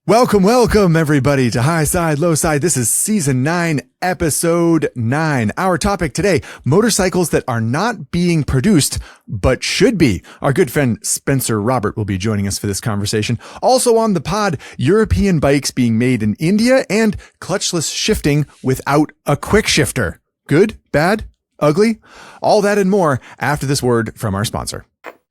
Welcome, everybody, to Highside, Lowside. This is Season 9, Episode 9. Our topic today, motorcycles that are not being produced, but should be. Our good friend Spenser Robert will be joining us for this conversation. Also on the pod, European bikes being made in India and clutchless shifting without a quick shifter. Good, bad, ugly? All that and more after this word from our sponsor.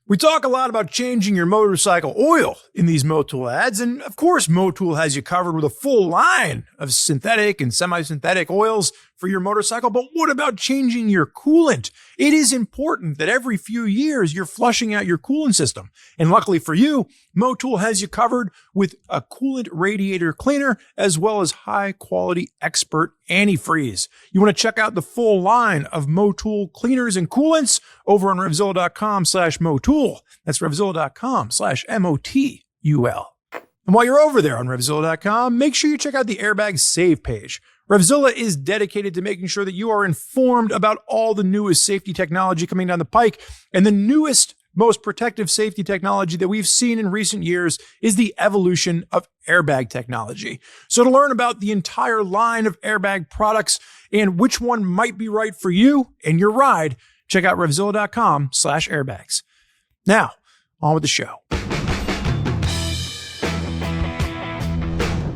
We talk a lot about changing your motorcycle oil in these Motul ads, and of course Motul has you covered with a full line of synthetic and semi-synthetic oils for your motorcycle, but what about changing your coolant? It is important that every few years you're flushing out your coolant system, and luckily for you, Motul has you covered with a coolant radiator cleaner as well as high-quality expert antifreeze. You want to check out the full line of Motul cleaners and coolants over on RevZilla.com/Motul. That's RevZilla.com/MOTUL. And while you're over there on RevZilla.com, make sure you check out the Airbag Save page. RevZilla is dedicated to making sure that you are informed about all the newest safety technology coming down the pike, and the newest, most protective safety technology that we've seen in recent years is the evolution of airbag technology. So to learn about the entire line of airbag products and which one might be right for you and your ride, check out RevZilla.com/airbags. Now, on with the show.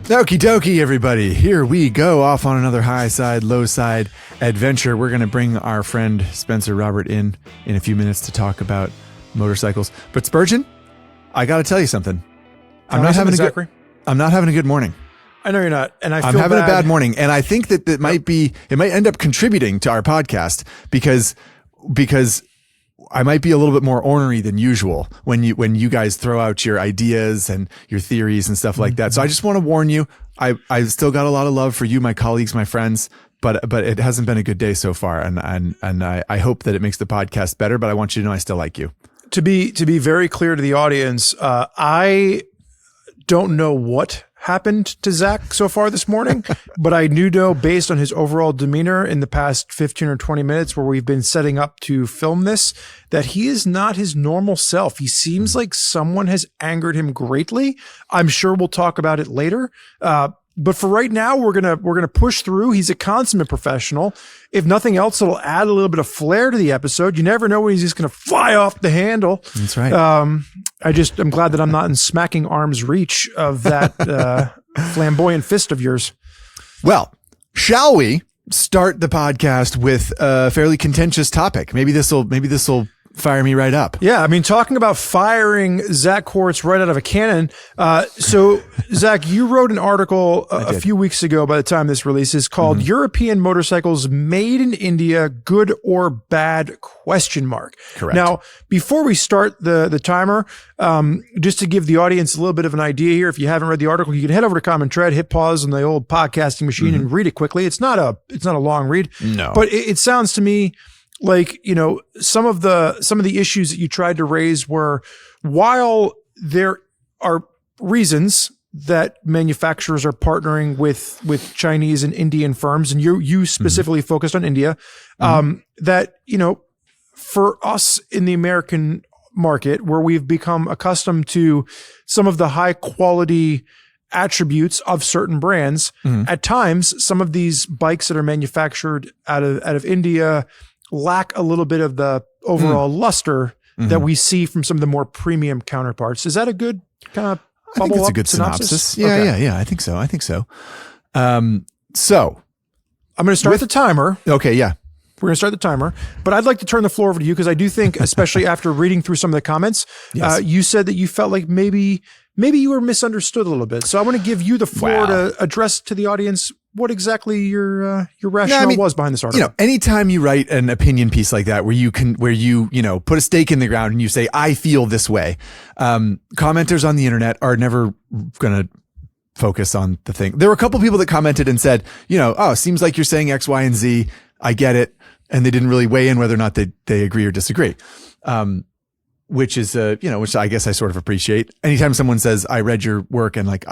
Okie dokie, everybody. Here we go off on another high-side, low-side adventure. We're going to bring our friend Spenser Robert in a few minutes to talk about motorcycles. But Spurgeon, I got to tell you something. I'm not having a good morning. I know you're not, and I'm having a bad morning, and I think that it might end up contributing to our podcast because I might be a little bit more ornery than usual when you guys throw out your ideas and your theories and stuff like that. So I just want to warn you, I still got a lot of love for you, my colleagues, my friends, but it hasn't been a good day so far. And I hope that it makes the podcast better, but I want you to know I still like you. To be very clear to the audience, I don't know what happened to Zach so far this morning, but I do know based on his overall demeanor in the past 15 or 20 minutes where we've been setting up to film this, that he is not his normal self. He seems like someone has angered him greatly. I'm sure we'll talk about it later. But for right now, we're gonna push through. He's a consummate professional. If nothing else, it'll add a little bit of flair to the episode. You never know when he's just gonna fly off the handle. That's right. I'm glad that I'm not in smacking arm's reach of that flamboyant fist of yours. Well, shall we start the podcast with a fairly contentious topic? Maybe this will fire me right up. Yeah, I mean, talking about firing Zach Quartz right out of a cannon. So, Zach, you wrote an article a few weeks ago by the time this releases called European Motorcycles Made in India, Good or Bad? ? Correct. Now, before we start the timer, just to give the audience a little bit of an idea here, if you haven't read the article, you can head over to Common Tread, hit pause on the old podcasting machine and read it quickly. It's not a long read. No. But it sounds to me like, you know, some of the issues that you tried to raise were, while there are reasons that manufacturers are partnering with Chinese and Indian firms, and you specifically focused on India, that, you know, for us in the American market, where we've become accustomed to some of the high quality attributes of certain brands, at times, some of these bikes that are manufactured out of India lack a little bit of the overall luster that we see from some of the more premium counterparts. Is that a good kind of I think it's a good synopsis. Yeah, okay. Yeah. I think so. So I'm going to start the timer. Okay. Yeah. We're going to start the timer, but I'd like to turn the floor over to you because I do think, especially after reading through some of the comments, you said that you felt like maybe you were misunderstood a little bit. So I want to give you the floor to address to the audience what exactly your rationale was behind this article. You know, anytime you write an opinion piece like that, where you put a stake in the ground and you say, I feel this way, commenters on the internet are never going to focus on the thing. There were a couple people that commented and said, oh, seems like you're saying X, Y, and Z. I get it. And they didn't really weigh in whether or not they agree or disagree. Which is, which I guess I sort of appreciate. Anytime someone says, I read your work and like,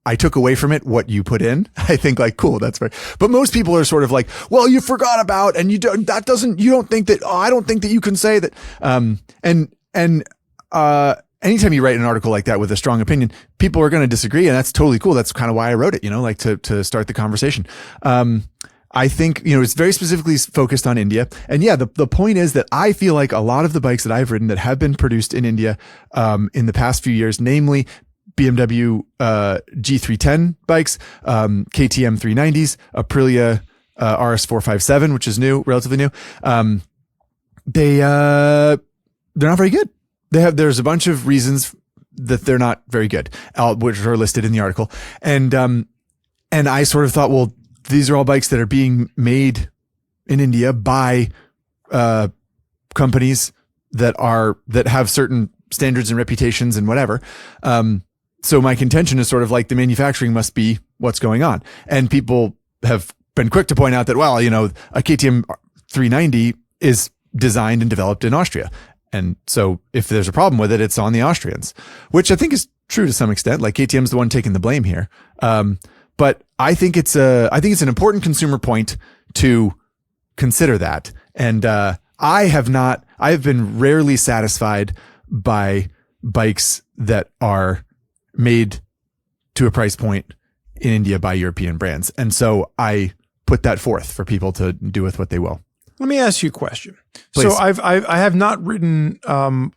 I took away from it what you put in, I think like, cool, that's fair. But most people are sort of like, well, you forgot about, and you don't think that, I don't think that you can say that. And anytime you write an article like that with a strong opinion, people are going to disagree, and that's totally cool. That's kind of why I wrote it, like to start the conversation. I think, it's very specifically focused on India. And yeah, the point is that I feel like a lot of the bikes that I've ridden that have been produced in India, in the past few years, namely BMW, G310 bikes, KTM 390s, Aprilia, RS457, which is new, relatively new. They're not very good. There's a bunch of reasons that they're not very good, which are listed in the article. And I sort of thought, well, these are all bikes that are being made in India by companies that have certain standards and reputations and whatever. So my contention is sort of like the manufacturing must be what's going on. And people have been quick to point out that, well, a KTM 390 is designed and developed in Austria. And so if there's a problem with it, it's on the Austrians, which I think is true to some extent. Like KTM's the one taking the blame here. But I think it's an important consumer point to consider that. And I have been rarely satisfied by bikes that are made to a price point in India by European brands. And so I put that forth for people to do with what they will. Let me ask you a question. Please. So I have not ridden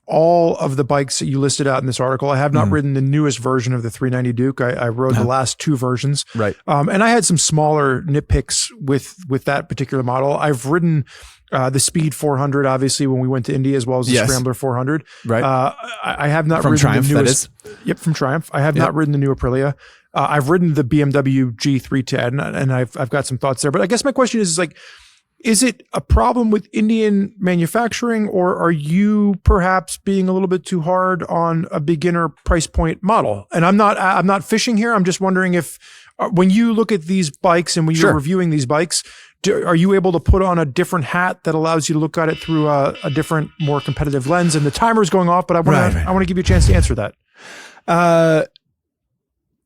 all of the bikes that you listed out in this article. I have not ridden the newest version of the 390 Duke. I rode the last two versions. Right. And I had some smaller nitpicks with that particular model. I've ridden the Speed 400, obviously, when we went to India, as well as the Scrambler 400. Right. I have not from ridden Triumph, the newest. that is. Yep, from Triumph. I have not ridden the new Aprilia. I've ridden the BMW G310, and I've got some thoughts there. But I guess my question is like, is it a problem with Indian manufacturing, or are you perhaps being a little bit too hard on a beginner price point model? And I'm not fishing here. I'm just wondering if when you look at these bikes and when you're reviewing these bikes, are you able to put on a different hat that allows you to look at it through a different, more competitive lens? And the timer's going off, but I want to give you a chance to answer that.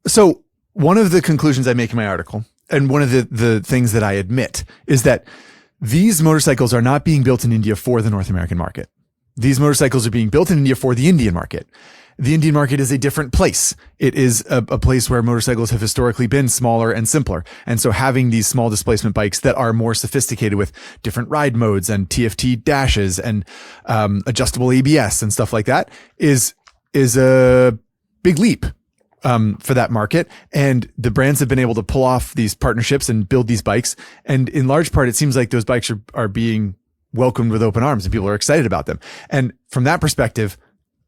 So one of the conclusions I make in my article, and one of the things that I admit, is that these motorcycles are not being built in India for the North American market. These motorcycles are being built in India for the Indian market. The Indian market is a different place. It is a place where motorcycles have historically been smaller and simpler. And so having these small displacement bikes that are more sophisticated with different ride modes and TFT dashes and adjustable ABS and stuff like that is a big leap for that market. And the brands have been able to pull off these partnerships and build these bikes. And in large part, it seems like those bikes are being welcomed with open arms and people are excited about them. And from that perspective,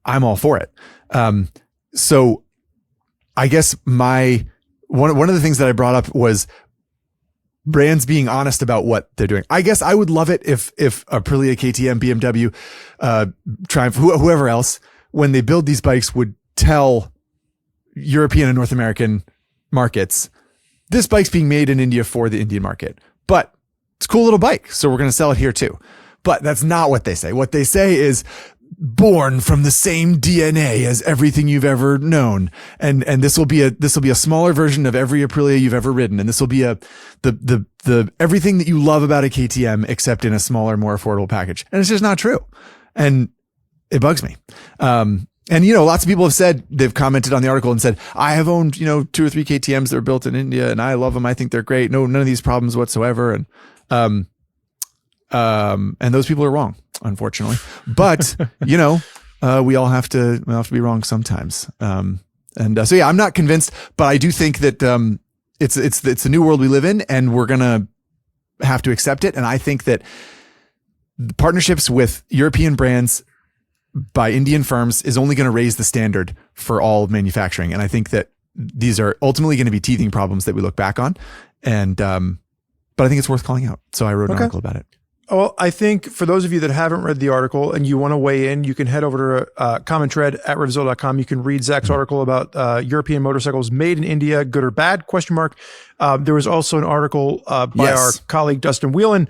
I'm all for it. So I guess one of the things that I brought up was brands being honest about what they're doing. I guess I would love it if Aprilia, KTM, BMW, Triumph, whoever else, when they build these bikes, would tell European and North American markets, this bike's being made in India for the Indian market, but it's a cool little bike, so we're going to sell it here too. But that's not what they say. What they say is born from the same DNA as everything you've ever known, and this will be a smaller version of every Aprilia you've ever ridden, and this will be the everything that you love about a KTM except in a smaller, more affordable package. And it's just not true, and it bugs me. And, lots of people have said, they've commented on the article and said, I have owned, 2 or 3 KTMs that were built in India and I love them. I think they're great. No, none of these problems whatsoever. And those people are wrong, unfortunately. But, we all have to be wrong sometimes. So I'm not convinced, but I do think that, it's the new world we live in and we're going to have to accept it. And I think that partnerships with European brands by Indian firms is only going to raise the standard for all manufacturing. And I think that these are ultimately going to be teething problems that we look back on. And, but I think it's worth calling out. So I wrote an article about it. Well, I think for those of you that haven't read the article and you want to weigh in, you can head over to comment thread at RevZilla.com. You can read Zach's article about European motorcycles made in India, good or bad, ? There was also an article by our colleague Dustin Whelan,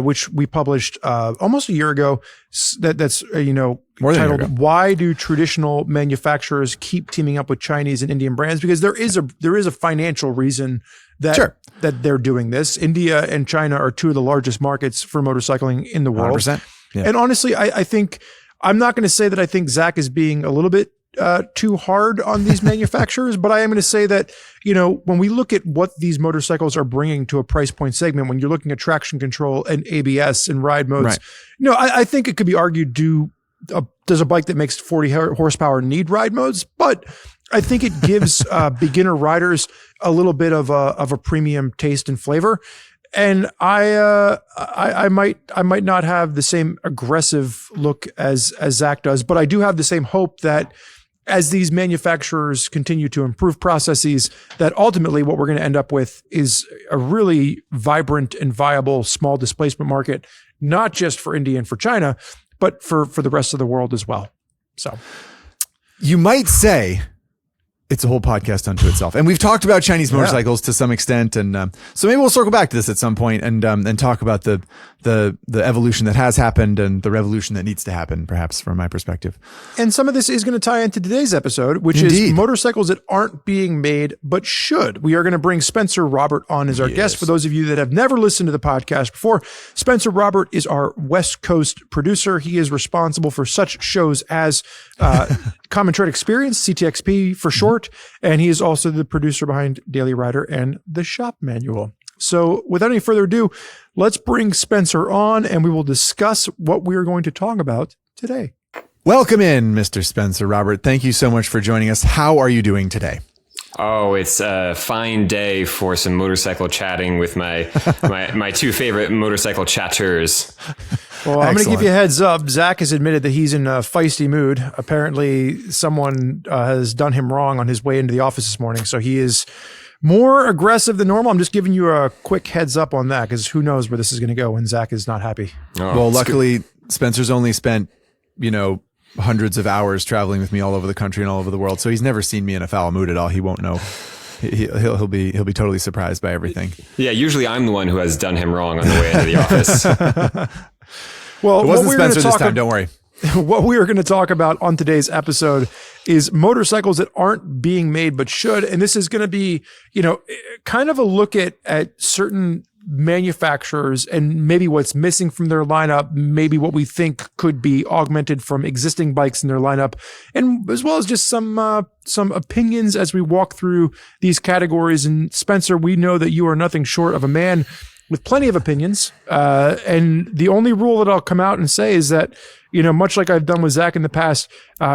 which we published almost a year ago. That's more than titled "Why Do Traditional Manufacturers Keep Teaming Up with Chinese and Indian Brands?" Because there is a financial reason that they're doing this. India and China are 2 of the largest markets for motorcycling in the world. 100%. Yeah. And honestly, I think I'm not going to say that I think Zach is being a little bit too hard on these manufacturers, but I am going to say that, when we look at what these motorcycles are bringing to a price point segment, when you're looking at traction control and ABS and ride modes, I think it could be argued, does a bike that makes 40 horsepower need ride modes? But I think it gives beginner riders a little bit of a premium taste and flavor. And I might not have the same aggressive look as Zach does, but I do have the same hope that as these manufacturers continue to improve processes, that ultimately what we're going to end up with is a really vibrant and viable small displacement market, not just for India and for China, but for the rest of the world as well. So you might say it's a whole podcast unto itself. And we've talked about Chinese motorcycles to some extent. And so maybe we'll circle back to this at some point and talk about the evolution that has happened and the revolution that needs to happen, perhaps from my perspective. And some of this is going to tie into today's episode, which is motorcycles that aren't being made, but should. We are going to bring Spenser Robert on as our guest. For those of you that have never listened to the podcast before, Spenser Robert is our West Coast producer. He is responsible for such shows as Common Tread Experience, CTXP for short. And he is also the producer behind Daily Rider and the Shop Manual. So without any further ado, let's bring Spenser on and we will discuss what we are going to talk about today. Welcome in, Mr. Spenser Robert. Thank you so much for joining us. How are you doing today? Oh, it's a fine day for some motorcycle chatting with my my two favorite motorcycle chatters. Well, I'm going to give you a heads up. Zach has admitted that he's in a feisty mood. Apparently, someone has done him wrong on his way into the office this morning. So he is more aggressive than normal. I'm just giving you a quick heads up on that because who knows where this is going to go when Zach is not happy. Oh, well, luckily, Spencer's only spent, hundreds of hours traveling with me all over the country and all over the world. So he's never seen me in a foul mood at all. He won't know. He'll be totally surprised by everything. Yeah, usually I'm the one who has done him wrong on the way into the office. Well, it wasn't Spencer this time. Don't worry. What we are going to talk about on today's episode is motorcycles that aren't being made but should. And this is going to be, kind of a look at certain manufacturers and maybe what's missing from their lineup, maybe what we think could be augmented from existing bikes in their lineup, and as well as just some opinions as we walk through these categories. And Spenser, we know that you are nothing short of a man with plenty of opinions. And the only rule that I'll come out and say is that, much like I've done with Zach in the past,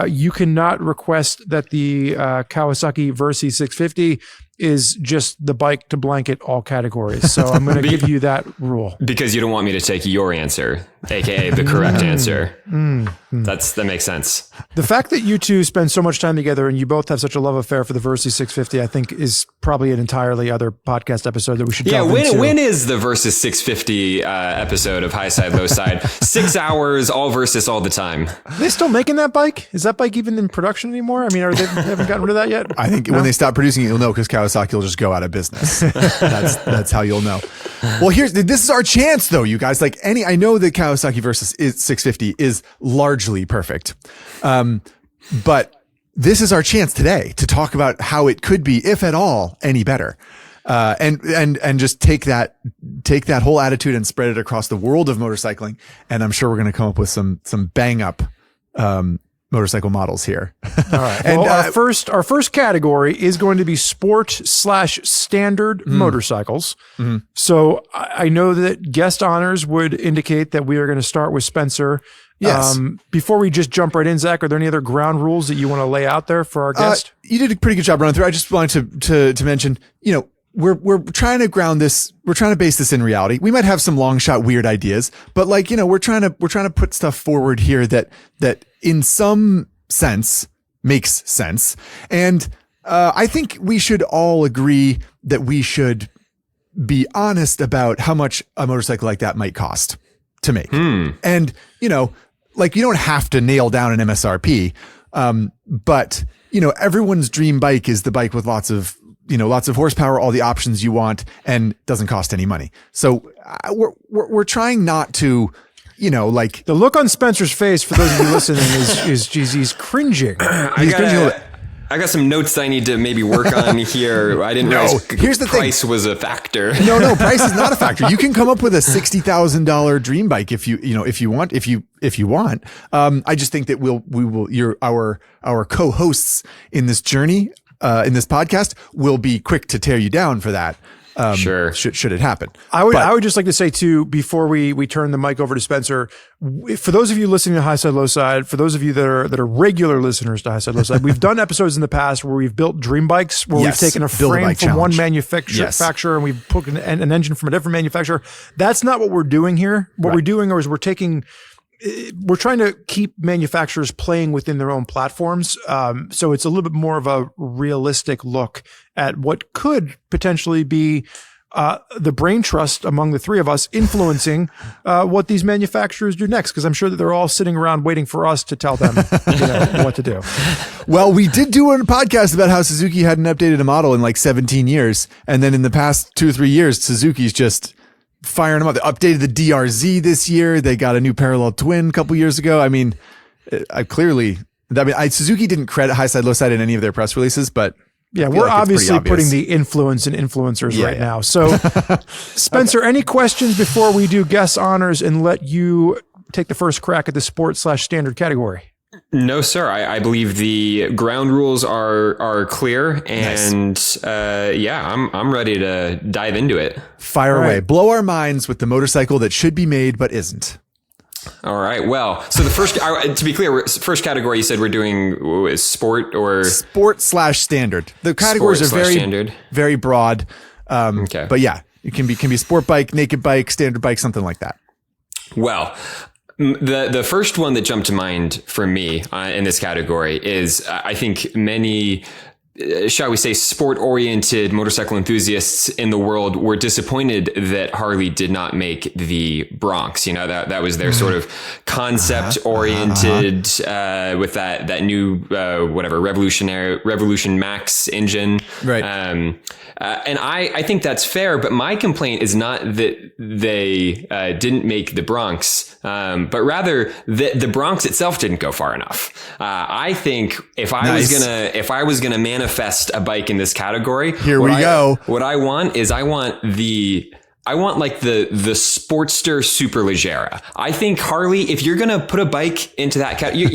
you cannot request that the Kawasaki Versys 650 is just the bike to blanket all categories. So I'm going to give you that rule. Because you don't want me to take your answer, aka the correct answer. That makes sense. The fact that you two spend so much time together and you both have such a love affair for the Versys 650, I think is probably an entirely other podcast episode that we should delve into. When is the Versys 650 episode of Highside, Lowside? 6 hours, all Versys all the time. Are they still making that bike? Is that bike even in production anymore? I mean, they haven't gotten rid of that yet? I think when they stop producing it, you'll know because Kawasaki will just go out of business. That's how you'll know. Well, this is our chance though, you guys. I know that Kawasaki Versys 650 is largely perfect. But this is our chance today to talk about how it could be, if at all, any better. And just take that whole attitude and spread it across the world of motorcycling. And I'm sure we're going to come up with some bang up, motorcycle models here. All right. And our first category is going to be sport/standard motorcycles. Mm-hmm. So I know that guest honors would indicate that we are going to start with Spenser. Yes. Before we just jump right in, Zach, are there any other ground rules that you want to lay out there for our guest? You did a pretty good job running through. I just wanted to mention, we're trying to ground this. We're trying to base this in reality. We might have some long shot weird ideas, but we're trying to put stuff forward here that in some sense makes sense. And I think we should all agree that we should be honest about how much a motorcycle like that might cost to make. And, you don't have to nail down an MSRP. But everyone's dream bike is the bike with lots of horsepower, all the options you want, and doesn't cost any money. So we're trying not to, the look on Spenser's face for those of you listening is geez, he's cringing. I got some notes that I need to maybe work on here. I didn't realize here's the price was a factor. No, price is not a factor. You can come up with a $60,000 dream bike if you want. I just think that our co-hosts in this journey, in this podcast, will be quick to tear you down for that. Sure. Should it happen? I would just like to say too, before we turn the mic over to Spenser, for those of you listening to Highside Lowside, for those of you that are regular listeners to Highside Lowside, we've done episodes in the past where we've built dream bikes, where we've taken a frame from one manufacturer and we've put an engine from a different manufacturer. That's not what we're doing here. What we're doing is we're trying to keep manufacturers playing within their own platforms. So it's a little bit more of a realistic look at what could potentially be the brain trust among the three of us influencing what these manufacturers do next. Because I'm sure that they're all sitting around waiting for us to tell them what to do. Well, we did do a podcast about how Suzuki hadn't updated a model in like 17 years. And then in the past 2 or 3 years, Suzuki's just firing them up. They updated the DRZ this year. They got a new parallel twin a couple years ago. I mean, Suzuki didn't credit Highside Lowside in any of their press releases, but yeah, we're obviously putting the influence in influencers right now. So, Spenser, any questions before we do guest honors and let you take the first crack at the sport/standard category? No, sir. I believe the ground rules are clear, and I'm ready to dive into it. Fire away. Blow our minds with the motorcycle that should be made but isn't. All right. Well, so the first, to be clear, first category you said we're doing sport or sport/standard. The categories are very broad. Okay. But yeah, it can be sport bike, naked bike, standard bike, something like that. Well, the first one that jumped to mind for me in this category is I think many, shall we say, sport-oriented motorcycle enthusiasts in the world were disappointed that Harley did not make the Bronx. You know, that was their sort of concept-oriented with that new Revolution Max engine. Right. And I think that's fair, but my complaint is not that they didn't make the Bronx, but rather that the Bronx itself didn't go far enough. I think if I was gonna manifest a bike in this category, what I want like the Sportster Superleggera. I think Harley, if you're gonna put a bike into that category,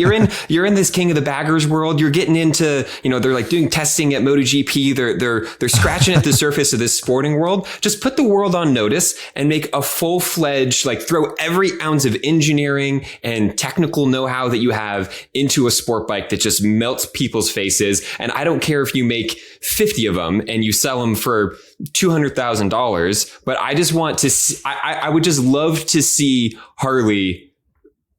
you're in this King of the Baggers world. You're getting into, they're like doing testing at MotoGP. They're scratching at the surface of this sporting world. Just put the world on notice and make a full-fledged, throw every ounce of engineering and technical know-how that you have into a sport bike that just melts people's faces. And I don't care if you make 50 of them and you sell them for $200,000, but I just want to see, I would just love to see Harley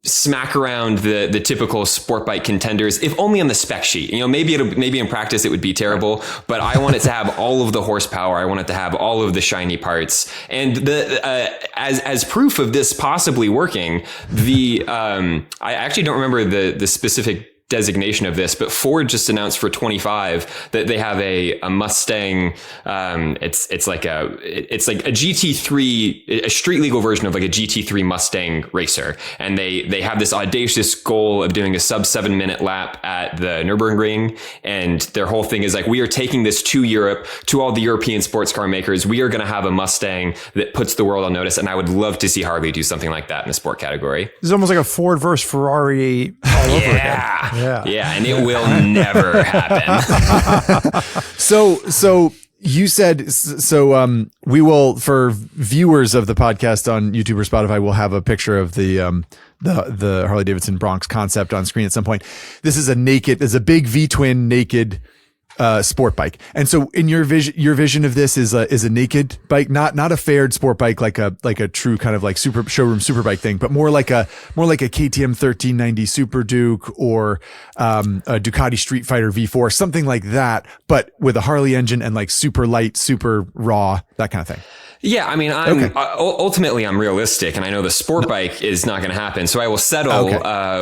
smack around the typical sport bike contenders, if only on the spec sheet. Maybe in practice it would be terrible, but I want it to have all of the horsepower. I want it to have all of the shiny parts. And as proof of this possibly working, I actually don't remember the specific designation of this, but Ford just announced for 25 that they have a Mustang. It's like a GT3, a street legal version of like a GT3 Mustang racer. And they have this audacious goal of doing a sub 7-minute lap at the Nürburgring. And their whole thing is we are taking this to Europe, to all the European sports car makers. We are going to have a Mustang that puts the world on notice. And I would love to see Harley do something like that in the sport category. It's almost like a Ford versus Ferrari all over again. Yeah, and it will never happen. So you said, we will, for viewers of the podcast on YouTube or Spotify, we'll have a picture of the Harley Davidson Bronx concept on screen at some point. This is a big V-twin naked sport bike. And so in your vision of this is a naked bike, not a faired sport bike, like a true kind of like super showroom super bike thing, but more like a KTM 1390 Super Duke or a Ducati Street Fighter V4, something like that, but with a Harley engine and like super light, super raw, that kind of thing. Yeah, I mean, ultimately I'm realistic, and I know the sport bike is not going to happen, so I will settle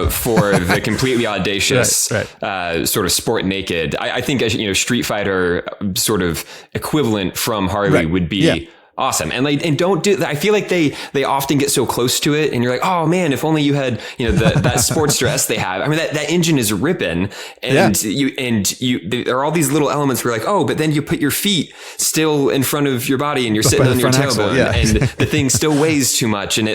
for the completely audacious sort of sport naked. I think Street Fighter sort of equivalent from Harley would be awesome. And don't do that. I feel like they often get so close to it and you're like, oh man, if only you had, that Sportster S they have. I mean, that engine is ripping and there are all these little elements where you're like, oh, but then you put your feet still in front of your body and you're sitting on your tailbone and the thing still weighs too much. And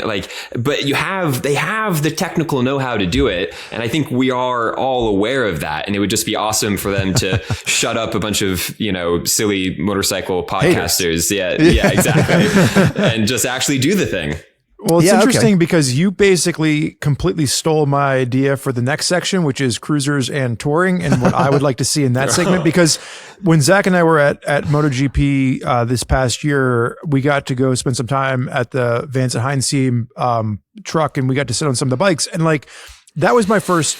but they have the technical know-how to do it. And I think we are all aware of that. And it would just be awesome for them to shut up a bunch of, silly motorcycle podcasters. Yeah, exactly. And just actually do the thing. Well, it's interesting because you basically completely stole my idea for the next section, which is cruisers and touring, and what I would like to see in that segment. Because when Zach and I were at MotoGP this past year, we got to go spend some time at the Vance at Heinz team truck, and we got to sit on some of the bikes. And that was my first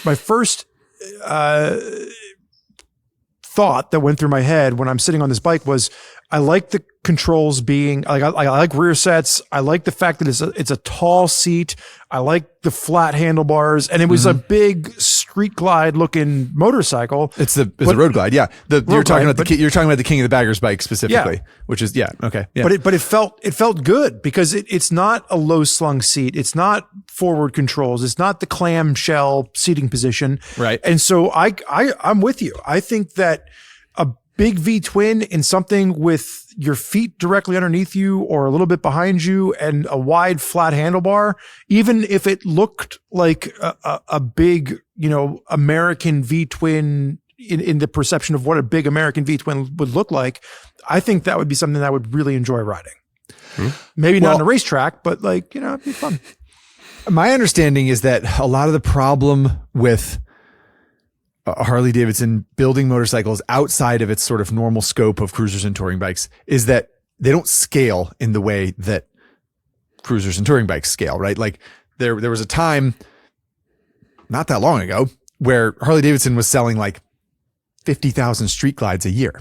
thought that went through my head when I'm sitting on this bike was, I like the controls being I like rear sets. I like the fact that it's a tall seat. I like the flat handlebars, and it was a big street glide looking motorcycle. It's a road glide. Yeah. You're talking about the King of the Baggers bike specifically, which is, okay. Yeah. But it felt good because it's not a low slung seat. It's not forward controls. It's not the clamshell seating position. Right. And so I'm with you. I think that a big V twin in something with your feet directly underneath you or a little bit behind you and a wide flat handlebar, even if it looked like a big, American V twin in the perception of what a big American V twin would look like, I think that would be something that I would really enjoy riding. Maybe not on a racetrack, but it'd be fun. My understanding is that a lot of the problem with Harley Davidson building motorcycles outside of its sort of normal scope of cruisers and touring bikes is that they don't scale in the way that cruisers and touring bikes scale, right? Like there was a time not that long ago where Harley Davidson was selling 50,000 street glides a year.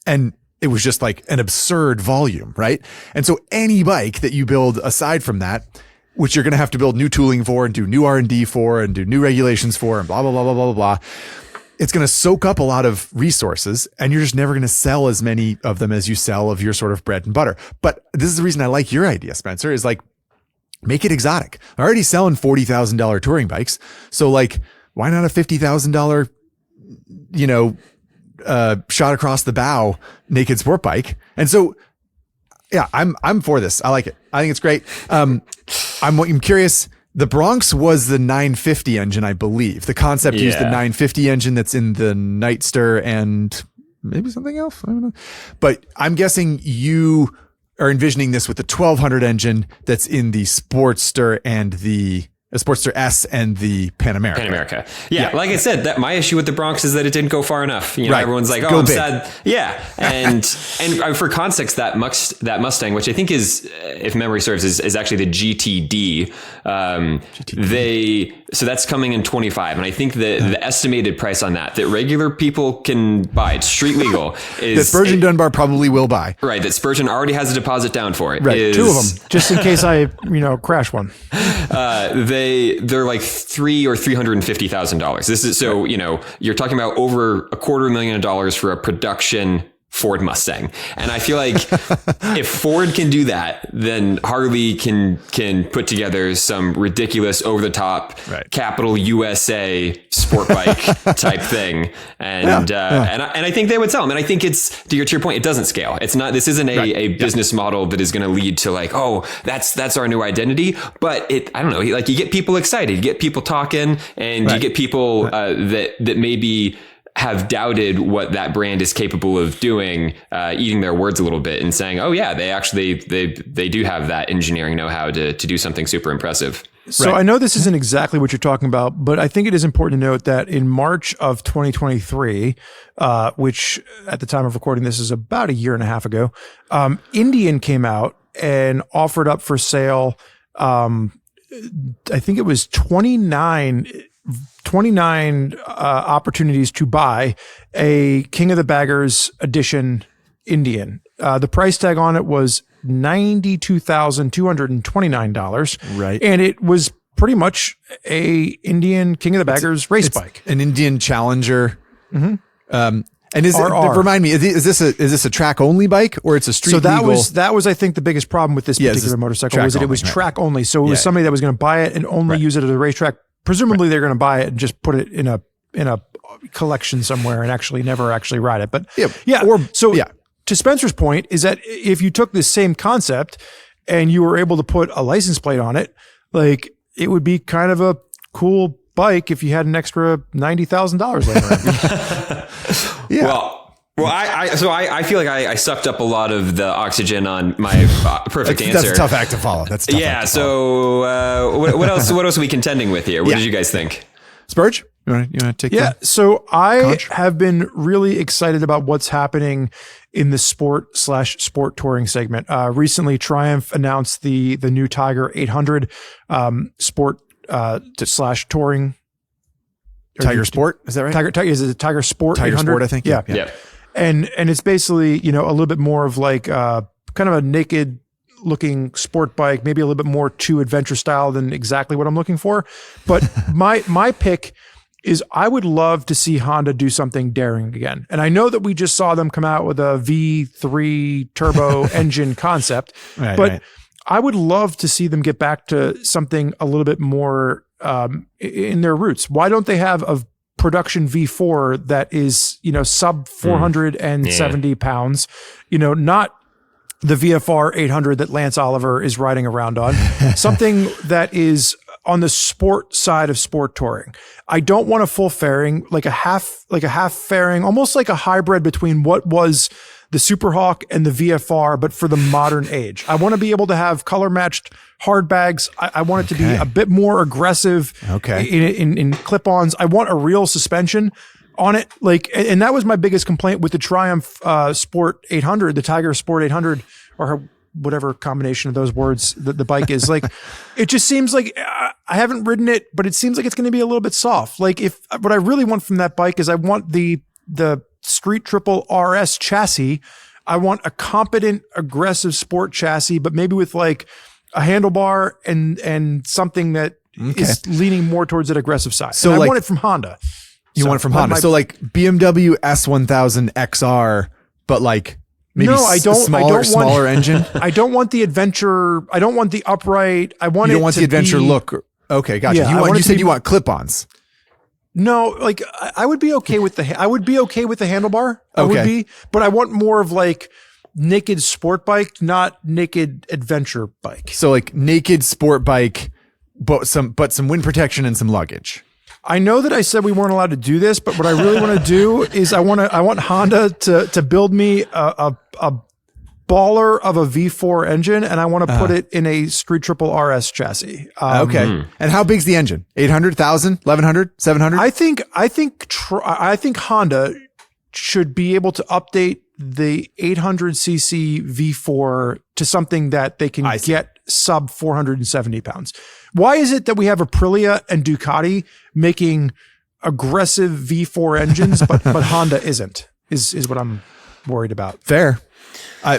And it was just an absurd volume, right? And so any bike that you build aside from that, which you're going to have to build new tooling for and do new R&D for and do new regulations for and blah, blah, blah, blah, blah, blah. It's going to soak up a lot of resources and you're just never going to sell as many of them as you sell of your sort of bread and butter. But this is the reason I like your idea, Spencer, is make it exotic. I'm already selling $40,000 touring bikes. So why not a $50,000, shot across the bow naked sport bike? And so, yeah, I'm for this. I like it. I think it's great. I'm curious. The Bronx was the 950 engine, I believe. The concept used the 950 engine that's in the Nightster and maybe something else. I don't know. But I'm guessing you are envisioning this with the 1200 engine that's in the Sportster and the Sportster S and the Pan America. Yeah. Like I said, that my issue with the Bronx is that it didn't go far enough. Right. Everyone's like, oh, I'm sad. Yeah. And for context, that Mustang, which I think is, if memory serves, is actually the GTD. So that's coming in 25. And I think the estimated price on that regular people can buy, it's street legal, is that Spurgeon Dunbar probably will buy. Right. That Spurgeon already has a deposit down for it. Right. 2 of them, just in case I, crash one. They're like $300,000 or $350,000. This is you're talking about over $250,000 for a production Ford Mustang. And I feel like if Ford can do that, then Harley can put together some ridiculous over the top capital USA sport bike type thing. And, and I think they would sell them. And I think it's to your point, it doesn't scale. It's not, this isn't a business model that is going to lead to that's our new identity. But I don't know, you get people excited, you get people talking and you get people that maybe have doubted what that brand is capable of doing, eating their words a little bit and saying, oh yeah, they do have that engineering know-how to do something super impressive. So I know this isn't exactly what you're talking about, but I think it is important to note that in March of 2023, which at the time of recording this is about a year and a half ago, Indian came out and offered up for sale, I think it was 29 opportunities to buy a King of the Baggers edition Indian. The price tag on it was $92,229. Right. And it was pretty much a Indian King of the Baggers race bike. An Indian Challenger. Mm-hmm. And remind me, is this a track only bike or it's a street legal? So that was I think the biggest problem with this particular motorcycle was that it was track only. So it was somebody that was going to buy it and only use it at a racetrack. Presumably they're going to buy it and just put it in a collection somewhere and never actually ride it. But to Spencer's point is that if you took this same concept and you were able to put a license plate on it, like it would be kind of a cool bike if you had an extra $90,000 laying around. Well, I feel like I sucked up a lot of the oxygen on my perfect answer. That's a tough act to follow. So what else are we contending with here? What did you guys think? Spurge, you want to take? Yeah. So I have been really excited about what's happening in the sport/sport touring segment. Recently, Triumph announced the new Tiger 800 sport / touring. Tiger Sport, is that right? Tiger is it Tiger Sport? Tiger 800? Sport, I think. Yeah. And it's basically a little bit more of like kind of a naked looking sport bike, maybe a little bit more too adventure style than exactly what I'm looking for. But my pick is I would love to see Honda do something daring again. And I know that we just saw them come out with a V3 turbo engine concept, but I would love to see them get back to something a little bit more in their roots. Why don't they have a production V4 that is, sub 470 pounds, not the VFR 800 that Lance Oliver is riding around on, something that is on the sport side of sport touring. I don't want a full fairing, like a half fairing, almost like a hybrid between what was the Superhawk and the VFR, but for the modern age. I want to be able to have color matched hard bags. I want it to be a bit more aggressive in clip-ons. I want a real suspension on it. And that was my biggest complaint with the Triumph Sport 800, the Tiger Sport 800, or whatever combination of those words that the bike is. It just seems like I haven't ridden it, but it seems like it's going to be a little bit soft. If what I really want from that bike is I want the Street Triple RS chassis. I want a competent, aggressive sport chassis, but maybe with a handlebar and something that is leaning more towards that aggressive side. So I want it from Honda. You want it from Honda. So BMW S1000 XR, but maybe smaller engine. I don't want the adventure. I don't want the upright. I want you don't want the adventure look. Okay, gotcha. Yeah, you said you want clip-ons. No, I would be okay with the handlebar. I would be, but I want more of naked sport bike, not naked adventure bike. So naked sport bike, but some wind protection and some luggage. I know that I said we weren't allowed to do this, but what I really want to do is I want Honda to build me a baller of a V4 engine, and I want to put it in a Street Triple RS chassis. And how big's the engine? 800, 1,000, 1,100, 700? I think Honda should be able to update the 800cc V4 to something that they can get sub 470 pounds. Why is it that we have Aprilia and Ducati making aggressive V4 engines, but Honda isn't? Is what I'm worried about. Fair. I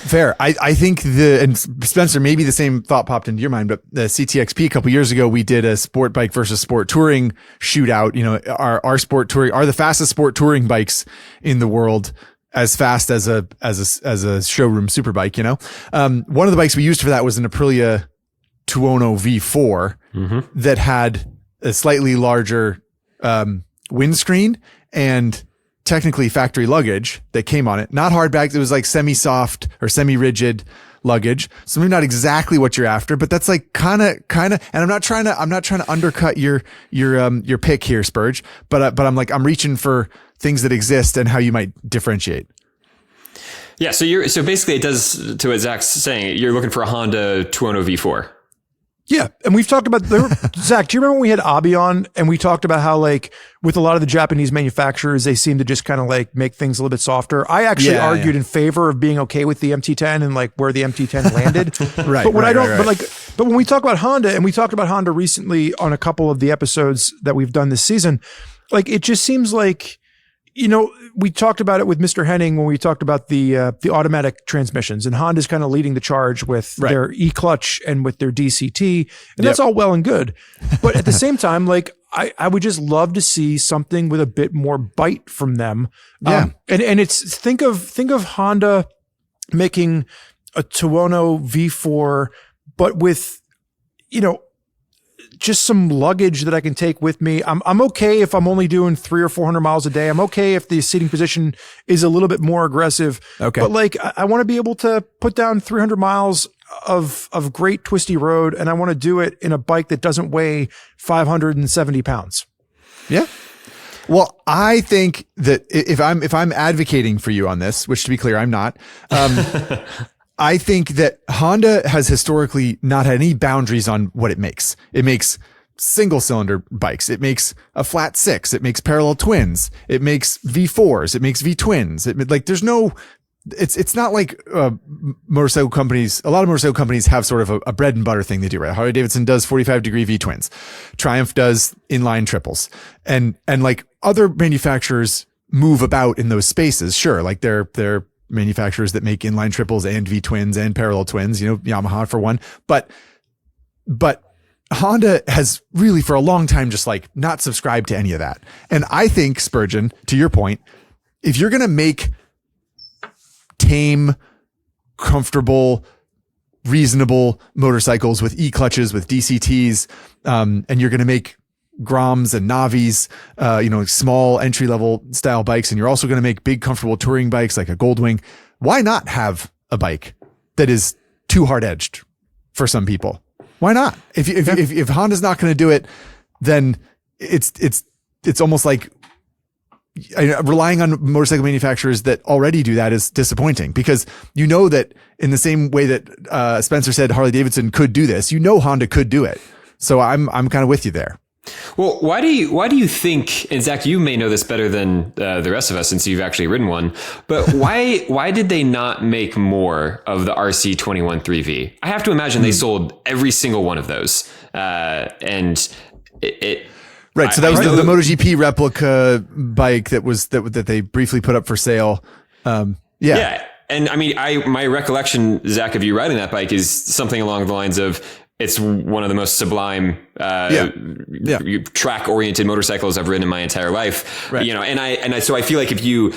think and Spencer, maybe the same thought popped into your mind, but the CTXP a couple years ago, we did a sport bike versus sport touring shootout. Our sport touring are the fastest sport touring bikes in the world, as fast as a showroom super bike. One of the bikes we used for that was an Aprilia Tuono V4 that had a slightly larger windscreen and technically factory luggage that came on it. Not hard bags. It was semi-soft or semi-rigid luggage. So maybe not exactly what you're after, but that's kind of, and I'm not trying to undercut your pick here, Spurge, but I'm reaching for things that exist and how you might differentiate. Yeah. So basically it does to what Zach's saying. You're looking for a Honda Tuono V4. Yeah. And we've talked about, Zach, do you remember when we had Abi on and we talked about how with a lot of the Japanese manufacturers, they seem to just kind of make things a little bit softer. I actually argued in favor of being okay with the MT10 and where the MT10 landed. Right. But but when we talk about Honda, and we talked about Honda recently on a couple of the episodes that we've done this season, it just seems we talked about it with Mr. Henning when we talked about the automatic transmissions, and Honda's kind of leading the charge with their e-clutch and with their DCT, and that's all well and good. But at the same time, like I would just love to see something with a bit more bite from them. And it's think of Honda making a Tuono V4, but with, just some luggage that I can take with me. I'm okay if I'm only doing 300 or 400 miles a day. I'm okay if the seating position is a little bit more aggressive. Okay. But like, I want to be able to put down 300 miles of great twisty road, and I want to do it in a bike that doesn't weigh 570 pounds. Yeah. Well, I think that if I'm advocating for you on this, which to be clear, I'm not, I think that Honda has historically not had any boundaries on what it makes. It makes single cylinder bikes. It makes a flat six. It makes parallel twins. It makes V4s. It makes V twins. There's no, it's not like motorcycle companies. A lot of motorcycle companies have sort of a bread and butter thing they do, right? Harley Davidson does 45-degree V twins. Triumph does inline triples, and like other manufacturers move about in those spaces. Sure. Like they're manufacturers that make inline triples and V twins and parallel twins, Yamaha for one, but Honda has really for a long time just like not subscribed to any of that. And I think, Spurgeon, to your point, if you're going to make tame, comfortable, reasonable motorcycles with e-clutches, with DCTs, and you're going to make Groms and Navis, small entry level style bikes, and you're also going to make big, comfortable touring bikes like a Goldwing. Why not have a bike that is too hard edged for some people? Why not? If Honda's not going to do it, then it's almost like relying on motorcycle manufacturers that already do that is disappointing, because that in the same way that Spencer said Harley Davidson could do this, Honda could do it. So I'm kind of with you there. Well, why do you think, and Zach, you may know this better than the rest of us since you've actually ridden one, but why did they not make more of the RC213V? I have to imagine they sold every single one of those. And it right. So that was the MotoGP replica bike that they briefly put up for sale. Yeah. And I mean, my recollection, Zach, of you riding that bike is something along the lines of, it's one of the most sublime, track-oriented motorcycles I've ridden in my entire life. Right. So I feel like if you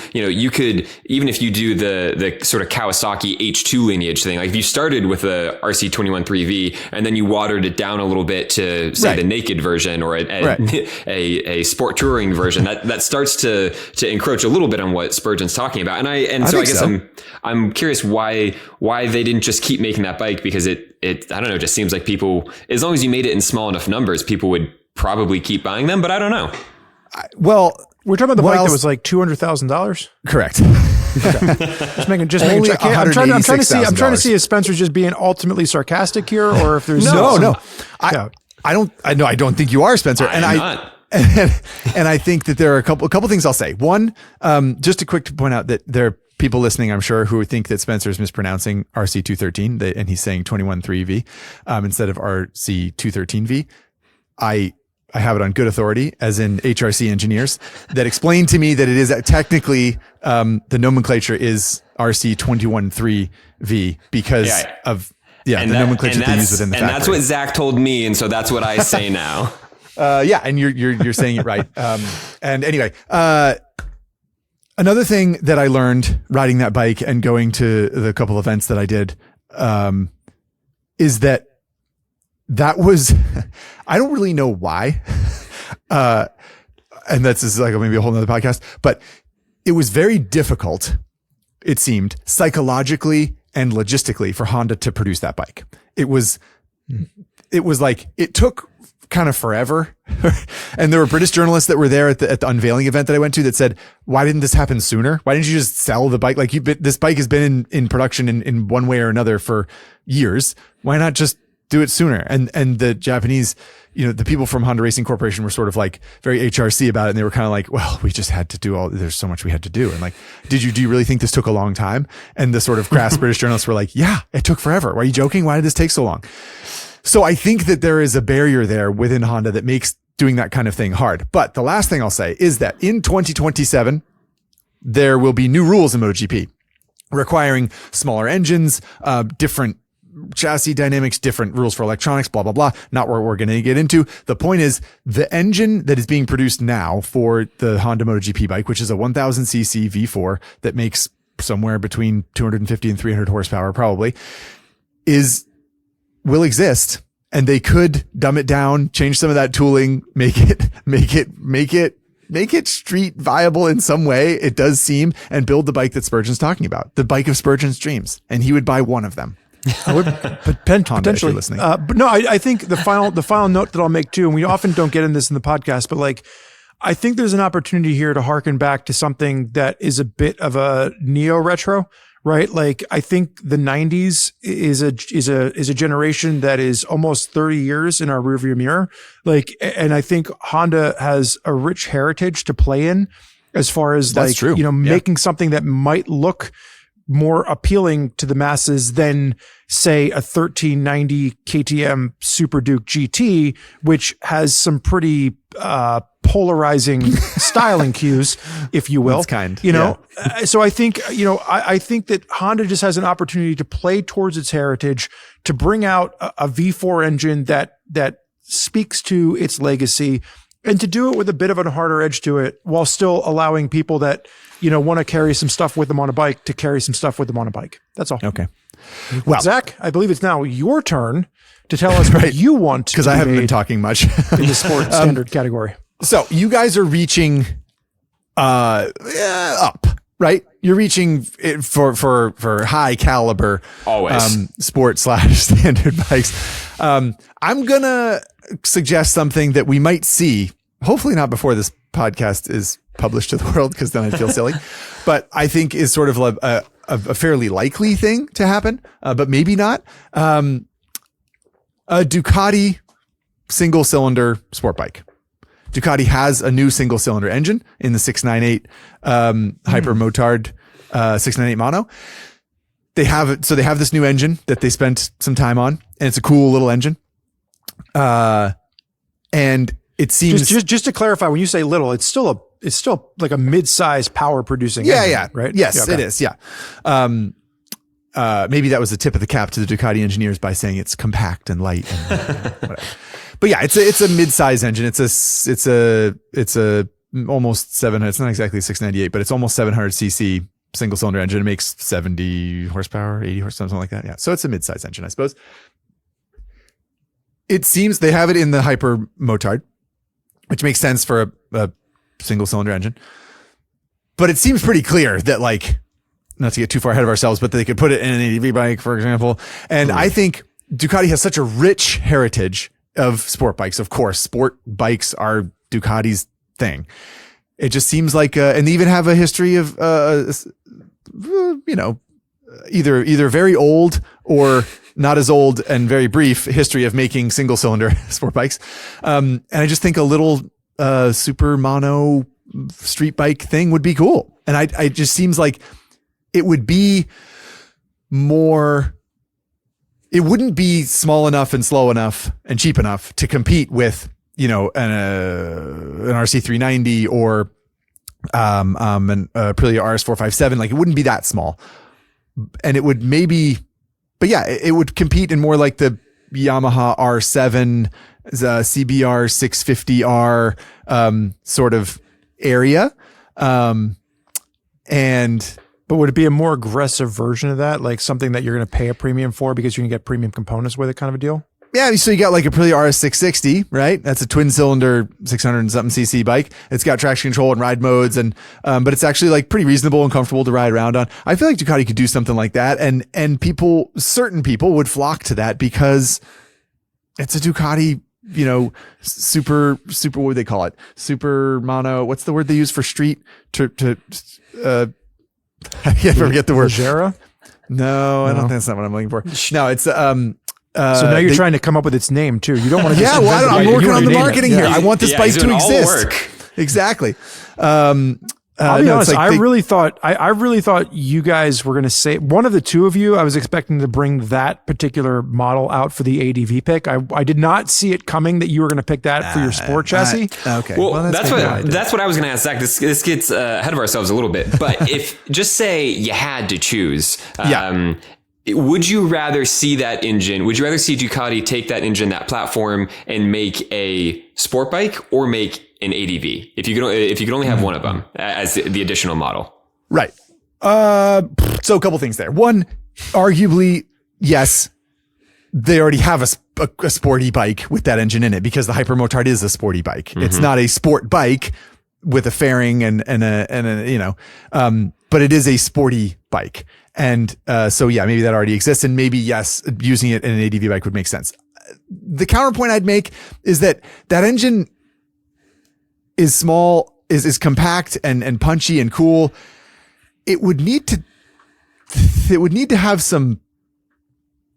could, even if you do the sort of Kawasaki H2 lineage thing, like if you started with a RC213V and then you watered it down a little bit to say the naked version or a sport touring version, that starts to encroach a little bit on what Spurgeon's talking about. I guess I'm curious why they didn't just keep making that bike, because it I don't know, just seems like people, as long as you made it in small enough numbers, people would probably keep buying them, but I don't know. We're talking about the bike that was like $200,000. Correct. Just making sure. I'm trying to see if Spencer's just being ultimately sarcastic here, or if there's no. I don't think you are, Spencer. I'm not. And I think that there are a couple things I'll say. One, just a quick to point out that there are people listening, I'm sure, who think that Spencer is mispronouncing RC213 and he's saying 213V instead of RC213V. I have it on good authority, as in HRC engineers, that explained to me that it is technically the nomenclature is RC213V because of the nomenclature they use within the factory. And that's what Zach told me, and so that's what I say now. And you're saying it right. And anyway, another thing that I learned riding that bike and going to the couple events that I did, is that was, I don't really know why. And that's just like maybe a whole nother podcast, but it was very difficult, it seemed, psychologically and logistically for Honda to produce that bike. It was like, it took kind of forever. And there were British journalists that were there at the unveiling event that I went to that said, why didn't this happen sooner? Why didn't you just sell the bike? Like this bike has been in production in one way or another for years. Why not just do it sooner? And the Japanese, the people from Honda Racing Corporation were sort of like very HRC about it. And they were kind of like, well, we just had to do there's so much we had to do. And like, do you really think this took a long time? And the sort of crass British journalists were like, yeah, it took forever. Why are you joking? Why did this take so long? So I think that there is a barrier there within Honda that makes doing that kind of thing hard. But the last thing I'll say is that in 2027, there will be new rules in MotoGP requiring smaller engines, different chassis dynamics, different rules for electronics, blah, blah, blah. Not what we're going to get into. The point is the engine that is being produced now for the Honda MotoGP bike, which is a 1000cc V4 that makes somewhere between 250 and 300 horsepower, probably will exist. And they could dumb it down, change some of that tooling, make it street viable in some way. It does seem, and build the bike that Spurgeon's talking about, the bike of Spurgeon's dreams. And he would buy one of them. I would potentially listening. But no, I think the final note that I'll make too, and we often don't get in this in the podcast, but like, I think there's an opportunity here to harken back to something that is a bit of a neo retro, right? Like, I think the 90s is a generation that is almost 30 years in our rearview mirror. Like, and I think Honda has a rich heritage to play in as far as That's true. making something that might look more appealing to the masses than, say, a 1390 KTM Super Duke GT, which has some pretty polarizing styling cues, if you will. That's kind. So I think, I think that Honda just has an opportunity to play towards its heritage, to bring out a V4 engine that speaks to its legacy, and to do it with a bit of a harder edge to it, while still allowing people that, want to carry some stuff with them on a bike to carry some stuff with them on a bike. That's all. Okay. Well, Zach, I believe it's now your turn to tell us what you want, because I haven't been talking much in the sport standard category. So you guys are reaching up, right? You're reaching it for high caliber always sport / standard bikes. I'm gonna suggest something that we might see, hopefully not before this podcast is published to the world, because then I'd feel silly, but I think is sort of a fairly likely thing to happen, but maybe not. A Ducati single cylinder sport bike. Ducati has a new single cylinder engine in the 698 hyper motard 698 mono. They have this new engine that they spent some time on, and it's a cool little engine. And it seems just to clarify, when you say little, it's still like a mid-size power producing engine, right? Yes, yeah, okay. It is. Yeah. Maybe that was the tip of the cap to the Ducati engineers by saying it's compact and light and whatever. But yeah, it's a mid-size engine. It's a almost 700. It's not exactly 698, but it's almost 700 cc single cylinder engine. It makes 70 horsepower, 80 horsepower, something like that. Yeah. So it's a mid-size engine, I suppose. It seems they have it in the hyper motard, which makes sense for a single cylinder engine. But it seems pretty clear that, like, not to get too far ahead of ourselves, but they could put it in an ADV bike, for example. And I think Ducati has such a rich heritage of sport bikes. Of course, sport bikes are Ducati's thing. It just seems like, and they even have a history of, either very old or not as old and very brief history of making single cylinder sport bikes. And I just think a little super mono street bike thing would be cool. And I just seems like it would be more, it wouldn't be small enough and slow enough and cheap enough to compete with, an RC390 or an Aprilia RS457. Like, it wouldn't be that small. And it would maybe, but yeah, it would compete in more like the Yamaha R7, the CBR 650R sort of area. But would it be a more aggressive version of that? Like something that you're going to pay a premium for because you can get premium components with it, kind of a deal? Yeah. So you got like a Aprilia RS660, right? That's a twin cylinder, 600 and something cc bike. It's got traction control and ride modes, and but it's actually like pretty reasonable and comfortable to ride around on. I feel like Ducati could do something like that, and certain people would flock to that because it's a Ducati, super, what would they call it? Super mono. What's the word they use for street? I can't forget the word. Leggera? No, I don't think that's not what I'm looking for. No, it's so now you're trying to come up with its name too. You don't want to. Yeah, well, I'm working on the marketing here. I want this bike to exist. Work. Exactly. I'll be No, it's honest. like I really thought you guys were going to say, one of the two of you, I was expecting to bring that particular model out for the ADV pick. I did not see it coming that you were going to pick that for your sport chassis. Okay. Well, that's what I was going to ask Zach. This gets ahead of ourselves a little bit, but if just say you had to choose, would you rather see that engine? Would you rather see Ducati take that engine, that platform, and make a sport bike, or make an ADV? If you could only have one of them as the additional model, right? So a couple things there. One, arguably, yes, they already have a sporty bike with that engine in it, because the Hypermotard is a sporty bike. Mm-hmm. It's not a sport bike with a fairing and a but it is a sporty bike. And so yeah, maybe that already exists, and maybe yes, using it in an ADV bike would make sense. The counterpoint I'd make is that engine is small, is compact and punchy and cool. It would need to have some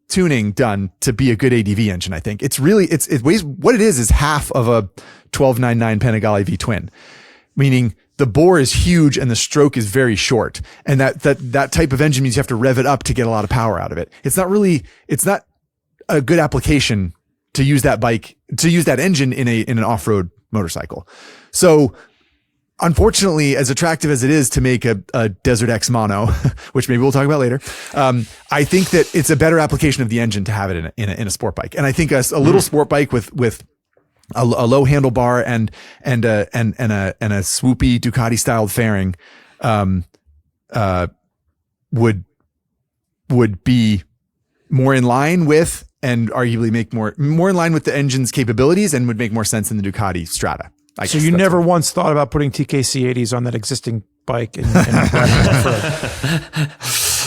tuning done to be a good ADV engine. I think it weighs, what it is half of a 1299 Panigale V twin, meaning the bore is huge and the stroke is very short. And that type of engine means you have to rev it up to get a lot of power out of it. It's not a good application to use that engine in an off-road motorcycle. So unfortunately, as attractive as it is to make a Desert X mono, which maybe we'll talk about later, I think that it's a better application of the engine to have it in a sport bike. And I think a little sport bike with a low handlebar and a swoopy Ducati styled fairing, would be more in line with, and arguably make more in line with the engine's capabilities, and would make more sense in the Ducati Strata. So you never once thought about putting TKC 80s on that existing bike?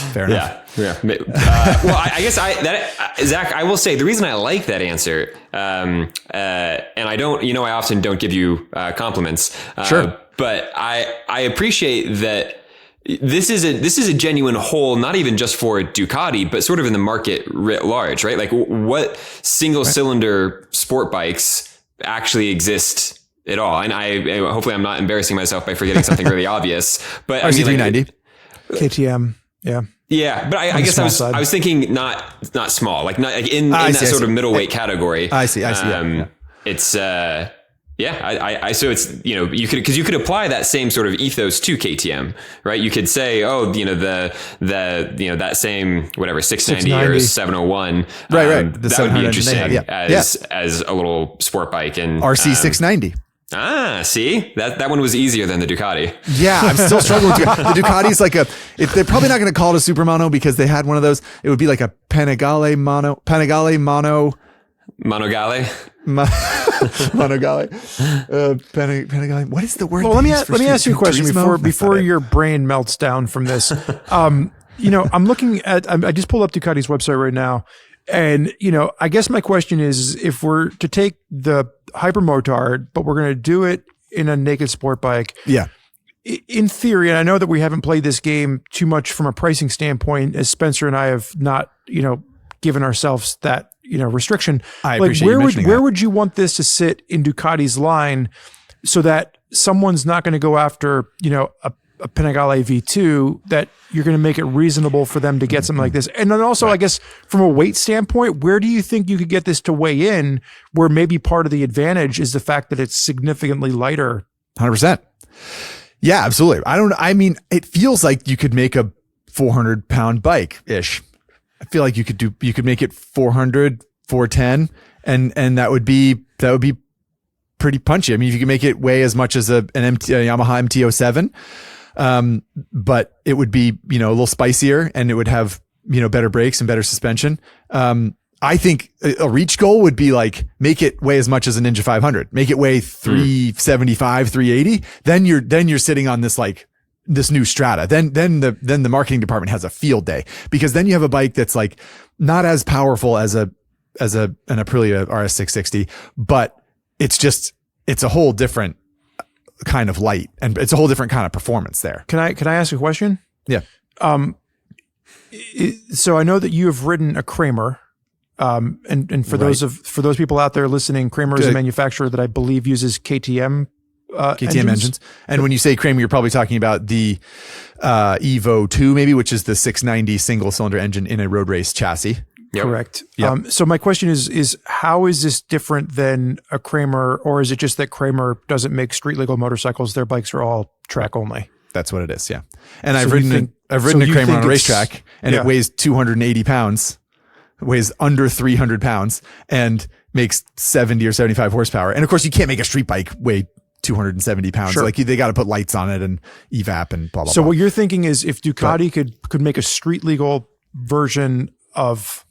Fair enough. Yeah. Well, I guess Zach, I will say the reason I like that answer, and I often don't give you compliments, sure, but I appreciate that this is a genuine hole, not even just for Ducati, but sort of in the market writ large, right? Like, what single cylinder sport bikes actually exist at all? And hopefully I'm not embarrassing myself by forgetting something really obvious, but RC390, KTM. Yeah. Yeah. But I guess I was thinking not small, like not like in that sort of middleweight category. I see. It's, so it's, you could apply that same sort of ethos to KTM, right? You could say, that same, whatever, 690 or 701, right. That would be interesting as a little sport bike, and RC 690. See, that one was easier than the Ducati. Yeah, I'm still struggling with the Ducati's like they're probably not going to call it a super mono, because they had one of those. It would be like a Panigale mono. Monogale. Panigale. What is the word? Well, let me ask you a question before your brain melts down from this. I'm looking at, I just pulled up Ducati's website right now. And, I guess my question is, if we're to take the Hypermotard, but we're going to do it in a naked sport bike. Yeah. In theory, and I know that we haven't played this game too much from a pricing standpoint, as Spencer and I have not, given ourselves that, restriction. I appreciate you mentioning where would you want this to sit in Ducati's line, so that someone's not going to go after, a Panigale V2, that you're going to make it reasonable for them to get something like this? And then also, I guess, from a weight standpoint, where do you think you could get this to weigh in, where maybe part of the advantage is the fact that it's significantly lighter? 100%. Yeah, absolutely. It feels like you could make a 400-pound bike ish. I feel like you could make it 400, 410, and that would be pretty punchy. I mean, if you could make it weigh as much as a Yamaha MT-07, but it would be, a little spicier, and it would have, better brakes and better suspension. I think a reach goal would be like, make it weigh as much as a Ninja 500, make it weigh 375, 380. Then you're sitting on this, like, this new Strata. Then the marketing department has a field day, because then you have a bike that's like not as powerful as an Aprilia RS660, but it's a whole different kind of light, and it's a whole different kind of performance there. Can I ask a question? Yeah. So I know that you have ridden a Kramer, and for those people out there listening, Kramer is a manufacturer that I believe uses KTM KTM engines. And when you say Kramer, you're probably talking about the Evo 2, maybe, which is the 690 single cylinder engine in a road race chassis. Yep. Correct. Yep. So my question is how is this different than a Kramer, or is it just that Kramer doesn't make street legal motorcycles? Their bikes are all track only. That's what it is. Yeah. And So I've ridden a Kramer on a racetrack, and yeah. it weighs 280 pounds, weighs under 300 pounds, and makes 70 or 75 horsepower. And of course, you can't make a street bike weigh 270 pounds. Sure. Like they got to put lights on it and evap and blah, blah, So blah. what you're thinking is if Ducati could make a street legal version of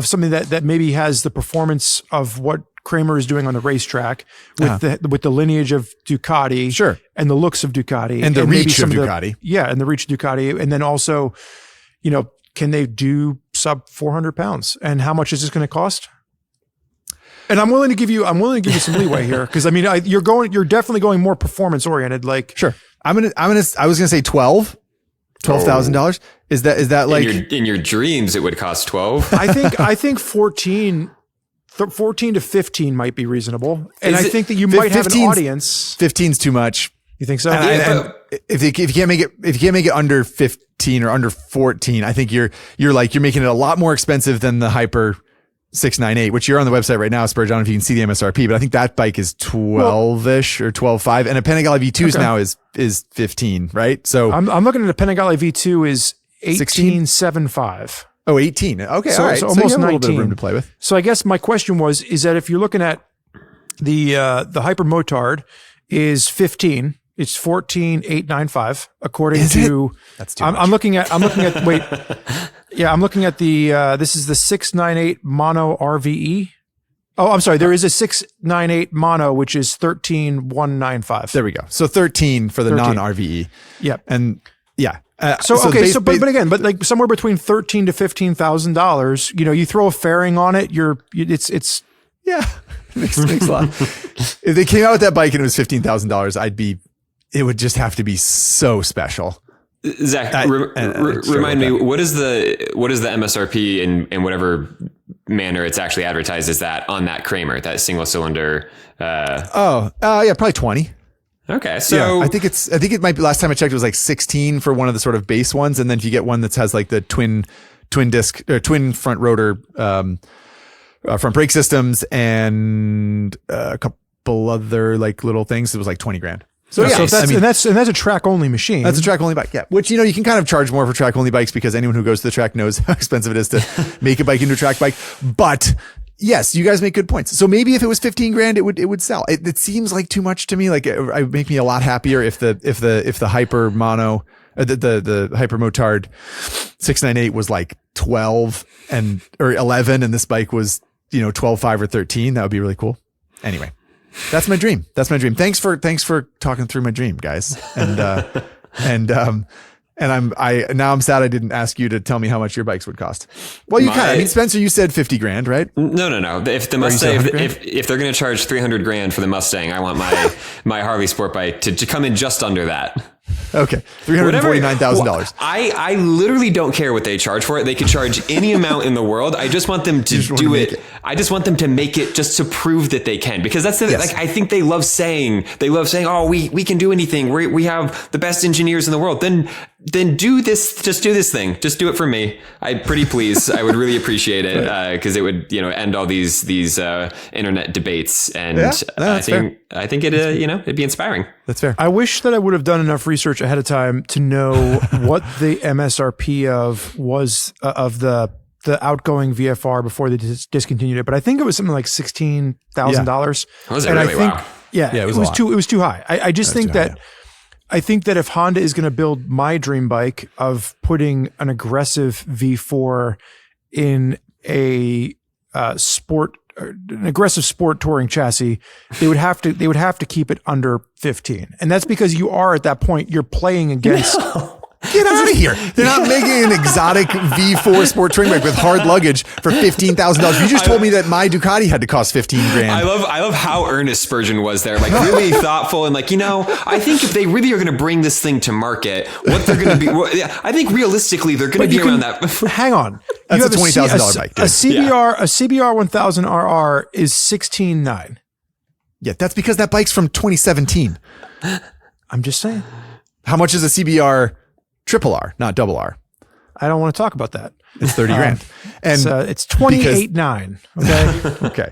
something that maybe has the performance of what Kramer is doing on the racetrack with the lineage of Ducati, Sure. and the looks of Ducati, And the maybe reach some of the- Ducati. and the reach of Ducati, and then also, can they do sub 400 pounds? And how much is this going to cost? And I'm willing to give you some leeway here because I mean you're definitely going more performance oriented. Like Sure. I was going to say $12,000. Is that like in your dreams it would cost 12? I think 14 to 15 might be reasonable, and I think that you might have an 15's audience. 15's too much. You think so? And if you can't make it under 15 or under 14, I think you're making it a lot more expensive than the Hyper 698, which you're on the website right now, Spurge. I don't know if you can see the MSRP, but I think that bike is 12-ish or 12.5, and a Panigale V2's now is 15, right? So I'm looking at a Panigale V2 is 18.75. Oh, 18. Okay, So- all right. so So almost you have a little bit of 19. room to play with. So I guess my question is that if you're looking at the Hyper Motard is 15, it's 14.895 according Is it? to. That's too I'm much. looking at wait. Yeah, I'm looking at the this is the 698 Mono RVE. Oh, I'm sorry. There is a 698 Mono which is 13.195. There we go. So 13 for the 13. non-RVE. Yep. And yeah. But again, like somewhere between $13,000 to $15,000. You throw a fairing on it. It's yeah, makes a lot. If they came out with that bike and it was $15,000, it would just have to be so special. Zach, remind me, what is the MSRP in whatever manner it's actually advertised as that on that Kramer, that single cylinder? Yeah, probably 20. Okay, so Yeah, I think it might be. Last time I checked, it was like 16 for one of the sort of base ones, and then if you get one that has like the twin disc or twin front rotor front brake systems and a couple other like little things, it was like 20 grand. So yeah, and that's a track only machine. That's a track only bike. Yeah. Which, you can kind of charge more for track only bikes because anyone who goes to the track knows how expensive it is to make a bike into a track bike. But yes, you guys make good points. So maybe if it was 15 grand, it would sell. It seems like too much to me. Like it would make me a lot happier if the Hyper Mono, the Hyper Motard 698 was like 12 or 11 and this bike was, 12.5 or 13. That would be really cool. Anyway. That's my dream. Thanks for talking through my dream, guys. And I'm sad I didn't ask you to tell me how much your bikes would cost. Well, Spencer, you said 50 grand, right? No. If the Mustang, if they're going to charge 300 grand for the Mustang, I want my Harley sport bike to come in just under that. Okay. $349,000. I literally don't care what they charge for it. They could charge any amount in the world. I just want them to do it. I just want them to make it just to prove that they can, because that's I think they love saying, oh, we can do anything. We have the best engineers in the world. Then do this. Just do this thing. Just do it for me. I'd pretty please. I would really appreciate it. Cause it would, end all these internet debates. And I think it, it'd be inspiring. That's fair. I wish that I would have done enough research ahead of time to know what the MSRP was of the outgoing VFR before they discontinued it. But I think it was something like $16,000. Was it really? Wow. Yeah, it was too high. I just think that. I think that if Honda is going to build my dream bike of putting an aggressive V4 in an aggressive sport touring chassis, they would have to keep it under 15. And that's because you are at that point, you're playing against. No. Get out of here. They're not making an exotic V4 sport touring bike with hard luggage for $15,000. You just told me that my Ducati had to cost 15 grand. I love how earnest Spurgeon was there. Like really thoughtful and like, I think if they really are going to bring this thing to market, what they're going to be, I think realistically they're going to be around that. Hang on. That's a $20,000 bike. A CBR 1000 RR is 16.9. Yeah, that's because that bike's from 2017. I'm just saying. How much is a CBR triple R, not double R? I don't want to talk about that. It's 30 grand. And it's 28.9. Okay. Okay.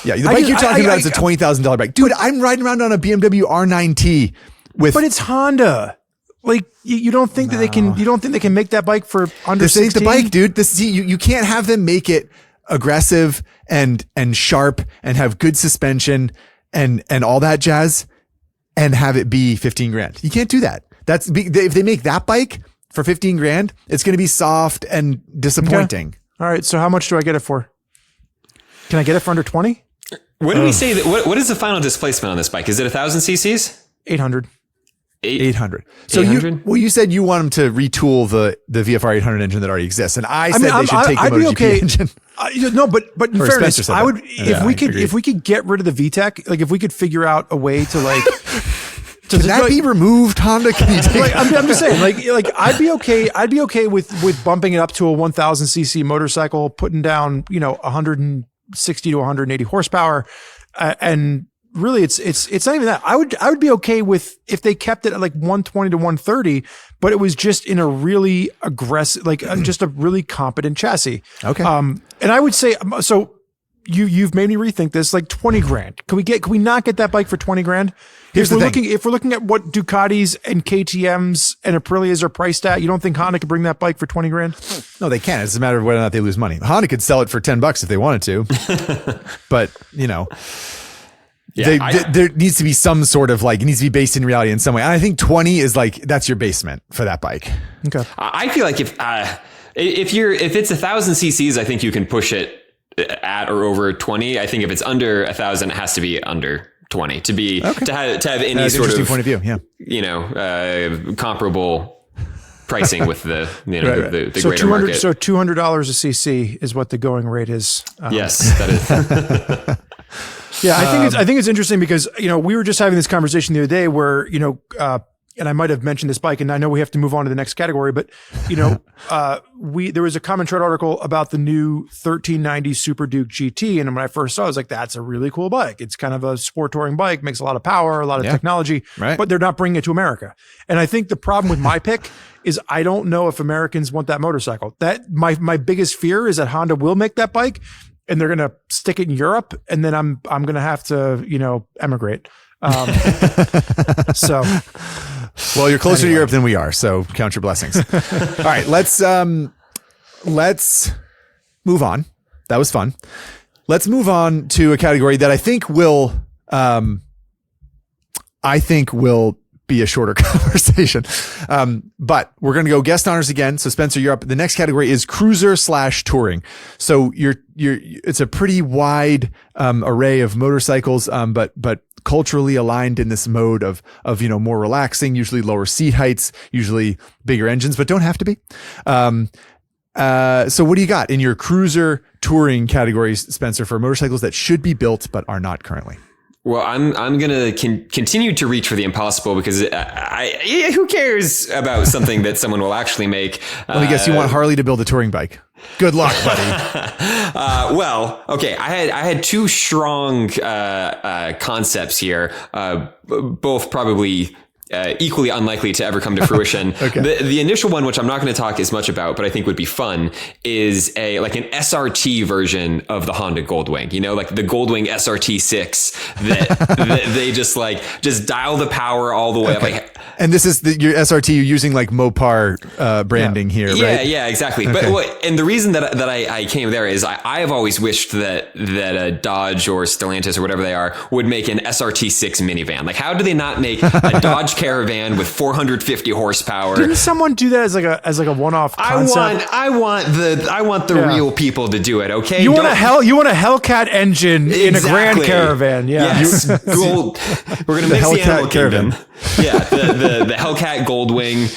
Yeah, the bike you're talking about is a $20,000 bike. Dude, I'm riding around on a BMW R9T with. But it's Honda. Like you don't think that they can? You don't think they can make that bike for under This 16? ain't the bike, dude. This you can't have them make it aggressive and sharp and have good suspension and all that jazz and have it be 15 grand. You can't do that. If they make that bike for 15 grand, it's going to be soft and disappointing. Okay. All right. So how much do I get it for? Can I get it for under 20? What do we say that? What is the final displacement on this bike? Is it 1,000 cc's? 800. 800. So 800? you said you want them to retool the VFR 800 engine that already exists, and I said they should take the MotoGP engine. No, but in Or fairness, Spencer said I would that. if we could get rid of the VTEC, like if we could figure out a way to like Can that be removed, Honda? Can you take? I'm just saying, like I'd be okay with bumping it up to a 1,000 cc motorcycle, putting down 160 to 180 horsepower, and really it's not even that. I would be okay with if they kept it at like 120 to 130, but it was just in a really aggressive, like just a really competent chassis. Okay. And I would say so. You've made me rethink this. Like 20 grand. Can we not get that bike for 20 grand? Here's the thing. If we're looking at what Ducatis and KTMs and Aprilias are priced at, you don't think Honda could bring that bike for 20 grand? No, they can't. It's a matter of whether or not they lose money. Honda could sell it for $10 if they wanted to, but there needs to be some sort of it needs to be based in reality in some way. And I think 20 is that's your basement for that bike. Okay. I feel like if it's 1,000 cc's, I think you can push it at or over 20. I think if it's under 1,000, it has to be under 20 to be to have any sort of point of view. Yeah. Comparable pricing with the the So greater market. So $200 a cc is what the going rate is. Yes, that is. Yeah, I think it's interesting because we were just having this conversation the other day where and I might have mentioned this bike, and I know we have to move on to the next category, but there was a comment thread article about the new 1390 Super Duke GT, and when I first saw it, I was like, that's a really cool bike. It's kind of a sport touring bike, makes a lot of power, a lot of technology, but they're not bringing it to America. And I think the problem with my pick is I don't know if Americans want that motorcycle. That my biggest fear is that Honda will make that bike, and they're going to stick it in Europe, and then I'm going to have to emigrate. Well, you're closer to Europe than we are, so count your blessings. All right, let's move on. That was fun. Let's move on to a category that I think will be a shorter conversation. But we're going to go guest honors again. So Spencer, you're up. The next category is cruiser/touring. So it's a pretty wide array of motorcycles, but culturally aligned in this mode of more relaxing, usually lower seat heights, usually bigger engines, but don't have to be. So what do you got in your cruiser touring categories, Spencer, for motorcycles that should be built but are not currently? Well, I'm going to continue to reach for the impossible because who cares about something that someone will actually make? Let me guess, you want Harley to build a touring bike. Good luck, buddy. Well, okay. I had two strong concepts here, both probably equally unlikely to ever come to fruition. Okay. The initial one, which I'm not going to talk as much about, but I think would be fun, is an SRT version of the Honda Goldwing. Like the Goldwing SRT6 that they just dial the power all the way up. And this is your SRT. You're using Mopar branding here, right? Yeah, exactly. Okay. But and the reason that I came there is I have always wished that a Dodge or Stellantis or whatever they are would make an SRT6 minivan. Like, how do they not make a Dodge Caravan with 450 horsepower? Didn't someone do that as like a one-off concept? I want the real people to do it. Okay, you want a Hellcat engine in a Grand Caravan? Yeah, yes. We're gonna mix the animal kingdom. Yeah, the Hellcat Goldwing.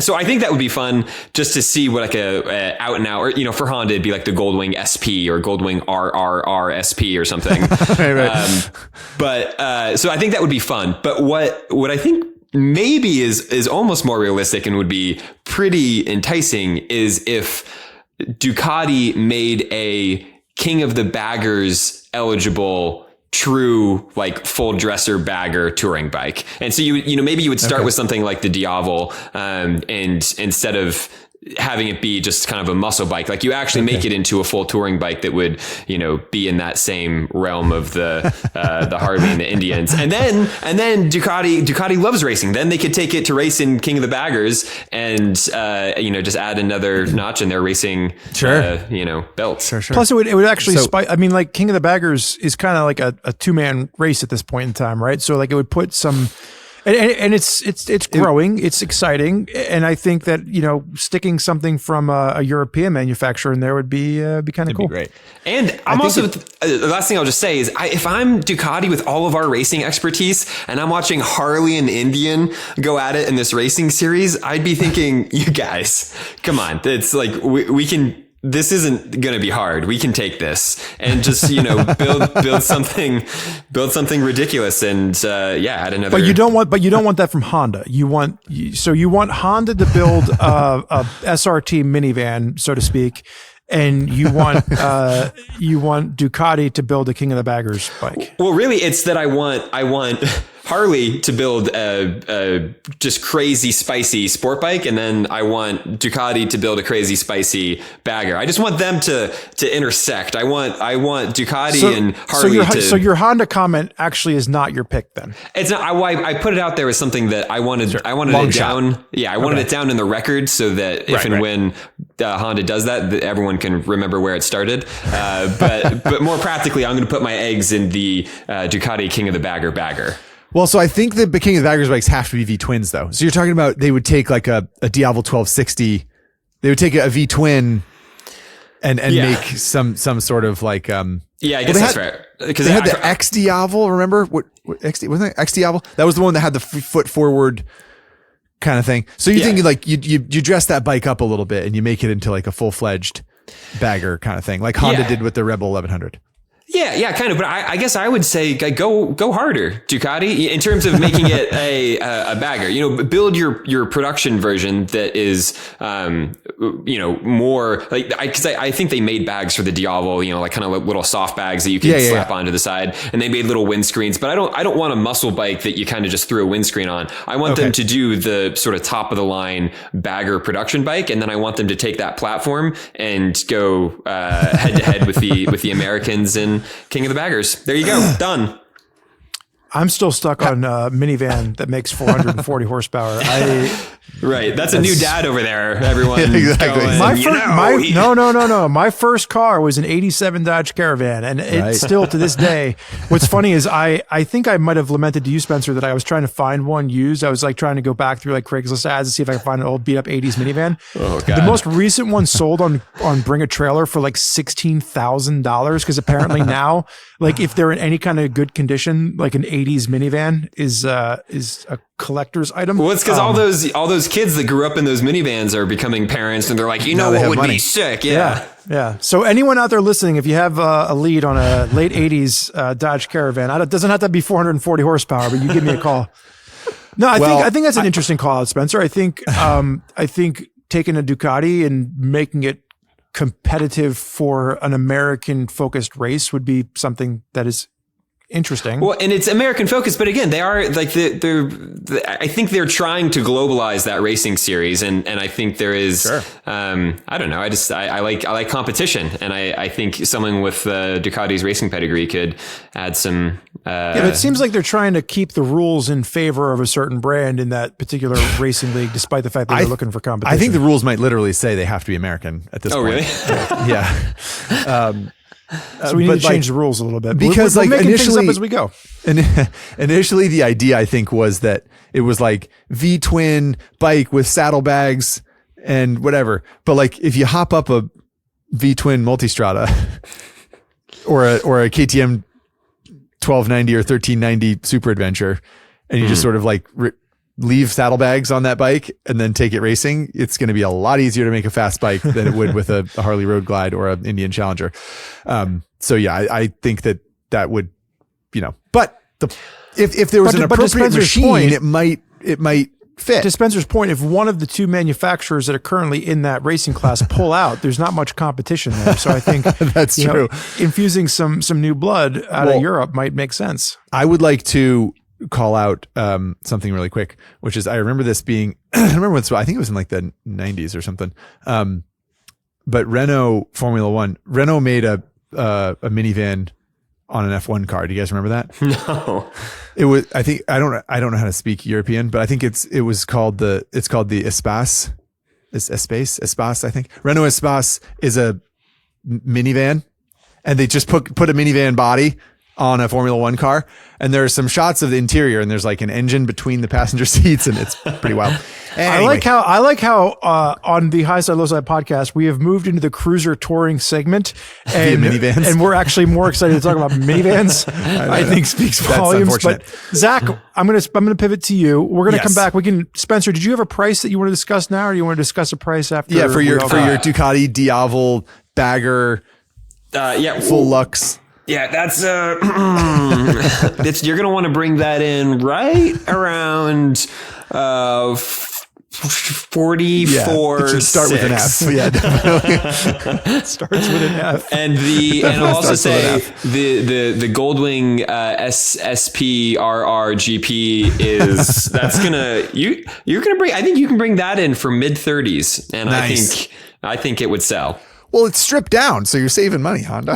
So I think that would be fun just to see what a out and out, or for Honda it'd be like the Goldwing SP or Goldwing RRR SP or something. right. But so I think that would be fun. But what I think maybe is almost more realistic and would be pretty enticing is if Ducati made a King of the Baggers eligible true like full dresser bagger touring bike. And so maybe you would start with something like the Diavel, and instead of having it be just kind of a muscle bike, like you actually make it into a full touring bike that would, be in that same realm of the Harley and the Indians. And then Ducati loves racing. Then they could take it to race in King of the Baggers and, just add another notch in their racing, belt. Sure. Plus it would actually like King of the Baggers is kind of like a two-man race at this point in time, right? So like it would put some, and it's growing, it's exciting, and I think that sticking something from a European manufacturer in there would be kind of cool. Be great. And I'm also the last thing I'll just say is if I'm Ducati with all of our racing expertise and I'm watching Harley and Indian go at it in this racing series, I'd be thinking, you guys, come on, it's like we can. This isn't going to be hard. We can take this and just, build something ridiculous and, add another. But you don't want that from Honda. You want Honda to build a SRT minivan, so to speak. And you want Ducati to build a King of the Baggers bike. Well, really it's that I want Harley to build a just crazy spicy sport bike, and then I want Ducati to build a crazy spicy bagger. I just want them to intersect. I want Ducati and Harley. So your Honda comment actually is not your pick then. It's not. I put it out there as something that I wanted. Sure. I wanted Long it shot. down. Yeah, I wanted it down in the record so that if and when Honda does that everyone can remember where it started. But more practically, I'm going to put my eggs in the Ducati King of the Bagger. Well, so I think the King of the Baggers bikes have to be V twins though. So you're talking about they would take like a Diavel 1260, they would take a V twin and make some sort of like I guess that's fair. Because they had the X Diavel. Remember what XD wasn't it? X Diavel? That was the one that had the foot forward kind of thing. So you're thinking like you dress that bike up a little bit and you make it into like a full fledged bagger kind of thing, like Honda did with the Rebel 1100. Yeah, kind of. But I guess I would say go harder, Ducati, in terms of making it a bagger. Build your production version that is, more like because I think they made bags for the Diavel, like kind of little soft bags that you can slap onto the side, and they made little windscreens. But I don't want a muscle bike that you kind of just threw a windscreen on. I want them to do the sort of top of the line bagger production bike, and then I want them to take that platform and go head to head with the Americans and King of the Baggers. There you go. Done. I'm still stuck on a minivan that makes 440 horsepower. Right. That's a new dad over there. Everyone. Exactly. No. My first car was an 87 Dodge Caravan. And it's still to this day. What's funny is I think I might have lamented to you, Spencer, that I was trying to find one used. I was like trying to go back through like Craigslist ads to see if I could find an old beat up 80s minivan. Oh, God. The most recent one sold on Bring a Trailer for like $16,000 because apparently now, like if they're in any kind of good condition, like an 80s minivan is a collector's item. Well, it's because all those kids that grew up in those minivans are becoming parents, and they're like, what would be sick? Yeah. So anyone out there listening, if you have a lead on a late 80s Dodge Caravan, it doesn't have to be 440 horsepower, but you give me a call. No, I think that's an interesting call out, Spencer. I think taking a Ducati and making it competitive for an American focused race would be something that is interesting. Well, and it's American focused, but again, they are like I think they're trying to globalize that racing series, and I think there is. Sure. I don't know. I like competition, and I think someone with Ducati's racing pedigree could add some. But it seems like they're trying to keep the rules in favor of a certain brand in that particular racing league, despite the fact that they're looking for competition. I think the rules might literally say they have to be American at this point. Oh, really? Yeah. So we need to change the rules a little bit because we're making things up as we go. Initially, the idea I think was that it was like V twin bike with saddlebags and whatever. But like if you hop up a V twin Multistrada or a KTM 1290 or 1390 Super Adventure, and you just sort of like leave saddlebags on that bike and then take it racing, it's going to be a lot easier to make a fast bike than it would with a Harley Road Glide or an Indian Challenger. So yeah, I think that would, but if there was an appropriate machine, it might fit. To Spencer's point, if one of the two manufacturers that are currently in that racing class pull out, there's not much competition there. So I think that's true. Infusing some new blood out of Europe might make sense. I would like to call out something really quick, which is I remember this being I think it was in like the 90s or something. But Renault Formula One, Renault made a minivan on an F1 car. Do you guys remember that? No. It was, I don't know how to speak European, but I think it's called the Espace, Espace, I think. Renault Espace is a minivan, and they just put a minivan body on a Formula One car. And there are some shots of the interior, and there's like an engine between the passenger seats, and it's pretty wild. Anyway. I like how on the Highside Lowside podcast we have moved into the cruiser touring segment, and minivans. And we're actually more excited to talk about minivans. I think speaks volumes. But Zach, I'm gonna pivot to you. We're gonna come back. Spencer, did you have a price that you want to discuss now, or do you want to discuss a price after? Yeah, for your Ducati Diavel bagger, full Lux. Yeah, that's you're gonna want to bring that in right around 44. It should start with an F. Yeah, definitely. Starts with an F. And I'll also say the Goldwing SSPRRGP is that's gonna you're gonna bring. I think you can bring that in for mid-30s, and nice. I think it would sell. Well, it's stripped down, so you're saving money, Honda.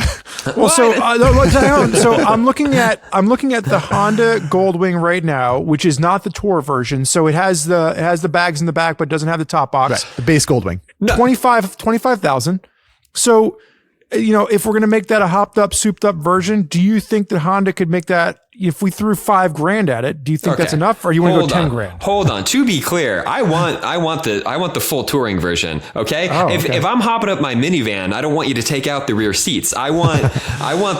Well, so I'm looking at the Honda Goldwing right now, which is not the Tour version. So it has the bags in the back, but doesn't have the top box. Right. The base Goldwing, 25,000. So, if we're going to make that a hopped up, souped up version, do you think that Honda could make that? If we threw $5,000 at it, do you think that's enough, or you want to go $10,000? Hold on. To be clear, I want the full touring version. Okay. If I'm hopping up my minivan, I don't want you to take out the rear seats. I want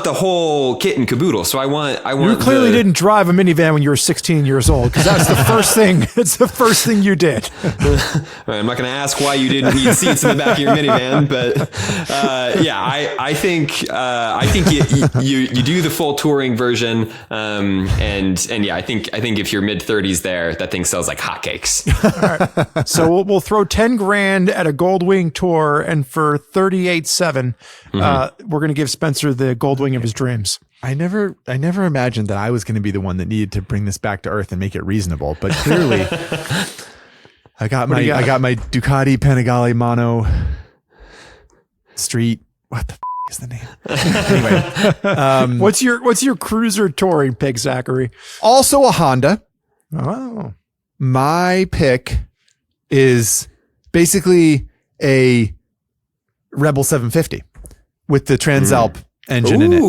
the whole kit and caboodle. So I want. You clearly didn't drive a minivan when you were 16 years old, because that's the first thing. It's the first thing you did. I'm not going to ask why you didn't need seats in the back of your minivan, but I think you do the full touring version. I think if you're mid-30s there, that thing sells like hotcakes. All right. So we'll throw $10,000 at a Goldwing Tour, and for 38.7, we're going to give Spencer the Goldwing of his dreams. I never imagined that I was going to be the one that needed to bring this back to earth and make it reasonable, but clearly, I got my Ducati Panigale Mono Street. What the is the name? Anyway, what's your cruiser touring pick, Zachary? Also a Honda. Oh, my pick is basically a Rebel 750 with the Transalp engine in it.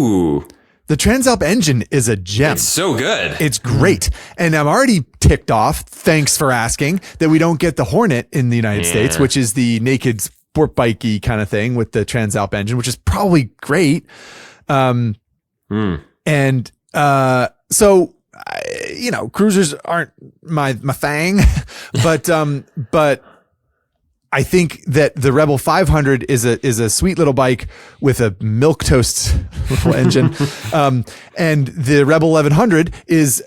The Transalp engine is a gem. It's so good. It's great. And I'm already ticked off, thanks for asking, that we don't get the Hornet in the United States, which is the naked sport bikey kind of thing with the Transalp engine, which is probably great. So, cruisers aren't my thing, but I think that the Rebel 500 is a sweet little bike with a milquetoast little engine. And the Rebel 1100 is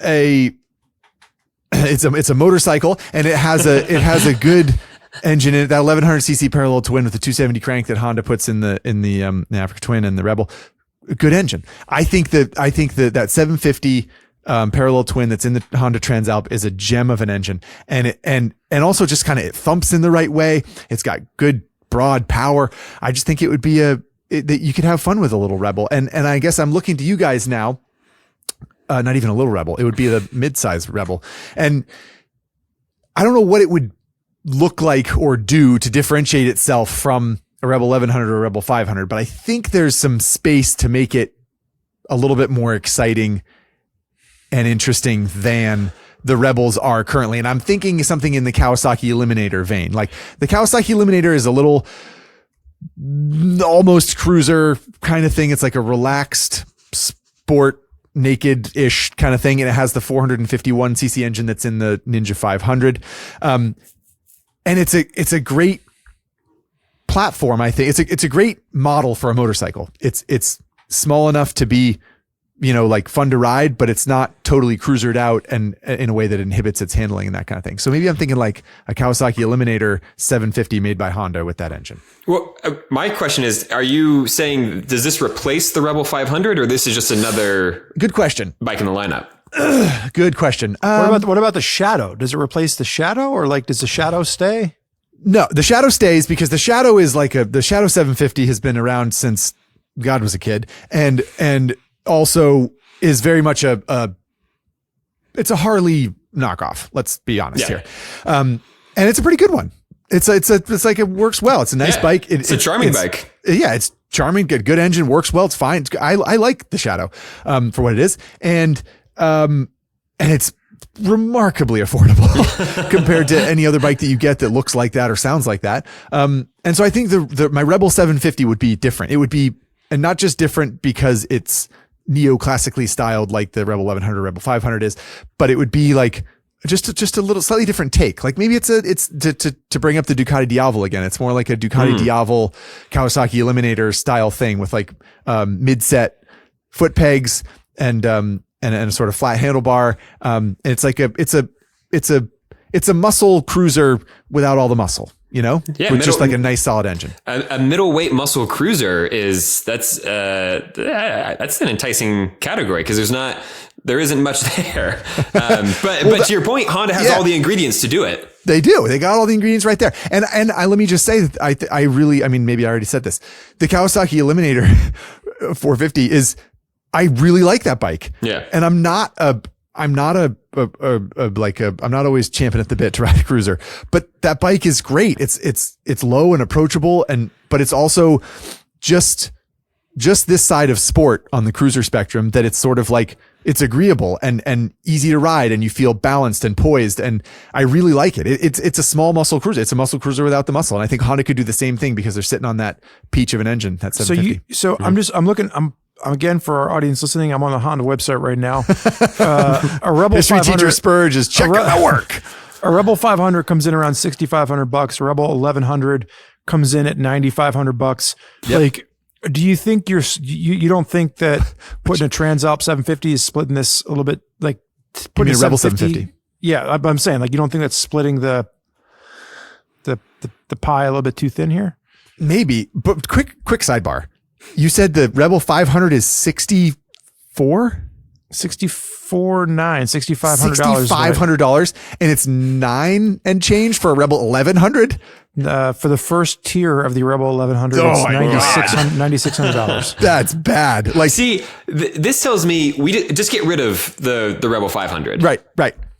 it's a motorcycle, and it has a good engine in it, that 1100cc parallel twin with the 270 crank that Honda puts in the Africa Twin and the Rebel. Good engine. I think that 750 parallel twin that's in the Honda Transalp is a gem of an engine, and also just kind of it thumps in the right way. It's got good broad power. I just think it would be that you could have fun with a little Rebel, and I guess I'm looking to you guys now. Not even a little Rebel. It would be the mid-size Rebel, and I don't know what it would look like or do to differentiate itself from a Rebel 1100 or a Rebel 500, but I think there's some space to make it a little bit more exciting and interesting than the Rebels are currently. And I'm thinking something in the Kawasaki Eliminator vein. Like the Kawasaki Eliminator is a little almost cruiser kind of thing. It's like a relaxed sport naked-ish kind of thing, and it has the 451cc engine that's in the Ninja 500. And it's a great platform. I think it's a great model for a motorcycle. It's small enough to be, like fun to ride, but it's not totally cruisered out and in a way that inhibits its handling and that kind of thing. So maybe I'm thinking like a Kawasaki Eliminator 750 made by Honda with that engine. Well, my question is, are you saying, does this replace the Rebel 500 or this is just another good question bike in the lineup? Good question. What about the Shadow? Does it replace the Shadow, or like does the Shadow stay? No, the Shadow stays because the Shadow is like the Shadow 750 has been around since God was a kid, and also is very much it's a Harley knockoff. Let's be honest here. And it's a pretty good one. It's like, it works well. It's a nice bike. It's a charming bike. Yeah. It's charming. Good engine, works well. It's fine. I like the Shadow, for what it is. And it's remarkably affordable compared to any other bike that you get that looks like that or sounds like that. And so I think my Rebel 750 would be different. It would be, and not just different because it's neoclassically styled like the Rebel 1100, Rebel 500 is, but it would be like just a little slightly different take. Like maybe it's to bring up the Ducati Diavel again. It's more like a Ducati Diavel Kawasaki Eliminator style thing with like mid-set foot pegs and a sort of flat handlebar. And it's like it's a muscle cruiser without all the muscle. With just like a nice solid engine. A middleweight muscle cruiser that's an enticing category because there isn't much there. But to your point, Honda has all the ingredients to do it. They do. They got all the ingredients right there. And let me just say that I really, maybe I already said this. The Kawasaki Eliminator 450 I really like that bike. Yeah. And I'm not always champing at the bit to ride a cruiser, but that bike is great. It's low and approachable, but it's also just this side of sport on the cruiser spectrum that it's sort of like, it's agreeable and easy to ride and you feel balanced and poised. And I really like it. It's a small muscle cruiser. It's a muscle cruiser without the muscle. And I think Honda could do the same thing because they're sitting on that peach of an engine. That 750. I'm looking, again, for our audience listening, I'm on the Honda website right now. A Rebel History 500, teacher Spurge is checking the work. A Rebel 500 comes in around $6,500. A Rebel 1100 comes in at $9,500. Yep. Like, do you think you don't think that putting a Transalp 750 is splitting this a little bit? Like putting a Rebel 750? Yeah, I'm saying like you don't think that's splitting the pie a little bit too thin here? Maybe, but quick sidebar. You said the Rebel 500 is $6,500? $6,500, and it's $9 and change for a Rebel 1100. For the first tier of the Rebel 1100, it's $9,600. That's bad. Like, see, this tells me just get rid of the Rebel 500. Right.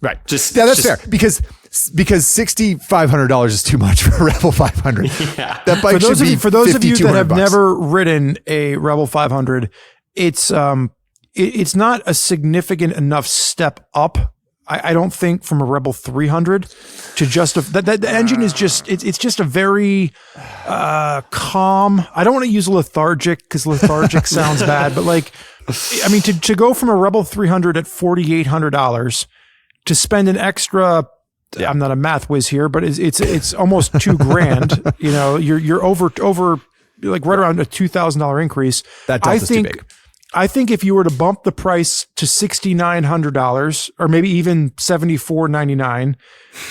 That's fair because $6,500 is too much for a Rebel 500. Yeah. That bike for those of you that have bucks. Never ridden a Rebel 500, it's not a significant enough step up. I don't think from a Rebel 300 to the engine is just it's just a very calm. I don't want to use lethargic because lethargic sounds bad, but like to go from a Rebel 300 at $4,800 to spend an extra. Yeah. I'm not a math whiz here, but it's almost $2,000. You're over like right around a $2,000 increase. That delta's too big. I think if you were to bump the price to $6,900 or maybe even $7,499,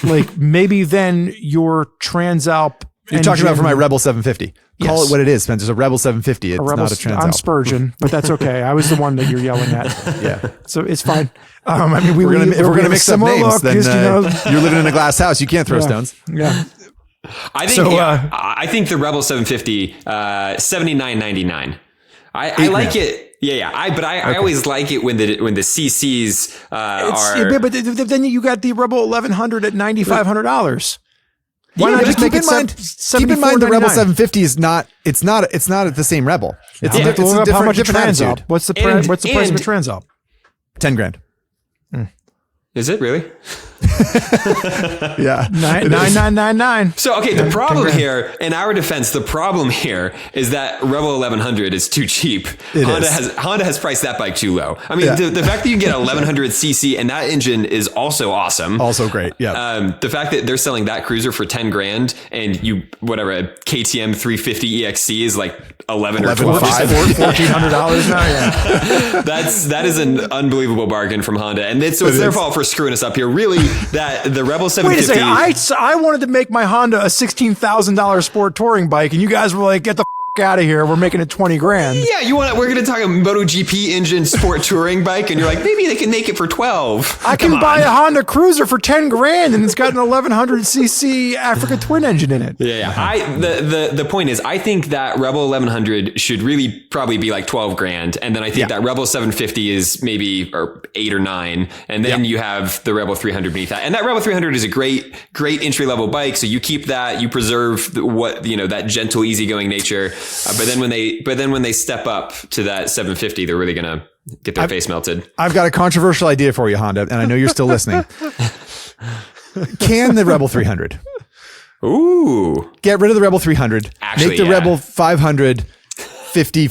like maybe then your Transalp. You're talking about for my Rebel 750. Call it what it is, Spencer. It's a Rebel 750. It's not a Transalp. I'm Spurgeon, but that's okay. I was the one that you're yelling at. Yeah. So it's fine. If we're going to mix up names, then you're living in a glass house. You can't throw stones. Yeah. I think the Rebel 750, $79.99. I like it. Yeah. I always like it when the CCs are. But then you got the Rebel 1100 at $9,500. Why not just make it keep in mind the Rebel 750 is not. It's not at the same Rebel. It's a different, how much a different Transalp? attitude. What's the price of a Transalp? $10,000. Is it really? Yeah. 9999. So, okay, the problem here, in our defense, the problem here is that Rebel 1100 is too cheap. Honda has priced that bike too low. I mean, the fact that you get a 1100cc and that engine is also awesome. Also great. Yeah. The fact that they're selling that cruiser for 10 grand and a KTM 350 EXC is like 11 or 12. $1,400 now. Yeah. That is an unbelievable bargain from Honda. And it's their fault for screwing us up here. Really, that the Rebel 750. Wait a second. I wanted to make my Honda a $16,000 sport touring bike, and you guys were like, get the out of here. We're making it 20 grand. Yeah, we're going to talk a MotoGP engine sport touring bike, and you're like, maybe they can make it for 12. I can buy a Honda Cruiser for 10 grand, and it's got an 1100cc Africa Twin engine in it. Yeah. The point is, I think that Rebel 1100 should really probably be like 12 grand, and then I think that Rebel 750 is maybe 8 or 9, and then you have the Rebel 300 beneath that. And that Rebel 300 is a great entry level bike, so you keep that, you preserve that gentle, easygoing nature. But then when they step up to that 750, they're really gonna get their face melted. I've got a controversial idea for you, Honda, and I know you're still listening. Can the Rebel 300? Ooh, get rid of the Rebel 300. Actually, make the Rebel 500. $500,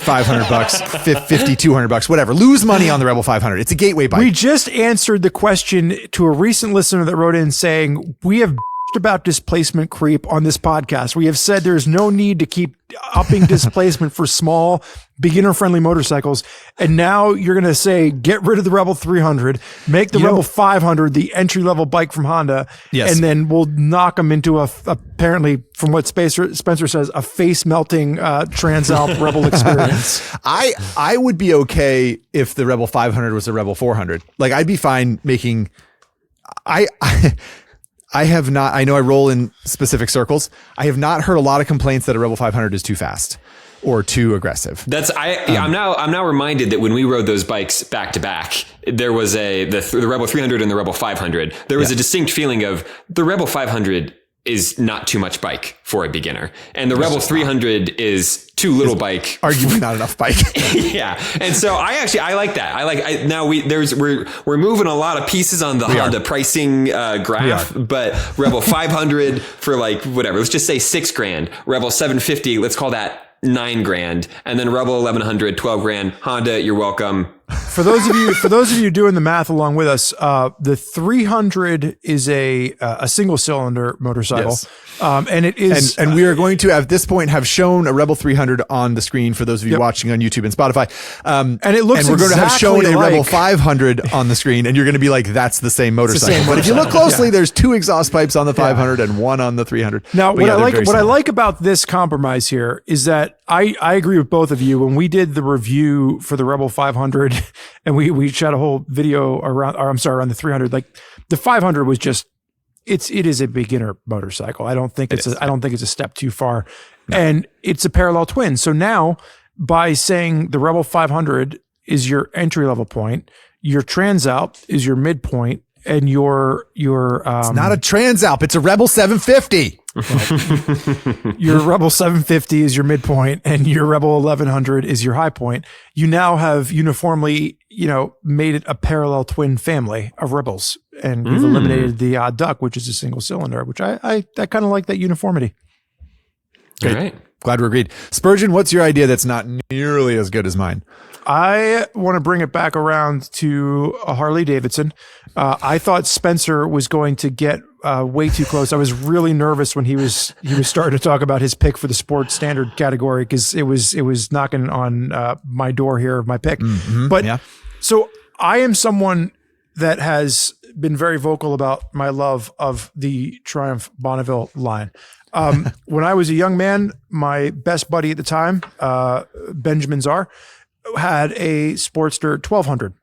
$200, whatever. Lose money on the Rebel 500. It's a gateway bike. We just answered the question to a recent listener that wrote in saying we have about displacement creep on this podcast. We have said there's no need to keep upping displacement for small, beginner-friendly motorcycles. And now you're going to say, get rid of the Rebel 300, make the Rebel 500 the entry-level bike from Honda, and then we'll knock them into apparently, from what Spencer says, a face-melting Transalp Rebel experience. I would be okay if the Rebel 500 was a Rebel 400. Like, I'd be fine making... I have not, I know I roll in specific circles. I have not heard a lot of complaints that a Rebel 500 is too fast or too aggressive. I'm now reminded that when we rode those bikes back to back, there was the Rebel 300 and the Rebel 500. There was a distinct feeling of the Rebel 500 is not too much bike for a beginner, and the Rebel 300 is too little bike, arguably not enough bike. Yeah, and so I like that. We're moving a lot of pieces on the Honda pricing graph, but Rebel 500 for like whatever, let's just say $6,000. Rebel 750, let's call that $9,000, and then Rebel 1100, $12,000. Honda, you're welcome. For those of you doing the math along with us, the 300 is a single cylinder motorcycle. Yes. And it is, and we are going to at this point have shown a Rebel 300 on the screen for those of you watching on YouTube and Spotify. And it looks, and we're going to have shown a Rebel 500 on the screen, and you're going to be like, that's the same motorcycle. But if you look closely, there's two exhaust pipes on the 500 and one on the 300. Now, what I like about this compromise here is that I agree with both of you. When we did the review for the Rebel 500 and we shot a whole video around the 300, like the 500 was just, it is a beginner motorcycle. I don't think it's a step too far. No. And it's a parallel twin. So now by saying the Rebel 500 is your entry level point, your Transalp is your midpoint, and your it's not a Transalp, it's a Rebel 750. Your Rebel 750 is your midpoint, and your Rebel 1100 is your high point. You now have uniformly, made it a parallel twin family of Rebels, and you've eliminated the odd duck, which is a single cylinder, which I kind of like that uniformity. Great. All right. Glad we're agreed. Spurgeon, what's your idea that's not nearly as good as mine? I want to bring it back around to a Harley Davidson. I thought Spencer was going to get way too close. I was really nervous when he was starting to talk about his pick for the sports standard category, because it was knocking on my door here of my pick. Mm-hmm, but so I am someone that has been very vocal about my love of the Triumph Bonneville line. When I was a young man, my best buddy at the time, Benjamin Czar, had a Sportster 1200.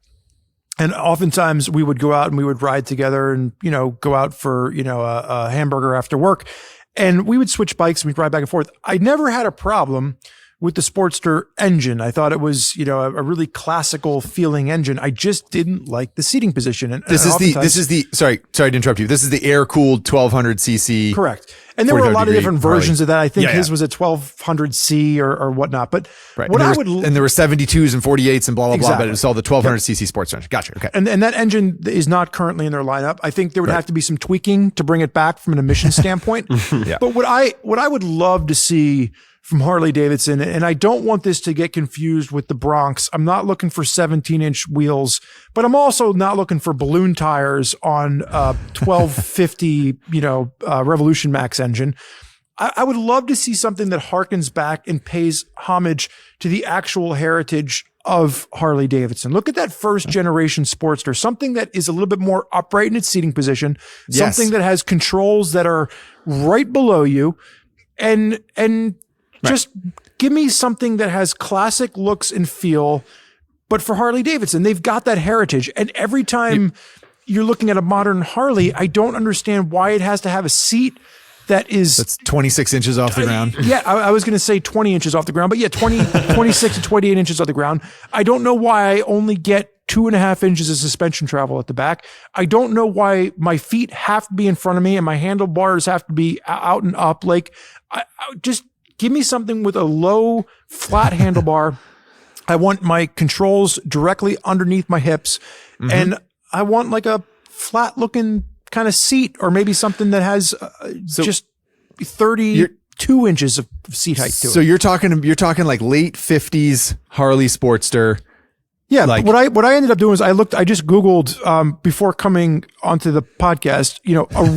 And oftentimes we would go out and we would ride together and, go out for, a hamburger after work, and we would switch bikes and we'd ride back and forth. I never had a problem with the Sportster engine. I thought it was, a really classical feeling engine. I just didn't like the seating position. And sorry to interrupt you. This is the air cooled 1200cc. Correct. And there were a lot of 45 different Harley. versions of that. I think Yeah, his yeah. was a 1200C or whatnot. But Right. what And there were 72s and 48s and blah, blah, blah, Exactly. but it's all the 1200cc sports engine. Gotcha. Okay. and that engine is not currently in their lineup. I think there would have to be some tweaking to bring it back from an emission standpoint. Yeah. But what I would love to see from Harley Davidson, and I don't want this to get confused with the Bronx. I'm not looking for 17-inch wheels, but I'm also not looking for balloon tires on 1250, Revolution Max engine. I would love to see something that harkens back and pays homage to the actual heritage of Harley Davidson. Look at that first generation Sportster, something that is a little bit more upright in its seating position, Yes. something that has controls that are right below you, and just give me something that has classic looks and feel. But for Harley Davidson, they've got that heritage. And every time you're looking at a modern Harley, I don't understand why it has to have a seat that's 26 inches off the ground. Yeah, I was going to say 20 inches off the ground, but yeah, 26 to 28 inches off the ground. I don't know why I only get 2.5 inches of suspension travel at the back. I don't know why my feet have to be in front of me and my handlebars have to be out and up. Like, I just give me something with a low, flat handlebar. I want my controls directly underneath my hips, and I want like a flat looking kind of seat, or maybe something that has just 32 inches of seat height to it. So you're talking like late 50s Harley Sportster. Yeah, like, what I ended up doing is I just Googled before coming onto the podcast,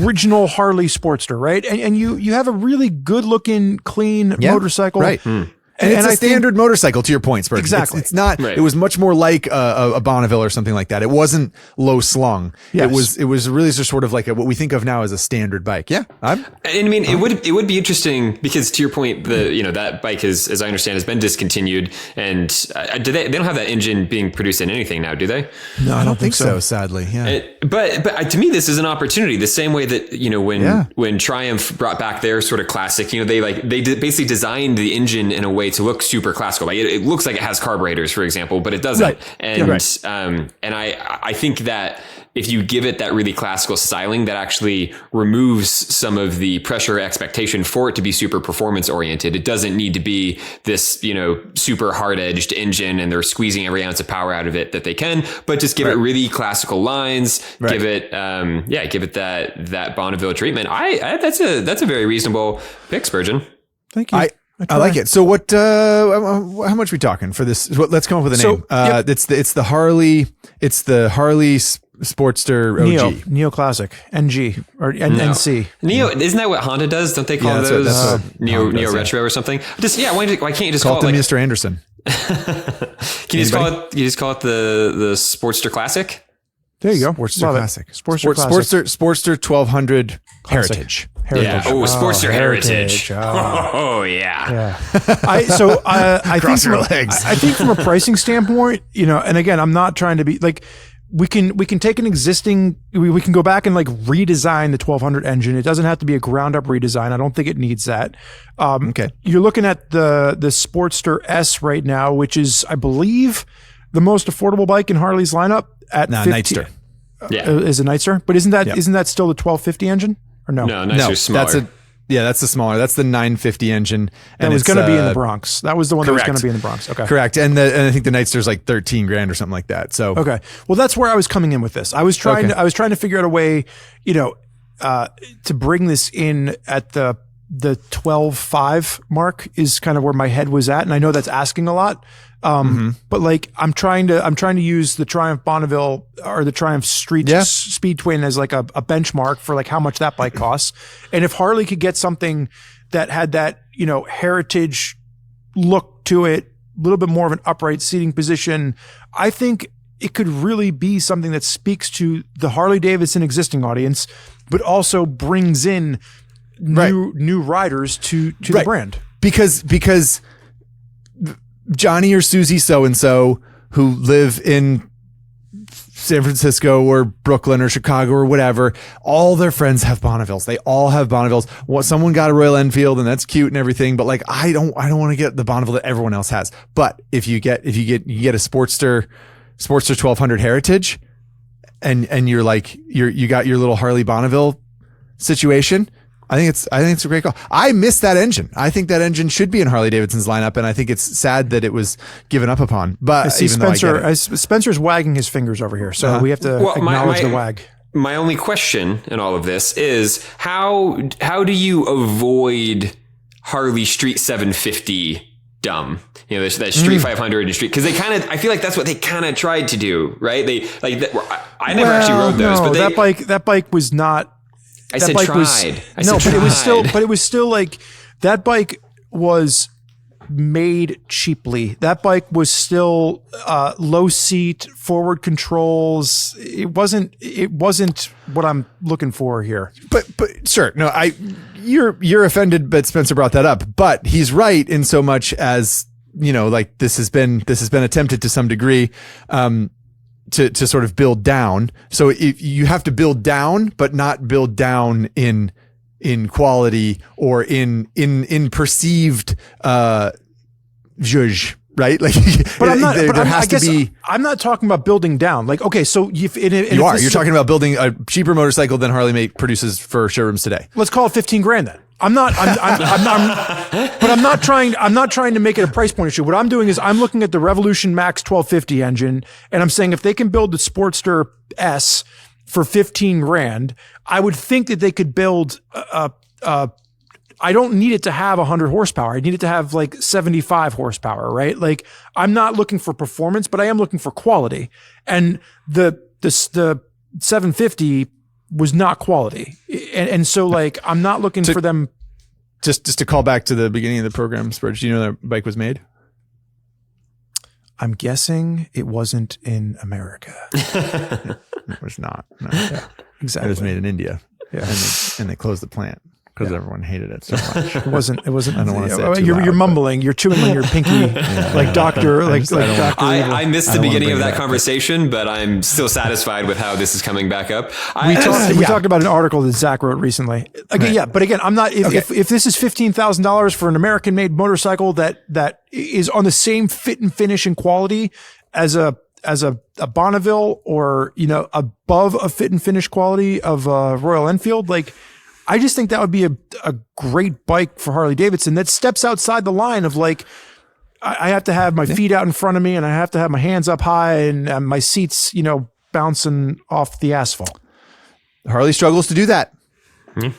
original Harley Sportster, right? And you have a really good looking, clean motorcycle. Right. And it's a standard motorcycle, to your point, Spurgeon. Exactly. It's not, Right. It was much more like a Bonneville or something like that. It wasn't low slung. Yes. It was really just sort of like what we think of now as a standard bike. Yeah. And I mean, it would be interesting because, to your point, that bike as I understand, has been discontinued, and they don't have that engine being produced in anything now, do they? No, I don't think so. Sadly. Yeah. But to me, this is an opportunity. The same way that when Triumph brought back their sort of classic, they basically designed the engine in a way to look super classical. Like it looks like it has carburetors, for example, but it doesn't. Right. And and I think that if you give it that really classical styling, that actually removes some of the pressure expectation for it to be super performance oriented. It doesn't need to be this, super hard edged engine and they're squeezing every ounce of power out of it that they can, but just give it really classical lines, give it that Bonneville treatment. That's a very reasonable pick, Spurgeon. Thank you. I like it. So what, how much are we talking for this? Let's come up with a name. It's the Harley Sportster OG. Neo Classic, NG or NC. Neo, isn't that what Honda does? Don't they call those Neo Retro or something? Why can't you just call it like Mr. Anderson? Can you just call it the Sportster Classic? There you go. Sportster Love it. Classic. Sportster Classic. Sportster 1200 Heritage. Yeah. Oh, Sportster Heritage. Oh. Oh yeah. I Cross think your legs. I think from a pricing standpoint, and again, I'm not trying to be like, we can take an existing, we can go back and like redesign the 1200 engine. It doesn't have to be a ground up redesign. I don't think it needs that. Okay. You're looking at the Sportster S right now, which is, I believe, the most affordable bike in Harley's lineup at Nightster. Is a Nightster, but isn't that still the 1250 engine or no? No, Nightster's smaller. That's the smaller. That's the 950 engine. And it was going to be in the Bronx. That was the one that was going to be in the Bronx. Okay. Correct. And I think the Nightster's like 13 grand or something like that. So okay. Well, that's where I was coming in with this. I was trying to figure out a way, to bring this in at the 12.5 mark is kind of where my head was at, and I know that's asking a lot. But like I'm trying to use the Triumph Bonneville or the Triumph Street Speed Twin as like a benchmark for like how much that bike costs. And if Harley could get something that had that, heritage look to it, a little bit more of an upright seating position, I think it could really be something that speaks to the Harley Davidson existing audience, but also brings in new riders to the brand. Because Johnny or Susie so-and-so who live in San Francisco or Brooklyn or Chicago or whatever, all their friends have Bonnevilles. They all have Bonnevilles. Someone got a Royal Enfield and that's cute and everything, but like I don't want to get the Bonneville that everyone else has. But if you get a Sportster 1200 Heritage and you're like you got your little Harley Bonneville situation, I think it's a great call. I miss that engine. I think that engine should be in Harley Davidson's lineup, and I think it's sad that it was given up upon. But I see Spencer's wagging his fingers over here, so we have to acknowledge the wag. My only question in all of this is how do you avoid Harley Street 750 dumb? You know, that Street 500 and Street, because I feel like that's what they kind of tried to do, right? I never actually rode those, but that bike was not. But it was still like that bike was made cheaply. That bike was still low seat, forward controls. It wasn't what I'm looking for here. But sure, no, you're offended, but Spencer brought that up. But he's right in so much as, you know, like this has been attempted to some degree. To sort of build down. So if you have to build down, but not build down in quality or in perceived zhuzh, right? Like, but I'm not. There has to be. I'm not talking about building down. Like, okay, so you're talking about building a cheaper motorcycle than Harley produces for showrooms today. Let's call it $15,000 then. I'm not trying to make it a price point issue. What I'm doing is I'm looking at the Revolution Max 1250 engine, and I'm saying if they can build the Sportster S for $15,000, I would think that they could build I don't need it to have 100 horsepower. I need it to have like 75 horsepower, right? Like, I'm not looking for performance, but I am looking for quality. And the 750 was not quality. And so like, I'm not looking for them. Just to call back to the beginning of the program, Spurge, do you know that bike was made? I'm guessing it wasn't in America. It was not. No. Yeah, exactly. It was made in India. Yeah. And they closed the plant because everyone hated it so much. It wasn't. I don't want to say it too you're loud, mumbling. You're chewing on your pinky, like doctor. I missed the beginning of that conversation, but I'm still satisfied with how this is coming back up. We talked about an article that Zach wrote recently. Again, right. Yeah, but again, I'm not. If this is $15,000 for an American-made motorcycle that is on the same fit and finish and quality as a Bonneville, or above a fit and finish quality of Royal Enfield, like. I just think that would be a great bike for Harley Davidson that steps outside the line of like, I have to have my feet out in front of me and I have to have my hands up high and my seats, bouncing off the asphalt. Harley struggles to do that. Mm-hmm.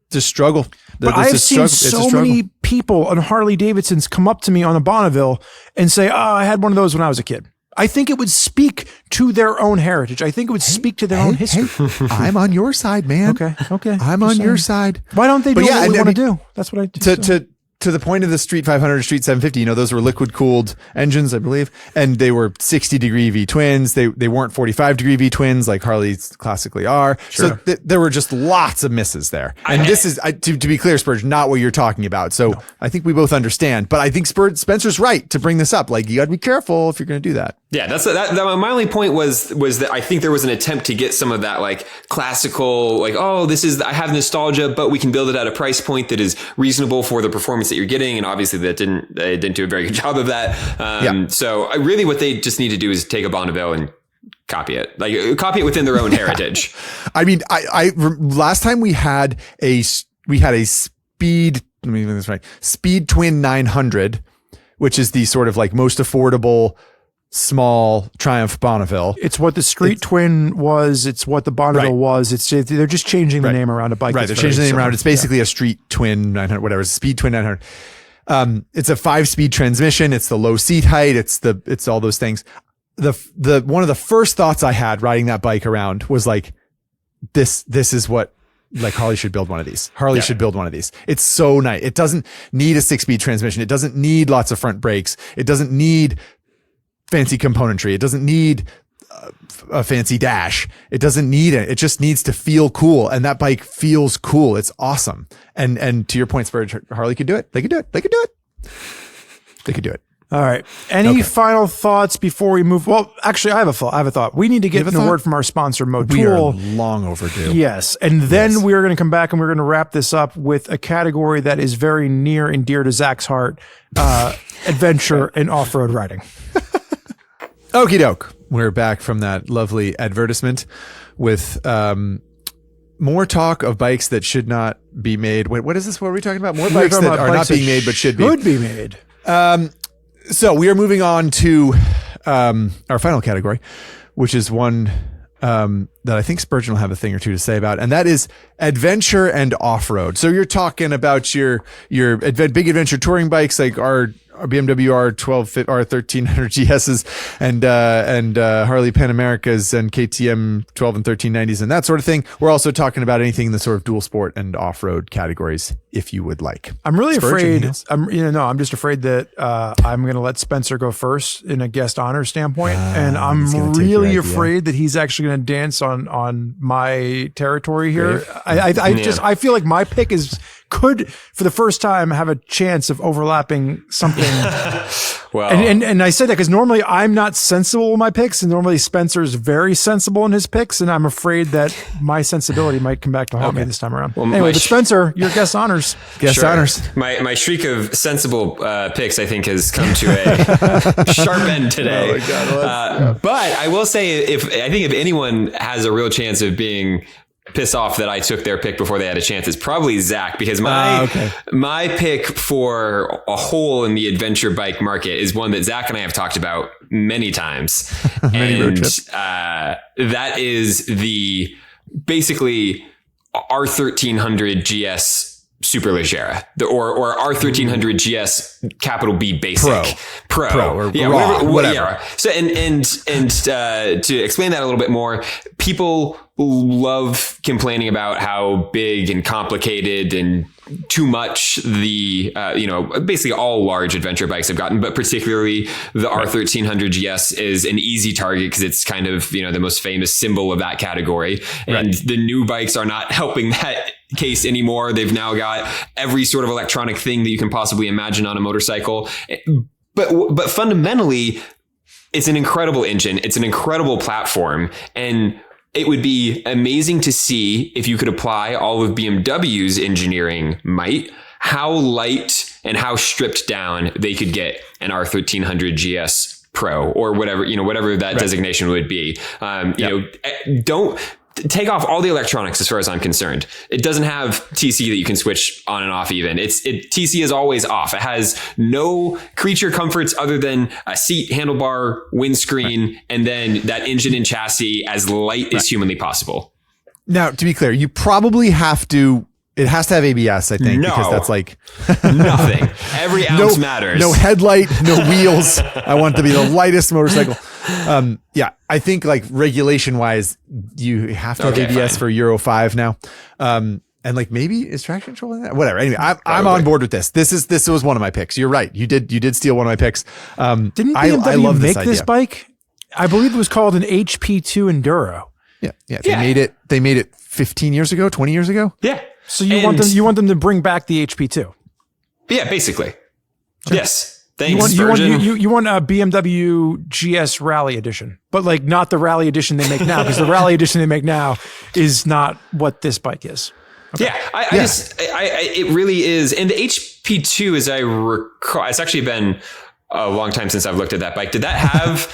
It's a struggle. But I've seen so many people on Harley Davidsons come up to me on a Bonneville and say, I had one of those when I was a kid. I think it would speak to their own heritage. I think it would speak to their own history. I'm on your side, man. Okay. I'm on your side. Why don't they do what we want to do? That's what I do. To the point of the Street 500, Street 750, those were liquid cooled engines, I believe, and they were 60-degree V twins. They weren't 45-degree V twins like Harleys classically are. Sure. So there were just lots of misses there. And this is, to be clear, Spurge, not what you're talking about. So no. I think we both understand, but I think Spencer's right to bring this up. Like, you got to be careful if you're going to do that. Yeah, my only point was that I think there was an attempt to get some of that like classical, like, I have nostalgia, but we can build it at a price point that is reasonable for the performance that you're getting. And obviously they didn't do a very good job of that. So really what they just need to do is take a Bonneville and copy it within their own heritage. I mean, I last time we had a Speed, let me get this right, Speed Twin 900, which is the sort of like most affordable small Triumph Bonneville. It's what the Street Twin was. It's what the Bonneville was. They're just changing the name around a bike. Right. They're changing the name around. It's basically a Street Twin 900, whatever. It's a Speed Twin 900. It's a 5-speed transmission. It's the low seat height. It's all those things. The one of the first thoughts I had riding that bike around was like, this is what, like, Harley should build one of these. Harley should build one of these. It's so nice. It doesn't need a 6-speed transmission. It doesn't need lots of front brakes. It doesn't need fancy componentry. It doesn't need a fancy dash. It doesn't need it. It just needs to feel cool. And that bike feels cool. It's awesome. And to your point, Spurge, Harley could do it. They could do it. They could do it. They could do it. All right. Any final thoughts before we move? Well, actually, I have a thought. We need to get a word from our sponsor, Motul. We are long overdue. Yes. And then we're going to come back and we're going to wrap this up with a category that is very near and dear to Zach's heart, adventure and off-road riding. Okie doke. We're back from that lovely advertisement with more talk of bikes that should not be made. Wait, what is this? What are we talking about? More bikes that are not being made but should be made. So we are moving on to our final category, which is one that I think Spurgeon will have a thing or two to say about, and that is adventure and off-road. So you're talking about your big adventure touring bikes like our BMW R12, R1300 GSs and Harley Pan Americas and KTM 12 and 1390s and that sort of thing. We're also talking about anything in the sort of dual sport and off-road categories, if you would like. I'm really afraid. I'm just afraid that I'm going to let Spencer go first in a guest honor standpoint, and I'm really afraid that he's actually going to dance on my territory here. I feel like my pick could for the first time have a chance of overlapping something. Well, and I say that because normally I'm not sensible with my picks, and normally Spencer's very sensible in his picks, and I'm afraid that my sensibility might come back to haunt me this time around. Well, anyway, but Spencer, your guest honors. Honors. My streak of sensible picks, I think, has come to a sharp end today. Oh my God, but I will say, if anyone has a real chance of being pissed off that I took their pick before they had a chance, it's probably Zach, because my pick for a hole in the adventure bike market is one that Zach and I have talked about many times. And that is the basically R1300 GS Superleggera, or R1300 GS capital B Basic Pro or whatever. Yeah. So and to explain that a little bit more, people love complaining about how big and complicated and too much the basically all large adventure bikes have gotten, but particularly the R1300 GS is an easy target because it's kind of the most famous symbol of that category, and the new bikes are not helping that case anymore. They've now got every sort of electronic thing that you can possibly imagine on a motorcycle, but fundamentally it's an incredible engine, it's an incredible platform, and it would be amazing to see if you could apply all of BMW's engineering might, how light and how stripped down they could get an R1300 GS Pro or whatever that designation would be. Don't take off all the electronics as far as I'm concerned. It doesn't have TC that you can switch on and off even. TC is always off. It has no creature comforts other than a seat, handlebar, windscreen, and then that engine and chassis as light as humanly possible. Now, to be clear, you probably have to, it has to have ABS, I think, because that's like nothing. Every ounce matters. No headlight, no wheels. I want it to be the lightest motorcycle. I think like regulation wise, you have to have ABS for Euro 5 now. And like maybe is traction control in that? Whatever. Anyway, I'm on board with this. This was one of my picks. You're right. You did steal one of my picks. Didn't BMW I love make this bike? I believe it was called an HP2 Enduro. Yeah. They made it 15 years ago, 20 years ago. Yeah. So you want them to bring back the HP2? Yeah, basically. Sure. Yes. Thanks, you want a BMW GS Rally Edition, but like not the Rally Edition they make now, because the Rally Edition they make now is not what this bike is. Okay. Yeah, it really is. And the HP2, as I recall, it's actually been a long time since I've looked at that bike. Did that have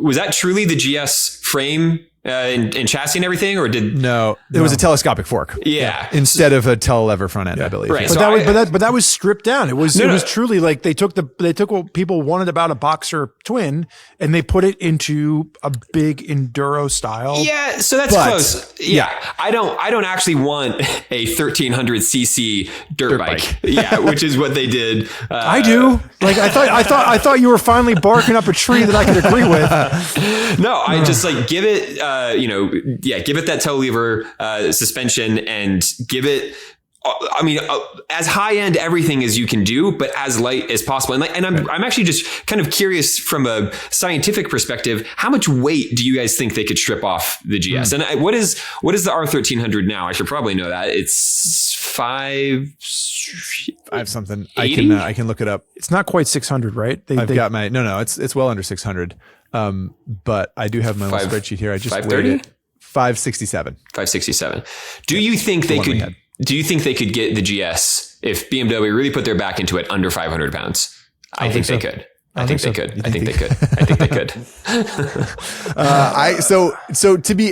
was that truly the GS frame and chassis and everything, or no? It was a telescopic fork. Yeah, instead of a telelever front end, I believe. Right, but that was stripped down. It was truly like they took what people wanted about a Boxer twin and they put it into a big enduro style. Yeah, so that's close. Yeah, I don't actually want a 1300cc dirt bike. Yeah, which is what they did. I do. Like I thought you were finally barking up a tree that I could agree with. No, I just like give it. Give it that toe lever suspension and give it, as high end everything as you can do, but as light as possible. And I'm actually just kind of curious from a scientific perspective, how much weight do you guys think they could strip off the GS? And what is the R1300 now? I should probably know that. It's 5 something. I can look it up. It's not quite 600, right? It's well under 600. But I do have my little spreadsheet here. I just 530? 567. 567. Do you think they could get the GS if BMW really put their back into it under 500 pounds? I think they could. I think they could. I think they could. I think they could.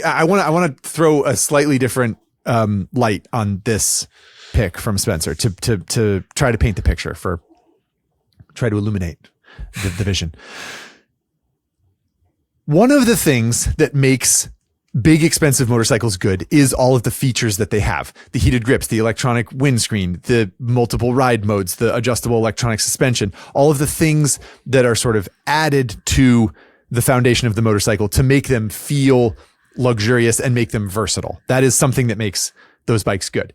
I want to throw a slightly different light on this pick from Spenser to try to paint the picture try to illuminate the vision. One of the things that makes big expensive motorcycles good is all of the features that they have: the heated grips, the electronic windscreen, the multiple ride modes, the adjustable electronic suspension, all of the things that are sort of added to the foundation of the motorcycle to make them feel luxurious and make them versatile. That is something that makes those bikes good.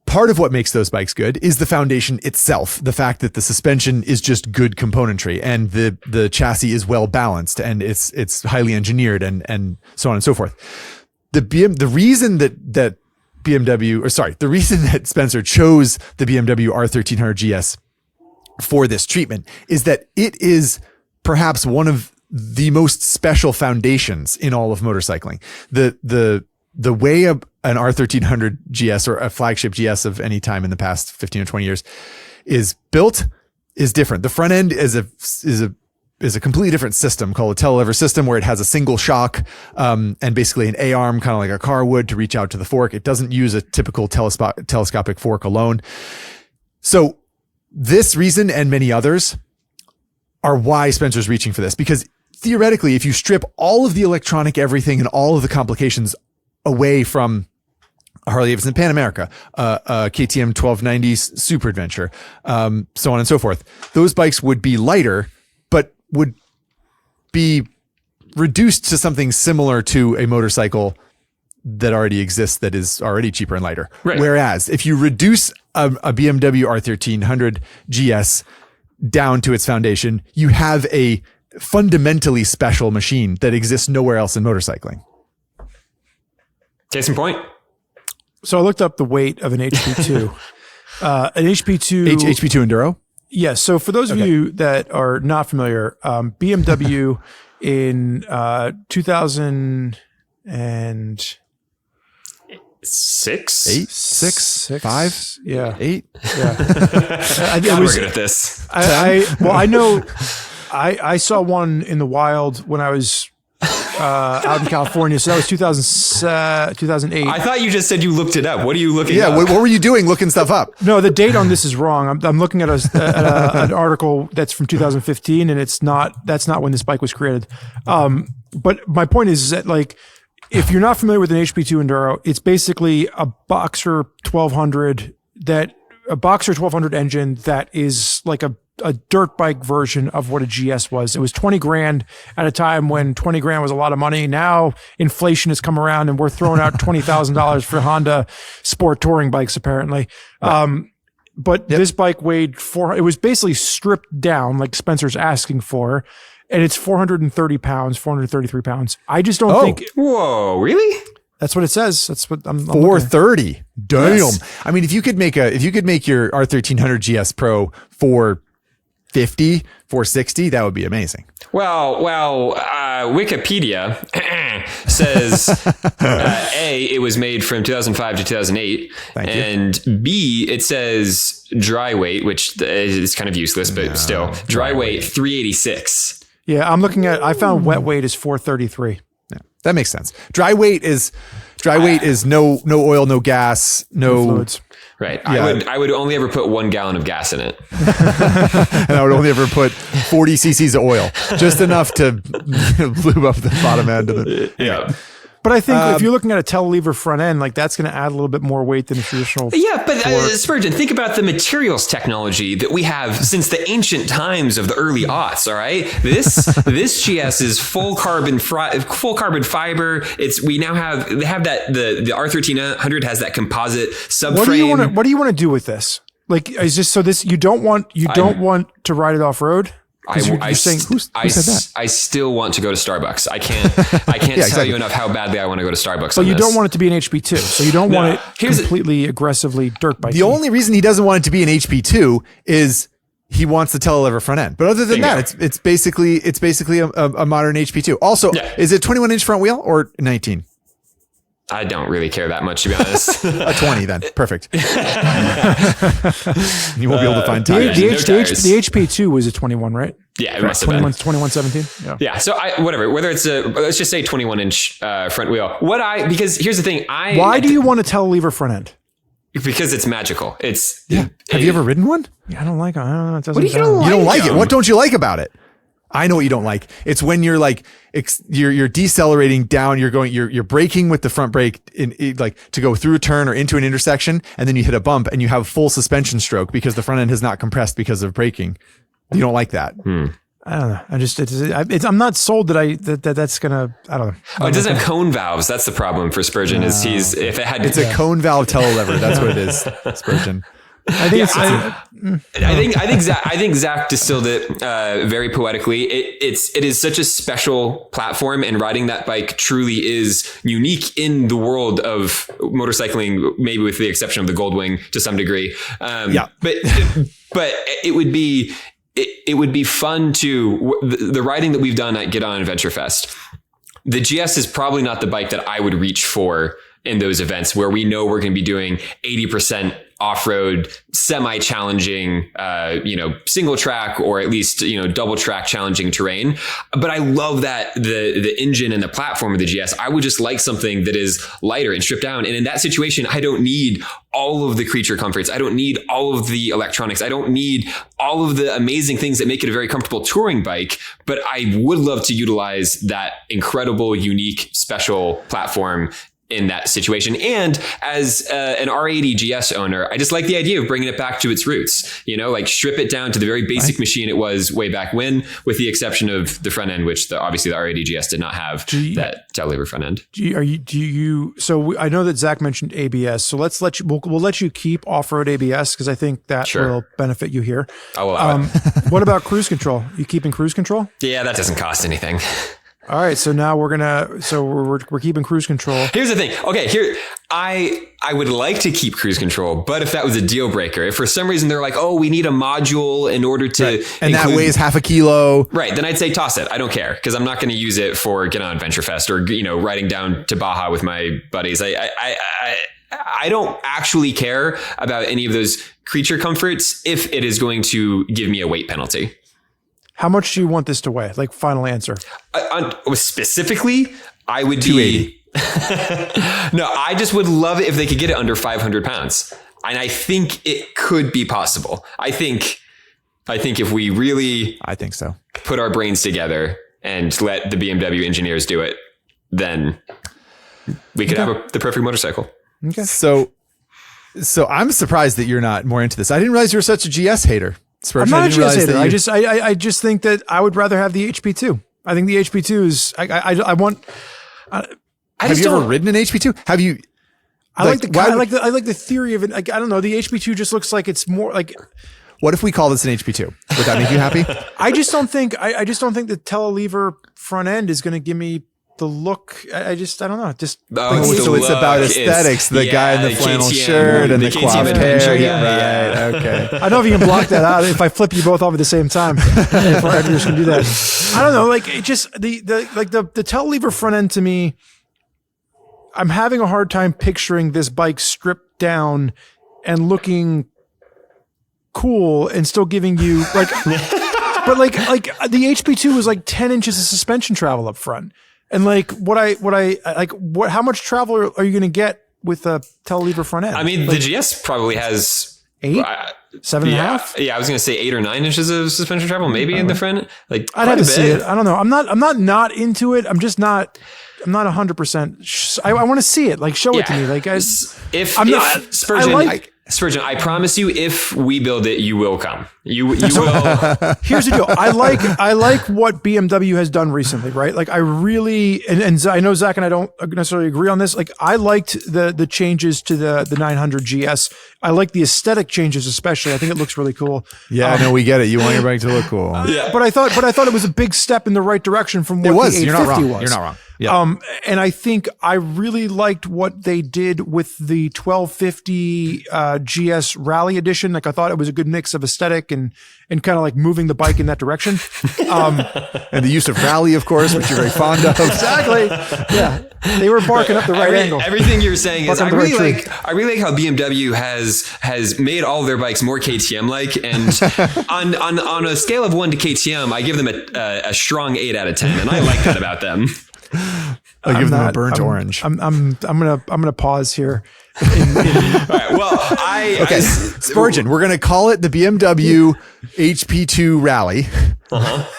Part of what makes those bikes good is the foundation itself. The fact that the suspension is just good componentry and the chassis is well balanced and it's highly engineered and so on and so forth. The reason that Spenser chose the BMW R1300 GS for this treatment is that it is perhaps one of the most special foundations in all of motorcycling. The way an R1300 GS or a flagship GS of any time in the past 15 or 20 years is built is different. The front end is a completely different system called a telelever system, where it has a single shock and basically an A-arm, kind of like a car would, to reach out to the fork. It doesn't use a typical telescopic fork alone. So this reason and many others are why Spenser's reaching for this, because theoretically, if you strip all of the electronic everything and all of the complications away from a Harley-Davidson Pan America, KTM 1290 Super Adventure, so on and so forth, those bikes would be lighter, but would be reduced to something similar to a motorcycle that already exists that is already cheaper and lighter. Right. Whereas if you reduce a BMW R1300 GS down to its foundation, you have a fundamentally special machine that exists nowhere else in motorcycling. Case in point. So I looked up the weight of an HP2. An HP2 HP2 Enduro. Yes. So for those of you that are not familiar, BMW in 2000 and six, five, yeah, 8. Yeah. We're good at this. I know. I saw one in the wild when I was out in California. So that was 2008. I thought you just said you looked it up. What are you looking up? Yeah, what were you doing looking stuff up? No, the date on this is wrong. I'm looking at an article that's from 2015, and that's not when this bike was created. But my point is that, like, if you're not familiar with an HP2 Enduro, it's basically a Boxer 1200 engine that is like a dirt bike version of what a GS was. It was 20 grand at a time when 20 grand was a lot of money. Now inflation has come around and we're throwing out $20,000 for Honda sport touring bikes, apparently. Right. But this bike weighed it was basically stripped down like Spenser's asking for. And it's 430 pounds, 433 pounds. I just don't think. Whoa, really? That's what it says. That's what I'm 430. Damn. Yes. I mean, if you could make your R1300 GS Pro 450, 460, that would be amazing. Well, Wikipedia says A, it was made from 2005 to 2008. And B, it says dry weight, which is kind of useless, but still dry weight 386. Yeah, I found wet weight is 433. Yeah, that makes sense. Dry weight is no oil, no gas, no fluids. Right. Yeah. I would only ever put 1 gallon of gas in it. And I would only ever put 40 cc's of oil, just enough to lube up the bottom end of it. Yeah. But I think if you're looking at a telelever front end, like that's going to add a little bit more weight than a traditional. Yeah, but Spurgeon, think about the materials technology that we have since the ancient times of the early aughts. All right, this GS is full carbon fiber. They have that the R1300 has that composite subframe. What do you want to do with this? Like, is this so this you don't want to ride it off road? Who said that? I still want to go to Starbucks. I can't tell you enough how badly I want to go to Starbucks. But you don't want it to be an HP2. So you don't want it completely aggressly dirt bike. The only reason he doesn't want it to be an HP2 is he wants the telelever front end. But other than that, it's basically a modern HP2. Also, is it 21-inch front wheel or 19? I don't really care that much, to be honest. A 20 then. Perfect. You won't be able to find tires. The HP2 was a 21, right? Yeah, it must have been 2117. Yeah. Yeah. So whatever, whether it's let's just say 21 inch front wheel. Because here's the thing. Why do you want a telelever front end? Because it's magical. It's Have you ever ridden one? Yeah, I don't like it. I don't know. It doesn't. What do you You don't like it. What don't you like about it? I know what you don't like. It's when you're like you're decelerating down. You're braking with the front brake like to go through a turn or into an intersection, and then you hit a bump and you have full suspension stroke because the front end has not compressed because of braking. You don't like that. I don't know. I'm not sold that's gonna. I don't know. Oh, it doesn't have cone valves. That's the problem for Spurgeon. It's a cone valve telelever. That's what it is, Spurgeon. I think I think Zach distilled it very poetically. It is such a special platform, and riding that bike truly is unique in the world of motorcycling, maybe with the exception of the Goldwing to some degree. But it would be fun to the riding that we've done at Get On Adventure Fest. The GS is probably not the bike that I would reach for in those events where we know we're going to be doing 80% off-road, semi-challenging, single track or at least, double track challenging terrain. But I love that the engine and the platform of the GS, I would just like something that is lighter and stripped down. And in that situation, I don't need all of the creature comforts. I don't need all of the electronics. I don't need all of the amazing things that make it a very comfortable touring bike. But I would love to utilize that incredible, unique, special platform in that situation. And as an R80 GS owner, I just like the idea of bringing it back to its roots, like strip it down to the very basic machine it was way back when, with the exception of the front end, which obviously the R80 GS did not have that telelever front end. So I know that Zach mentioned ABS, so we'll let you keep off-road ABS because I think that will benefit you here. What about cruise control? You keeping cruise control? Yeah, that doesn't cost anything. All right, so now we're keeping cruise control. Here's the thing. Okay, I would like to keep cruise control, but if that was a deal breaker, if for some reason they're like, oh, we need a module in order to and that weighs half a kilo, right? Then I'd say toss it. I don't care because I'm not going to use it for Get On Adventure Fest or riding down to Baja with my buddies. I don't actually care about any of those creature comforts if it is going to give me a weight penalty. How much do you want this to weigh? Like, final answer. Specifically, I would 280. be... No, I just would love it if they could get it under 500 pounds. And I think it could be possible. I think if we really... I think so. Put our brains together and let the BMW engineers do it, then we could have the perfect motorcycle. Okay. So I'm surprised that you're not more into this. I didn't realize you were such a GS hater. Spurgeon, I'm not a GS hater. I just think that I would rather have the HP2. I think the HP2 is. I want. Have you ever ridden an HP2? Have you? I like the theory of it. Like, I don't know. The HP2 just looks like it's more like. What if we call this an HP2? Would that make you happy? I just don't think. I just don't think the telelever front end is going to give me the look. I don't know. It's about aesthetics. The guy in the flannel shirt and the coiffed hair. Right. Okay. I don't know if you can block that out if I flip you both off at the same time. If our editors can do that. I don't know. Like, it just the telelever front end to me. I'm having a hard time picturing this bike stripped down and looking cool and still giving you like, but like the HP2 was like 10 inches of suspension travel up front. And like how much travel are you going to get with a telelever front end? I mean, the GS probably has 8, 7.5. Yeah, I was going to say 8 or 9 inches of suspension travel, maybe in the front. Like, I'd have to see it. I don't know. I'm not into it. I'm not 100%. I want to see it. Like, show it to me. Like, Spurgeon, I promise you, if we build it, you will come. You will. Here's the deal. I like what BMW has done recently, right? Like, I really, and I know Zach and I don't necessarily agree on this. Like, I liked the changes to the 900 GS. I like the aesthetic changes, especially. I think it looks really cool. Yeah, no, we get it. You want your bike to look cool. Yeah. But I thought it was a big step in the right direction from what the 850 was. You're not wrong. Yeah. And I think I really liked what they did with the 1250 GS Rally Edition. Like I thought it was a good mix of aesthetic and kind of like moving the bike in that direction. And the use of rally, of course, which you're very fond of. Exactly. Yeah. They were barking up the right angle. Everything you're saying is I really right like how BMW has made all of their bikes more KTM like, and on a scale of 1 to KTM, I give them a strong 8 out of 10, and I like that about them. I give them a burnt orange. I'm gonna pause here. All right. Well, Okay, Spurgeon, we're going to call it the BMW HP2 Rally,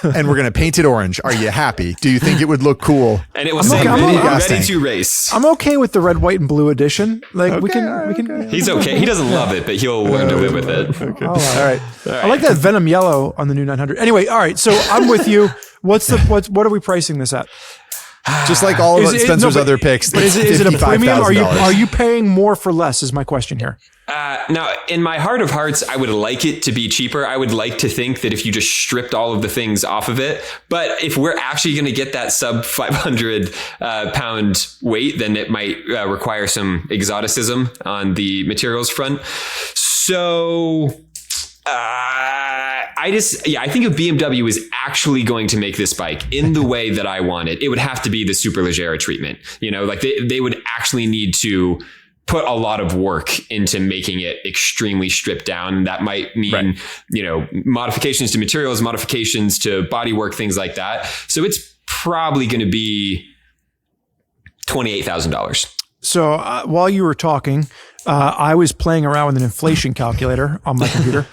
and we're going to paint it orange. Are you happy? Do you think it would look cool? And it was ready to race. I'm okay with the red, white, and blue edition. Like we can. He's okay. He doesn't love it, but he'll learn to live with it. Okay. All right. I like that Venom yellow on the new 900. Anyway, all right. So I'm with you. What are we pricing this at? Just like all of Spencer's other picks. But is it a premium? Are you paying more for less is my question here. Now, in my heart of hearts, I would like it to be cheaper. I would like to think that if you just stripped all of the things off of it, but if we're actually going to get that sub 500 pound weight, then it might require some exoticism on the materials front. So I think if BMW is actually going to make this bike in the way that I want it, it would have to be the Superleggera treatment. You know, like they would actually need to put a lot of work into making it extremely stripped down. That might mean, modifications to materials, modifications to bodywork, things like that. So it's probably going to be $28,000. So while you were talking, I was playing around with an inflation calculator on my computer,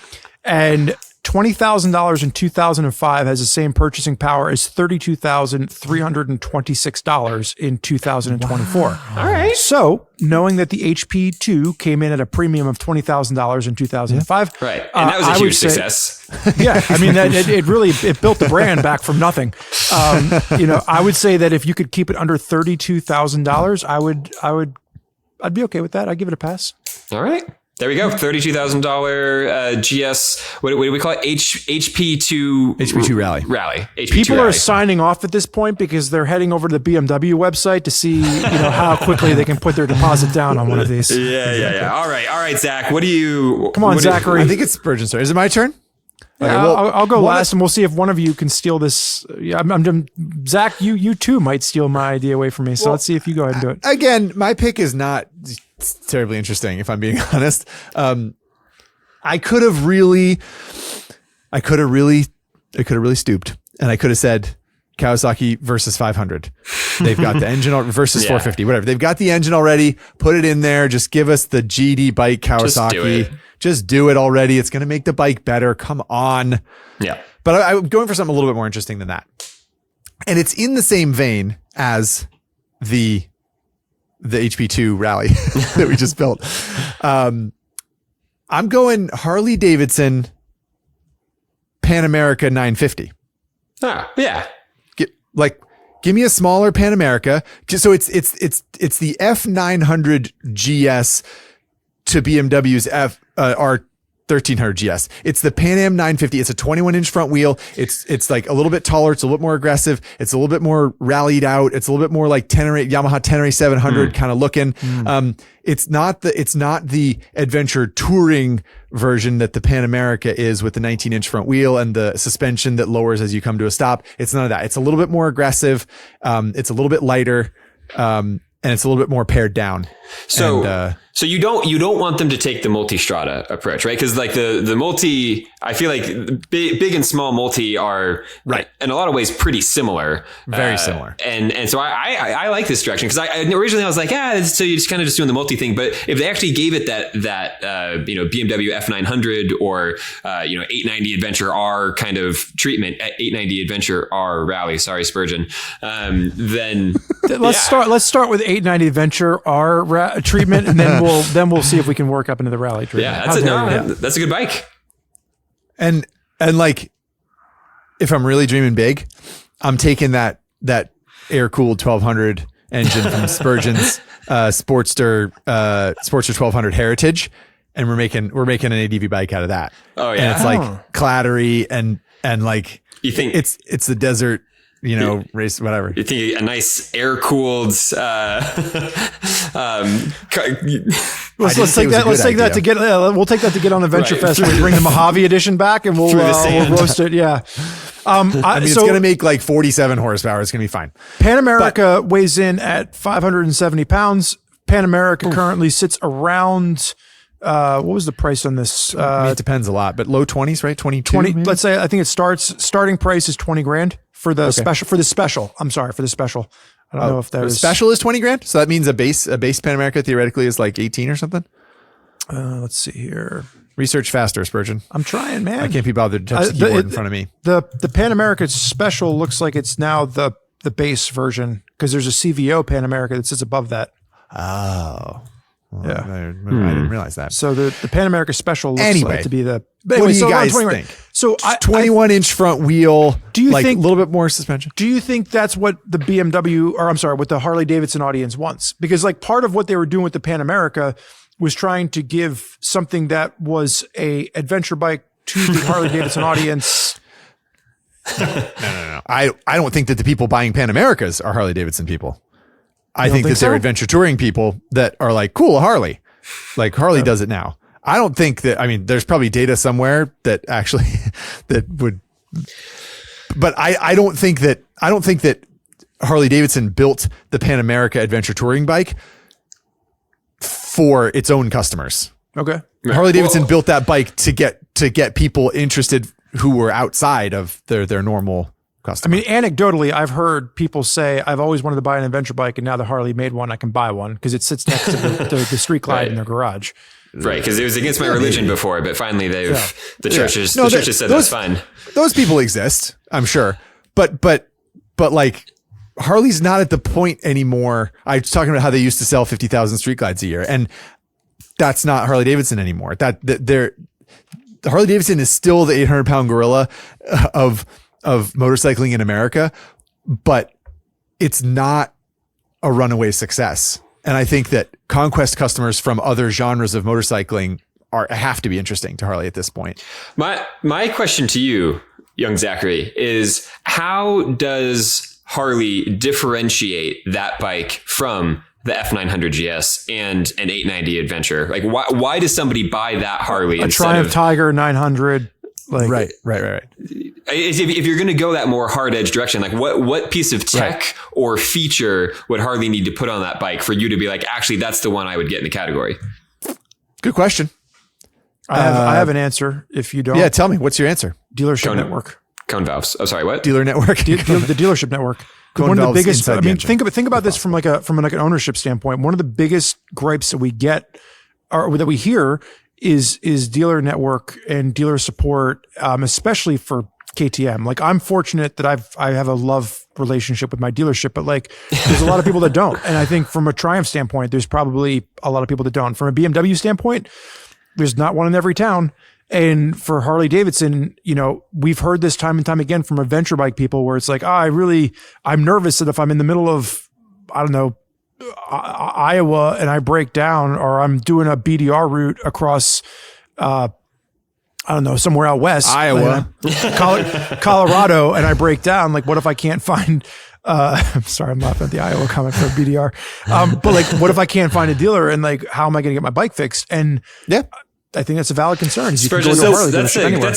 and $20,000 in 2005 has the same purchasing power as $32,326 in 2024. Wow. All right. So knowing that the HP2 came in at a premium of $20,000 in 2005. Right. And that was a huge success. Yeah. I mean, it really built the brand back from nothing. I would say that if you could keep it under $32,000, I'd be okay with that. I'd give it a pass. All right. There we go. $32,000 GS. What do we call it? HP2 Rally. HP2 People Rally. are signing off at this point because they're heading over to the BMW website to see how quickly they can put their deposit down on one of these. Yeah. All right, Zach. What do you? Come on, Zachary. I think it's Spurgeon's turn. Is it my turn? Okay, I'll go last, and we'll see if one of you can steal this. Yeah, Zach, you too might steal my idea away from me. So let's see if you go ahead and do it. Again, my pick is not terribly interesting, if I'm being honest. I could have really stooped, and I could have said Kawasaki versus 500. They've got the engine versus 450, whatever. They've got the engine already. Put it in there. Just give us the GD bike Kawasaki. Just do it already. It's going to make the bike better. Come on. Yeah. But I'm going for something a little bit more interesting than that. And it's in the same vein as the HP2 Rally that we just built. I'm going Harley Davidson Pan America 950. Yeah. Give me a smaller Pan America. So it's the F900 GS to BMW's R1300 GS. It's the Pan Am 950. It's a 21-inch front wheel. It's like a little bit taller. It's a little bit more aggressive. It's a little bit more rallied out. It's a little bit more like Yamaha Tenere 700 kind of looking. It's not the adventure touring version that the Pan America is with the 19-inch front wheel and the suspension that lowers as you come to a stop. It's none of that. It's a little bit more aggressive. It's a little bit lighter. And it's a little bit more pared down. So you don't want them to take the multi-strata approach, right? Because like the multi, I feel like big and small multi are right in a lot of ways pretty similar, very similar. And so I like this direction because originally I was like, so you just kind of just doing the multi thing. But if they actually gave it that BMW F900 or 890 Adventure R kind of treatment, 890 Adventure R Rally, sorry Spurgeon, then let's start with 890 Adventure R treatment, and then we'll see if we can work up into the Rally treatment. Yeah, that's a good bike. And like, if I'm really dreaming big, I'm taking that air-cooled 1200 engine from Spurgeon's Sportster 1200 Heritage, and we're making an ADV bike out of that. Oh yeah, and it's like clattery and like you think it's the desert race, whatever. You think a nice air cooled, Let's take that. Let's take that to get. We'll take that to get on the Venture Fest. We bring the Mojave edition back, and we'll roast it. Yeah. It's going to make like 47 horsepower. It's going to be fine. Pan America weighs in at 570 pounds. Pan America currently sits around. What was the price on this? It depends a lot, but low 20s, right? 22. 20. Maybe? Let's say I think starting price is 20 grand for the special. For the special, I'm sorry, for the special. I don't know if that is special is 20 grand. So that means a base Pan America theoretically is like 18 or something. Let's see here. Research faster, Spurgeon. I'm trying, man. I can't be bothered to touch the keyboard in front of me. The Pan America special looks like it's now the base version because there's a CVO Pan America that sits above that. Oh. Well, yeah. I didn't realize that. So the Pan America special looks like to be the. But anyway, what do you guys think? So 21-inch front wheel. Do you think a little bit more suspension? Do you think that's what the BMW, or I'm sorry, what the Harley Davidson audience wants? Because like part of what they were doing with the Pan America was trying to give something that was a adventure bike to the Harley Davidson audience. No. I don't think that the people buying Pan Americas are Harley Davidson people. I think that they're adventure touring people that are like, cool, a Harley. Like Harley does it now. I don't think that, there's probably data somewhere that actually that would, but I don't think that Harley Davidson built the Pan America adventure touring bike for its own customers. Okay. Harley Davidson built that bike to get people interested who were outside of their normal customer. Anecdotally, I've heard people say, I've always wanted to buy an adventure bike, and now that Harley made one, I can buy one because it sits next to the Street Glide in their garage. Right, because it was against my religion before, but finally the church has said that's fine. Those people exist, I'm sure. But like Harley's not at the point anymore. I was talking about how they used to sell 50,000 Street Glides a year, and that's not Harley Davidson anymore. The Harley Davidson is still the 800-pound gorilla of motorcycling in America, but it's not a runaway success. And I think that conquest customers from other genres of motorcycling have to be interesting to Harley at this point. My question to you, young Zachary, is how does Harley differentiate that bike from the F900 GS and an 890 Adventure? Like, why does somebody buy that Harley? A Triumph Tiger 900. Like, right. If you're going to go that more hard edge direction, like what piece of tech or feature would Harley need to put on that bike for you to be like, actually, that's the one I would get in the category? Good question. I have an answer. If you don't, yeah, tell me. What's your answer? Dealership network. Cone valves. Oh, sorry. What? Dealer network. The dealership network. One of the biggest. Think about this from an ownership standpoint. One of the biggest gripes that we get, or that we hear, is dealer network and dealer support, especially for KTM. Like, I'm fortunate that I have a love relationship with my dealership, but like there's a lot of people that don't. And I think from a Triumph standpoint, there's probably a lot of people that don't. From a BMW standpoint, there's not one in every town. And for Harley Davidson, we've heard this time and time again from adventure bike people where it's like, I'm nervous that if I'm in the middle of, I don't know, Iowa and I break down, or I'm doing a BDR route across, I don't know, somewhere out west, Iowa, Colorado, and I break down. Like, what if I can't find? I'm sorry, I'm laughing at the Iowa comment for BDR. But like, what if I can't find a dealer, and like, how am I going to get my bike fixed? And yeah, I think that's a valid concern. That's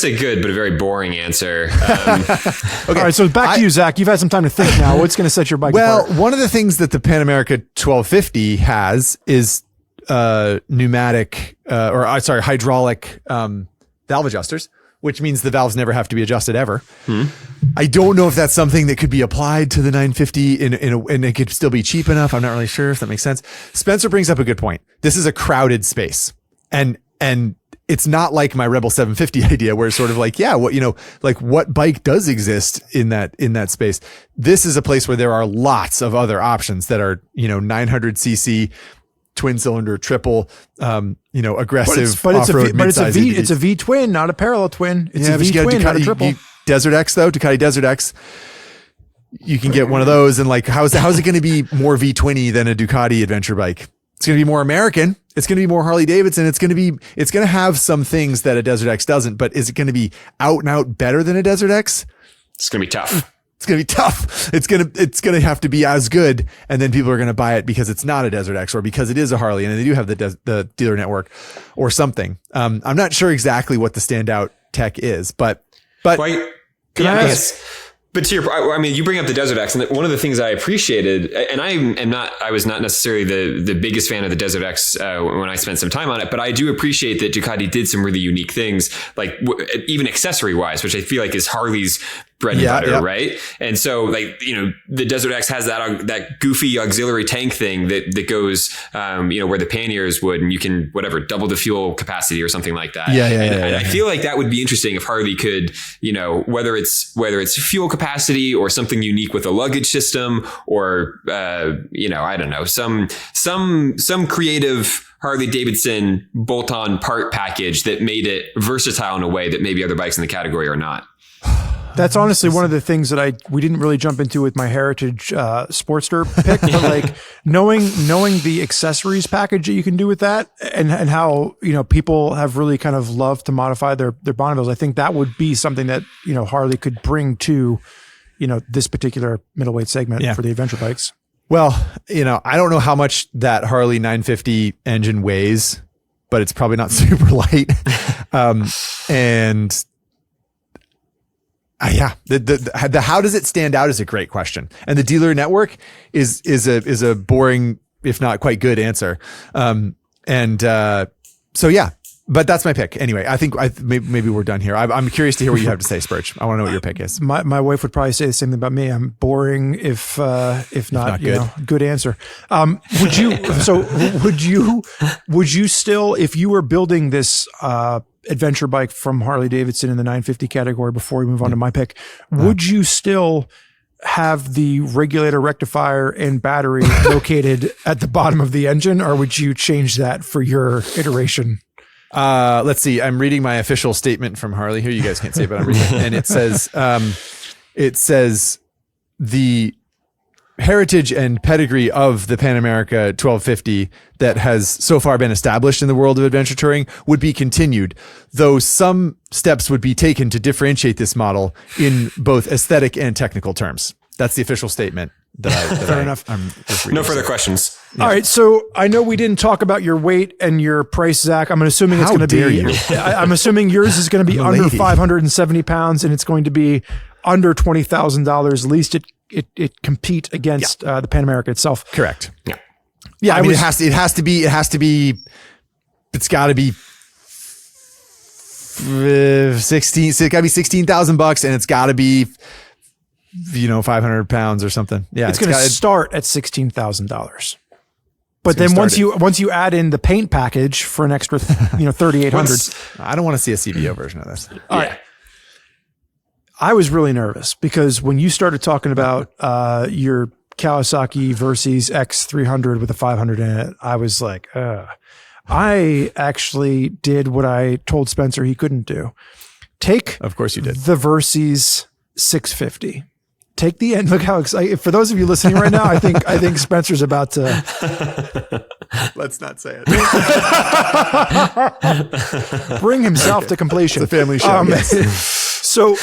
a good but a very boring answer. Okay. All right, so back to you, Zach. You've had some time to think now. What's going to set your bike apart? Well, one of the things that the Pan America 1250 has is hydraulic valve adjusters, which means the valves never have to be adjusted ever. I don't know if that's something that could be applied to the 950 and it could still be cheap enough. I'm not really sure if that makes sense. Spencer brings up a good point. This is a crowded space, and it's not like my Rebel 750 idea where it's sort of like, yeah, what bike does exist in that space? This is a place where there are lots of other options that are, 900cc, twin cylinder, triple, aggressive off-road, it's a V twin, not a parallel twin. It's a V twin, not a triple. Desert X though, Ducati Desert X. You can get one of those, and like, how's it going to be more V twinny than a Ducati adventure bike? It's going to be more American. It's going to be more Harley Davidson. It's going to have some things that a Desert X doesn't, but is it going to be out and out better than a Desert X? It's going to be tough. it's going to be tough. It's going to have to be as good. And then people are going to buy it because it's not a Desert X or because it is a Harley and they do have the dealer network or something. I'm not sure exactly what the standout tech is, but Quite, yeah, but to I mean, you bring up the Desert X, and one of the things I appreciated, and I was not necessarily the biggest fan of the Desert X when I spent some time on it, but I do appreciate that Ducati did some really unique things, like even accessory wise, which I feel like is Harley's bread and butter, right? And so, like, you know, the Desert X has that goofy auxiliary tank thing that goes, you know, where the panniers would, and you can double the fuel capacity or something like that. And I feel like that would be interesting if Harley could, you know, whether it's fuel capacity or something unique with a luggage system, or you know, I don't know, some creative Harley Davidson bolt-on part package that made it versatile in a way that maybe other bikes in the category are not. That's honestly one of the things that we didn't really jump into with my Heritage Sportster pick, but like knowing the accessories package that you can do with that, and how, you know, people have really kind of loved to modify their Bonneville's. I think that would be something that, you know, Harley could bring to, you know, this particular middleweight segment for the adventure bikes. Well, you know, I don't know how much that Harley 950 engine weighs, but it's probably not super light. And yeah, the how does it stand out is a great question, and the dealer network is a boring, if not quite good answer. So yeah, but that's my pick anyway. I think maybe we're done here. I'm curious to hear what you have to say, Spurge. I want to know what your pick is. My wife would probably say the same thing about me. I'm boring, if not good. You know, good answer. Would you still, if you were building this adventure bike from Harley Davidson in the 950 category, before we move on to my pick, would you still have the regulator, rectifier, and battery located at the bottom of the engine, or would you change that for your iteration? Let's see. I'm reading my official statement from Harley here. You guys can't see it, but I'm reading it. And it says the heritage and pedigree of the Pan America 1250 that has so far been established in the world of adventure touring would be continued, though some steps would be taken to differentiate this model in both aesthetic and technical terms. That's the official statement. Fair enough. No further questions. Yeah. All right. So I know we didn't talk about your weight and your price, Zach. I'm assuming it's going to be, I'm assuming yours is going to be under 570 pounds, and it's going to be under $20,000. At least it compete against the Pan America itself. Correct. Yeah. Yeah. I mean, it's got to be 16. It's got to be $16,000, and it's got to be, you know, 500 pounds or something. Yeah. It's going to start at $16,000. But then once you add in the paint package for an extra, you know, 3,800. I don't want to see a CVO version of this. All right. I was really nervous because when you started talking about your Kawasaki Versys X300 with a 500 in it, I was like, I actually did what I told Spencer he couldn't do. Of course you did. The Versys 650. Take the end. Look how excited. For those of you listening right now, I think Spencer's about to. Let's not say it. Bring himself to completion. It's a family show. Yes. So,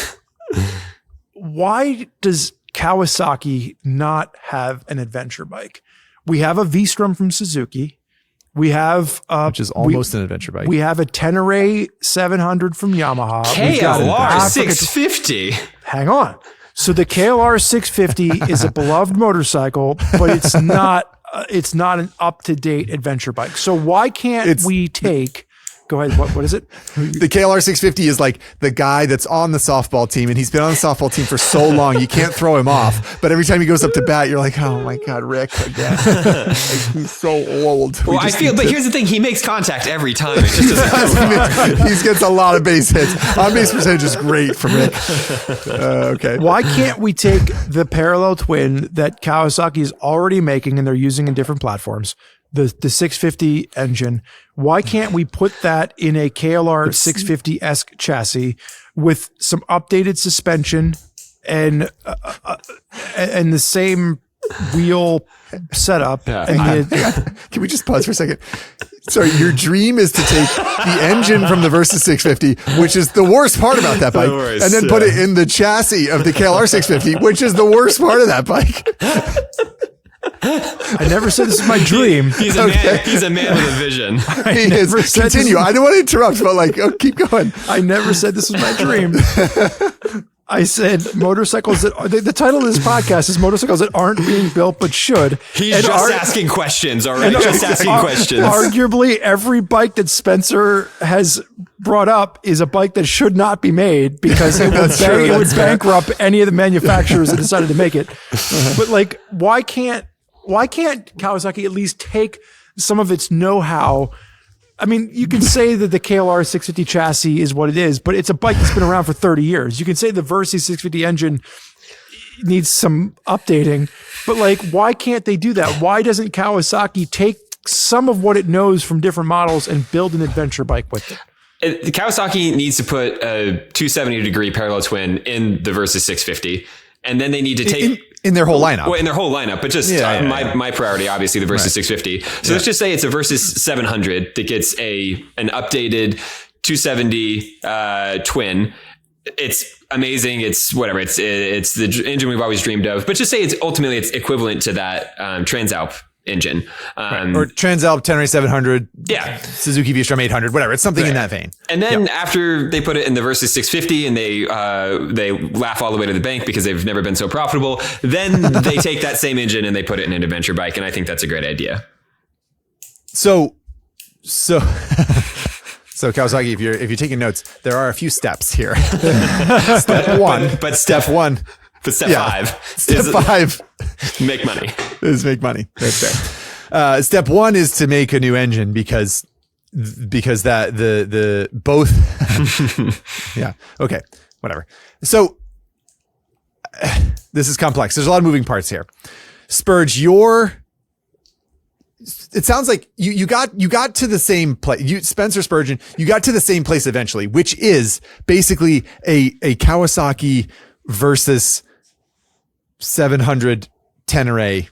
why does Kawasaki not have an adventure bike? We have a V-Strom from Suzuki. We have which is almost an adventure bike. We have a Tenere 700 from Yamaha. KLR 650. Hang on. So the KLR 650 is a beloved motorcycle, but it's not an up-to-date adventure bike. So why can't we take... Go ahead. What is it? The KLR 650 is like the guy that's on the softball team, and he's been on the softball team for so long, you can't throw him off. But every time he goes up to bat, you're like, oh my God, Rick again. Like, he's so old. Well, I feel, but here's the thing: he makes contact every time. It just doesn't he gets a lot of base hits. On base percentage is great for Rick. Okay. Why can't we take the parallel twin that Kawasaki is already making and they're using in different platforms? The 650 engine. Why can't we put that in a KLR 650-esque chassis with some updated suspension and the same wheel setup. And can we just pause for a second? Sorry, your dream is to take the engine from the Versys 650, which is the worst part about that bike, and then put it in the chassis of the KLR 650, which is the worst part of that bike. I never said this is my dream. He's a man with a vision. Continue. I don't want to interrupt, but keep going. I never said this was my dream. I said motorcycles that the title of this podcast is motorcycles that aren't being built but should. He's just asking questions, all right? Just asking questions. Arguably, every bike that Spenser has brought up is a bike that should not be made because it would bankrupt any of the manufacturers that decided to make it. But why can't Kawasaki at least take some of its know-how? I mean, you can say that the KLR 650 chassis is what it is, but it's a bike that's been around for 30 years. You can say the Versys 650 engine needs some updating, but why can't they do that? Why doesn't Kawasaki take some of what it knows from different models and build an adventure bike with it? The Kawasaki needs to put a 270-degree parallel twin in the Versys 650, and then they need to take... In their whole lineup. Well, in their whole lineup, but just my priority, obviously, the Versys 650. So let's just say it's a Versys 700 that gets an updated 270 twin. It's amazing. It's whatever. It's the engine we've always dreamed of. But just say it's equivalent to that Transalp engine. Or Transalp Tenere 700. Yeah. Suzuki V-Strom 800, whatever. It's something in that vein. And then after they put it in the Versys 650 and they laugh all the way to the bank because they've never been so profitable, then they take that same engine and they put it in an adventure bike. And I think that's a great idea. So Kawasaki, if you're taking notes, there are a few steps here. Step one. But step one. But step five. Step five. Make money. Is make money. That's fair. Step one is to make a new engine because that the both. Yeah. Okay. Whatever. So this is complex. There's a lot of moving parts here. Spurge, it sounds like you got to the same place. Spenser Spurgeon, you got to the same place eventually, which is basically a Kawasaki versus 700 Tenere,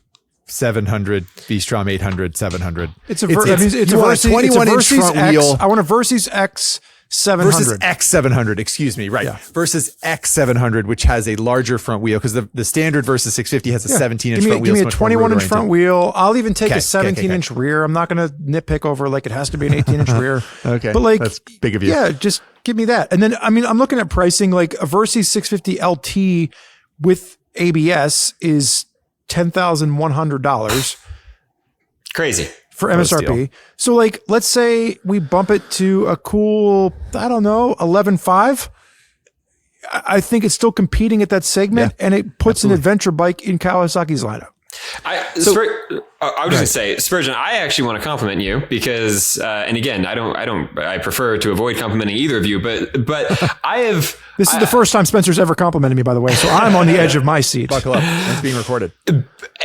700 V-Strom 800, 700. It's a Versys 21-inch front wheel. I want a Versys X 700 versus X 700. Excuse me, right? Yeah. Versus X 700, which has a larger front wheel because the standard Versys 650 has a 17-inch front wheel. Give me a 21-inch front wheel. I'll even take a 17-inch rear. I'm not going to nitpick over it has to be an 18-inch rear. Okay, but that's big of you. Yeah, just give me that. And then I'm looking at pricing. A Versys 650 LT with ABS is $10,100. Crazy. For MSRP. So let's say we bump it to a cool, I don't know, 11.5. I think it's still competing at that segment and it puts an adventure bike in Kawasaki's lineup. I was just going to say, Spurgeon, I actually want to compliment you because, and again, I prefer to avoid complimenting either of you, but This is the first time Spencer's ever complimented me, by the way. So I'm on the edge of my seat. Buckle up. It's being recorded.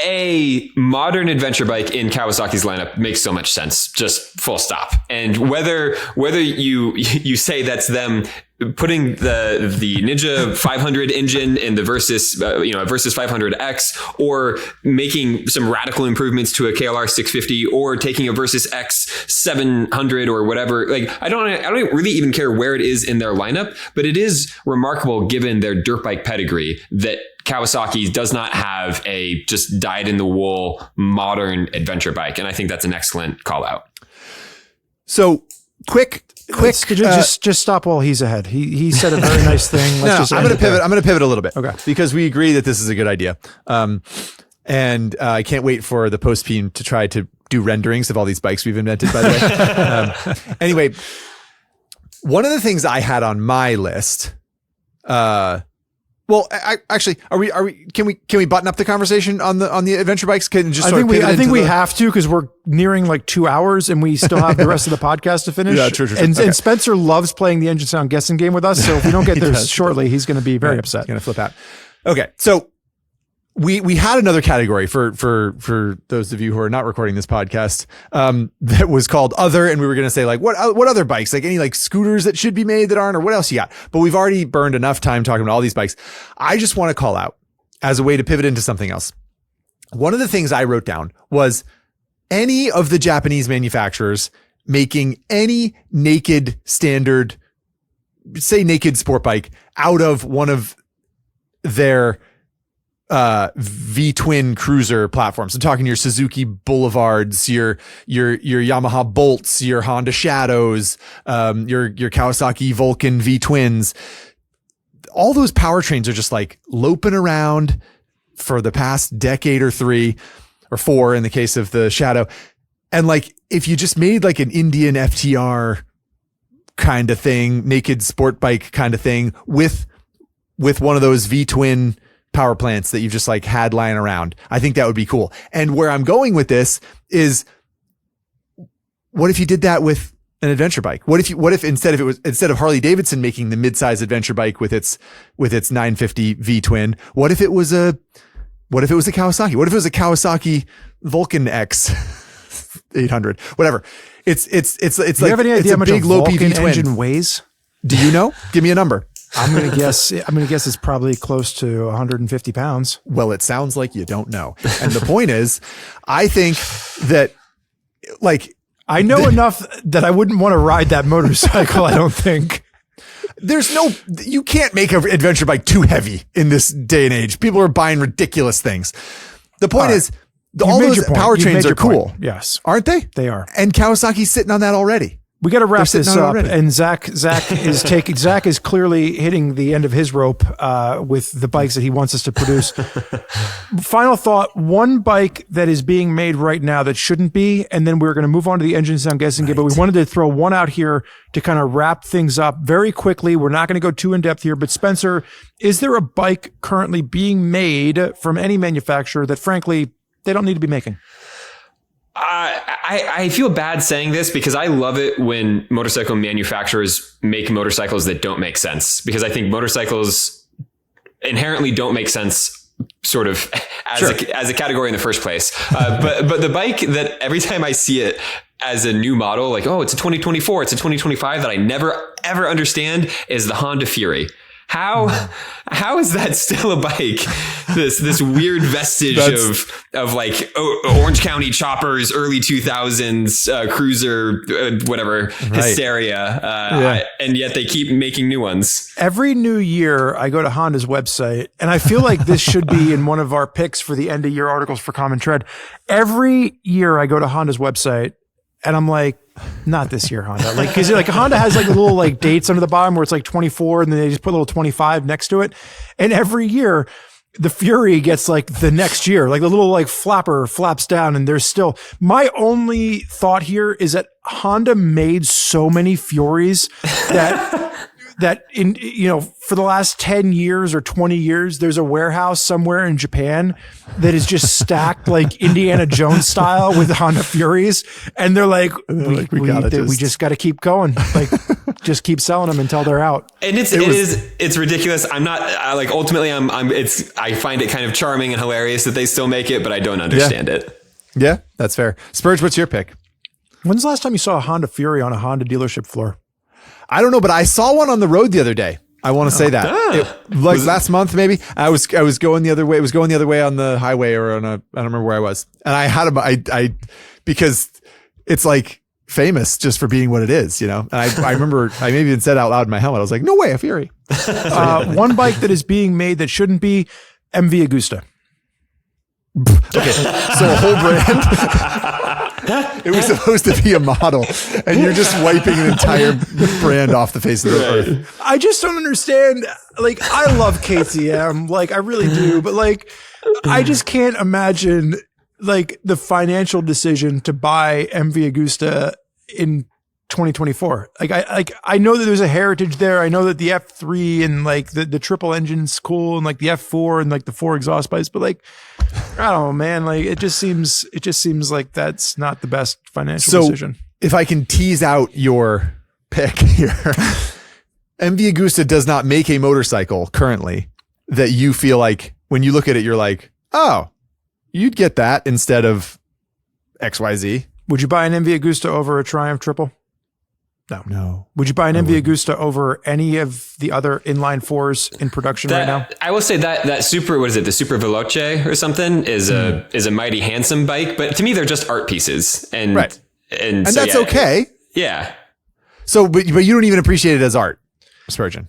A modern adventure bike in Kawasaki's lineup makes so much sense. Just full stop. And whether you say that's them putting the Ninja 500 engine in the Versys, Versys 500X, or making some radical improvements to a KLR 650, or taking a Versys X 700 or whatever. I don't really even care where it is in their lineup, but it is remarkable given their dirt bike pedigree that Kawasaki does not have a just dyed in the wool modern adventure bike. And I think that's an excellent call out. So quick, just stop while he's ahead. He said a very nice thing. I'm going to pivot. I'm going to pivot a little bit. Okay. Because we agree that this is a good idea. And I can't wait for the post team to try to do renderings of all these bikes we've invented, by the way. Anyway, one of the things I had on my list, actually, can we button up the conversation on the adventure bikes? I think we have to, because we're nearing 2 hours and we still have the rest of the podcast to finish. Yeah, true. And Spencer loves playing the engine sound guessing game with us. So if we don't get there shortly, he's going to be very upset. He's going to flip out. Okay. So we had another category for those of you who are not recording this podcast, that was called other. And we were going to say what other bikes, any scooters that should be made that aren't, or what else you got? But we've already burned enough time talking about all these bikes. I just want to call out, as a way to pivot into something else, one of the things I wrote down was any of the Japanese manufacturers making any naked standard, say naked sport bike out of one of their V-twin cruiser platforms. I'm talking your Suzuki Boulevards, your Yamaha Bolts, your Honda Shadows, your Kawasaki Vulcan V-twins. All those powertrains are just like loping around for the past decade or 3 or 4 in the case of the Shadow. And like, if you just made like an Indian FTR kind of thing, naked sport bike kind of thing with one of those V-twin power plants that you've just like had lying around, I think that would be cool. And where I'm going with this is, what if you did that with an adventure bike? What if instead of Harley Davidson making the midsize adventure bike with its 950 V twin, what if it was a Kawasaki? What if it was a Kawasaki Vulcan X 800? Whatever. It's Do you like, have any it's idea a how much big a low Vulcan PV twin. engine weighs? Do you know? Give me a number. I'm gonna guess it's probably close to 150 pounds. Well, it sounds like you don't know. And the point is, I think that like, I know enough that I wouldn't want to ride that motorcycle. I don't think. you can't make an adventure bike too heavy in this day and age. People are buying ridiculous things. The point is, all those powertrains are cool. Yes. Aren't they? They are. And Kawasaki's sitting on that already. We got to wrap They're this sitting on it up. already. And Zach is clearly hitting the end of his rope with the bikes that he wants us to produce. Final thought: one bike that is being made right now that shouldn't be, and then we're going to move on to the engine sound guessing game. But we wanted to throw one out here to kind of wrap things up very quickly. We're not going to go too in depth here, but Spencer, is there a bike currently being made from any manufacturer that, frankly, they don't need to be making? I feel bad saying this because I love it when motorcycle manufacturers make motorcycles that don't make sense, because I think motorcycles inherently don't make sense sort of as a category in the first place. But the bike that every time I see it as a new model, like, oh, it's a 2024, it's a 2025, that I never ever understand is the Honda Fury. How is that still a bike? This weird vestige of like Orange County choppers, early 2000s cruiser, whatever, hysteria, and yet they keep making new ones. Every new year, I go to Honda's website, and I feel like this should be in one of our picks for the end of year articles for Common Tread. Every year, I go to Honda's website, and I'm like, not this year, Honda. Like, because like Honda has like the little like dates under the bottom where it's like 24, and then they just put a little 25 next to it. And every year, the Fury gets like the next year, like the little like flapper flaps down, and there's still. My only thought here is that Honda made so many Furies that in, for the last 10 years or 20 years, there's a warehouse somewhere in Japan that is just stacked like Indiana Jones style with Honda Furies. And they're like, we just got to keep going. Like, just keep selling them until they're out. And it's ridiculous. I'm not like, ultimately I find it kind of charming and hilarious that they still make it, but I don't understand it. Yeah, that's fair. Spurge, what's your pick? When's the last time you saw a Honda Fury on a Honda dealership floor? I don't know, but I saw one on the road the other day. I want to say that last month, maybe I was going the other way. It was going the other way on the highway or I don't remember where I was. And I had because it's like famous just for being what it is, And I remember I maybe even said out loud in my helmet, I was like, no way, a Fury. One bike that is being made that shouldn't be, MV Agusta. Okay. So a whole brand. It was supposed to be a model, and you're just wiping an entire brand off the face of the earth. I just don't understand. Like, I love KTM, like I really do, but like, I just can't imagine like the financial decision to buy MV Agusta in 2024. I know that there's a heritage there. I know that the F3 and like the triple engine's cool, and like the F4 and like the 4 exhaust pipes, but like, I don't know, man. Like, it just seems like that's not the best financial decision. If I can tease out your pick here, MV Agusta does not make a motorcycle currently that you feel like when you look at it, you're like, oh, you'd get that instead of XYZ. Would you buy an MV Agusta over a Triumph Triple? No. Would you buy an MV Agusta over any of the other inline fours in production right now? I will say that super, what is it? The Super Veloce or something is a mighty handsome bike, but to me, they're just art pieces. And so, that's okay. Yeah. So, but you don't even appreciate it as art, Spurgeon.